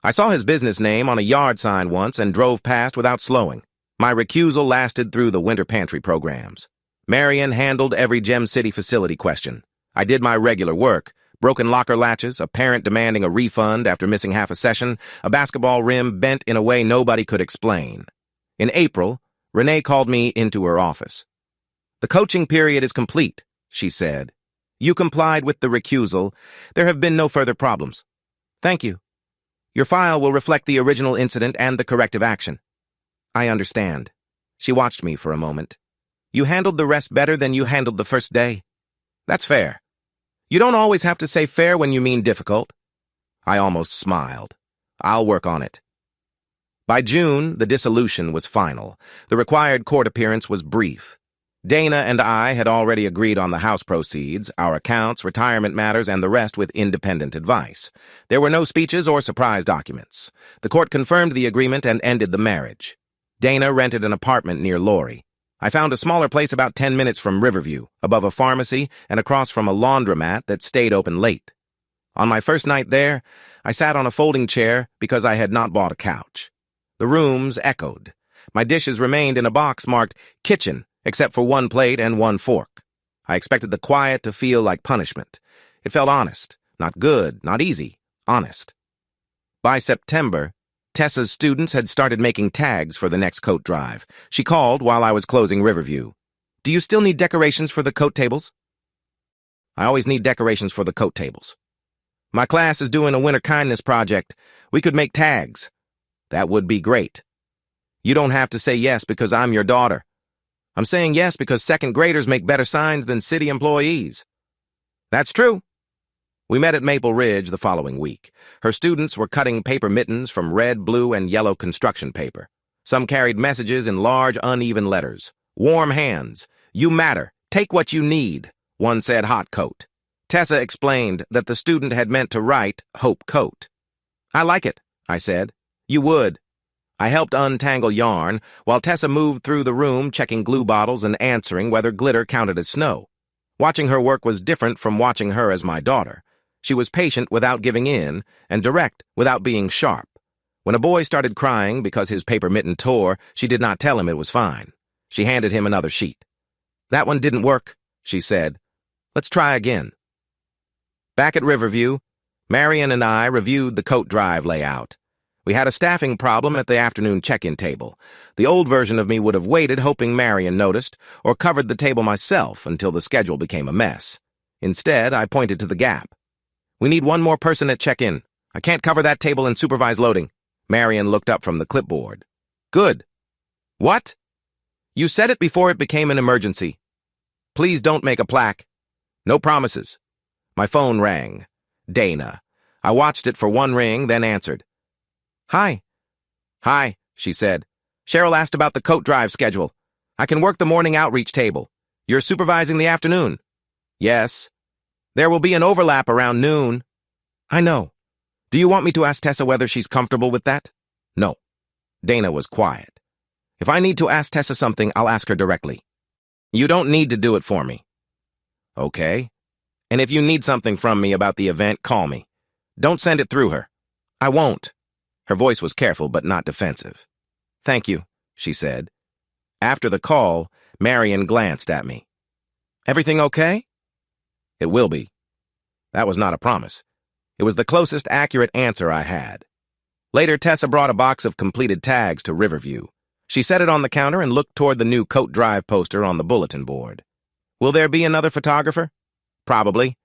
I saw his business name on a yard sign once and drove past without slowing. My recusal lasted through the winter pantry programs. Marion handled every Gem City facility question. I did my regular work. Broken locker latches, a parent demanding a refund after missing half a session, a basketball rim bent in a way nobody could explain. In April, Renee called me into her office. The coaching period is complete, she said. You complied with the recusal. There have been no further problems. Thank you. Your file will reflect the original incident and the corrective action. I understand. She watched me for a moment. You handled the rest better than you handled the first day. That's fair. You don't always have to say fair when you mean difficult. I almost smiled. I'll work on it. By June, the dissolution was final. The required court appearance was brief. Dana and I had already agreed on the house proceeds, our accounts, retirement matters, and the rest with independent advice. There were no speeches or surprise documents. The court confirmed the agreement and ended the marriage. Dana rented an apartment near Lori. I found a smaller place about 10 minutes from Riverview, above a pharmacy and across from a laundromat that stayed open late. On my first night there, I sat on a folding chair because I had not bought a couch. The rooms echoed. My dishes remained in a box marked kitchen, except for 1 plate and 1 fork. I expected the quiet to feel like punishment. It felt honest, not good, not easy, honest. By September, Tessa's students had started making tags for the next coat drive. She called while I was closing Riverview. Do you still need decorations for the coat tables? I always need decorations for the coat tables. My class is doing a winter kindness project. We could make tags. That would be great. You don't have to say yes because I'm your daughter. I'm saying yes because second graders make better signs than city employees. That's true. We met at Maple Ridge the following week. Her students were cutting paper mittens from red, blue, and yellow construction paper. Some carried messages in large, uneven letters. Warm hands. You matter. Take what you need. One said hot coat. Tessa explained that the student had meant to write hope coat. I like it, I said. You would. I helped untangle yarn while Tessa moved through the room checking glue bottles and answering whether glitter counted as snow. Watching her work was different from watching her as my daughter. She was patient without giving in and direct without being sharp. When a boy started crying because his paper mitten tore, she did not tell him it was fine. She handed him another sheet. That one didn't work, she said. Let's try again. Back at Riverview, Marion and I reviewed the coat drive layout. We had a staffing problem at the afternoon check-in table. The old version of me would have waited, hoping Marion noticed, or covered the table myself until the schedule became a mess. Instead, I pointed to the gap. We need one more person at check-in. I can't cover that table and supervise loading. Marion looked up from the clipboard. Good. What? You said it before it became an emergency. Please don't make a plaque. No promises. My phone rang. Dana. I watched it for one ring, then answered. Hi. Hi, she said. Cheryl asked about the coat drive schedule. I can work the morning outreach table. You're supervising the afternoon. Yes. There will be an overlap around noon. I know. Do you want me to ask Tessa whether she's comfortable with that? No. Dana was quiet. If I need to ask Tessa something, I'll ask her directly. You don't need to do it for me. Okay. And if you need something from me about the event, call me. Don't send it through her. I won't. Her voice was careful but not defensive. Thank you, she said. After the call, Marion glanced at me. Everything okay? It will be. That was not a promise. It was the closest accurate answer I had. Later, Tessa brought a box of completed tags to Riverview. She set it on the counter and looked toward the new coat drive poster on the bulletin board. Will there be another photographer? Probably.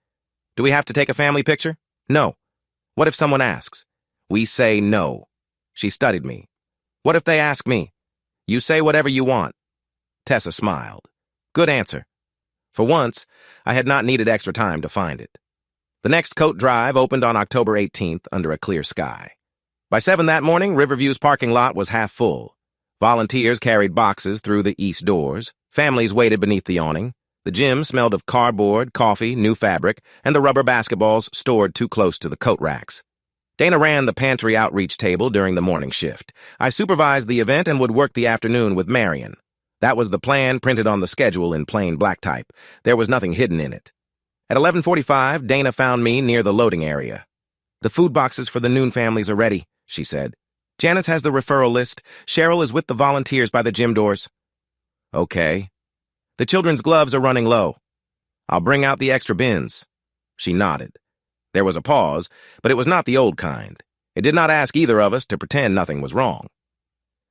Do we have to take a family picture? No. What if someone asks? We say no. She studied me. What if they ask me? You say whatever you want. Tessa smiled. Good answer. For once, I had not needed extra time to find it. The next coat drive opened on October 18th under a clear sky. By 7 that morning, Riverview's parking lot was half full. Volunteers carried boxes through the east doors. Families waited beneath the awning. The gym smelled of cardboard, coffee, new fabric, and the rubber basketballs stored too close to the coat racks. Dana ran the pantry outreach table during the morning shift. I supervised the event and would work the afternoon with Marion. That was the plan printed on the schedule in plain black type. There was nothing hidden in it. At 11:45, Dana found me near the loading area. The food boxes for the noon families are ready, she said. Janice has the referral list. Cheryl is with the volunteers by the gym doors. Okay. The children's gloves are running low. I'll bring out the extra bins. She nodded. There was a pause, but it was not the old kind. It did not ask either of us to pretend nothing was wrong.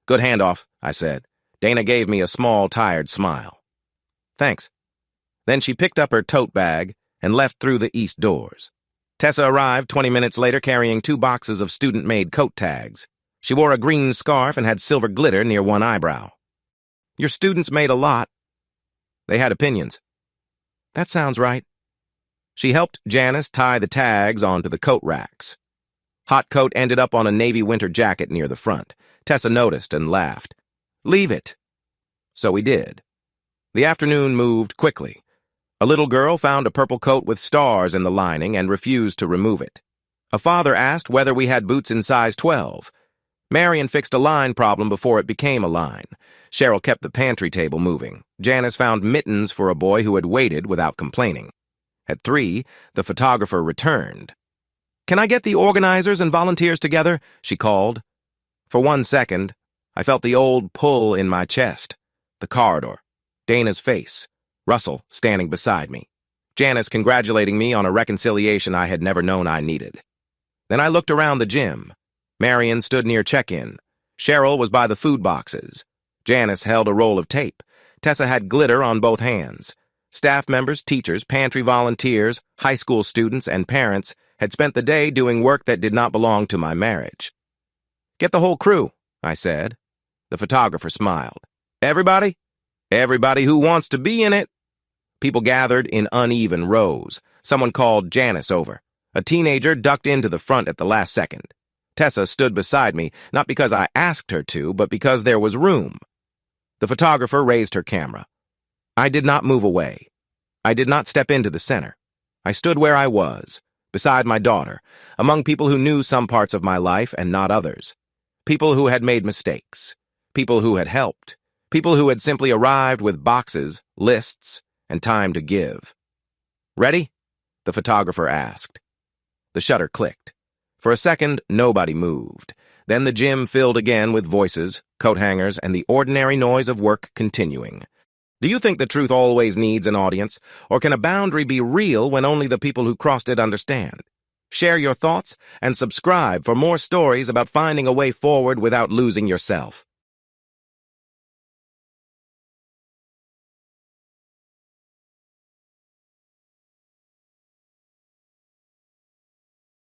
Good handoff, I said. Dana gave me a small, tired smile. Thanks. Then she picked up her tote bag and left through the east doors. Tessa arrived 20 minutes later carrying 2 boxes of student-made coat tags. She wore a green scarf and had silver glitter near one eyebrow. Your students made a lot. They had opinions. That sounds right. She helped Janice tie the tags onto the coat racks. Hot coat ended up on a navy winter jacket near the front. Tessa noticed and laughed. Leave it. So we did. The afternoon moved quickly. A little girl found a purple coat with stars in the lining and refused to remove it. A father asked whether we had boots in size 12. Marion fixed a line problem before it became a line. Cheryl kept the pantry table moving. Janice found mittens for a boy who had waited without complaining. At 3, the photographer returned. Can I get the organizers and volunteers together? She called. For 1 second, I felt the old pull in my chest. The corridor. Dana's face. Russell standing beside me. Janice congratulating me on a reconciliation I had never known I needed. Then I looked around the gym. Marion stood near check-in. Cheryl was by the food boxes. Janice held a roll of tape. Tessa had glitter on both hands. Staff members, teachers, pantry volunteers, high school students, and parents had spent the day doing work that did not belong to my marriage. "Get the whole crew," I said. The photographer smiled. "Everybody? Everybody who wants to be in it." People gathered in uneven rows. Someone called Janice over. A teenager ducked into the front at the last second. Tessa stood beside me, not because I asked her to, but because there was room. The photographer raised her camera. I did not move away. I did not step into the center. I stood where I was, beside my daughter, among people who knew some parts of my life and not others. People who had made mistakes. People who had helped. People who had simply arrived with boxes, lists, and time to give. "Ready?" the photographer asked. The shutter clicked. For a second, nobody moved. Then the gym filled again with voices, coat hangers, and the ordinary noise of work continuing. Do you think the truth always needs an audience, or can a boundary be real when only the people who crossed it understand? Share your thoughts and subscribe for more stories about finding a way forward without losing yourself.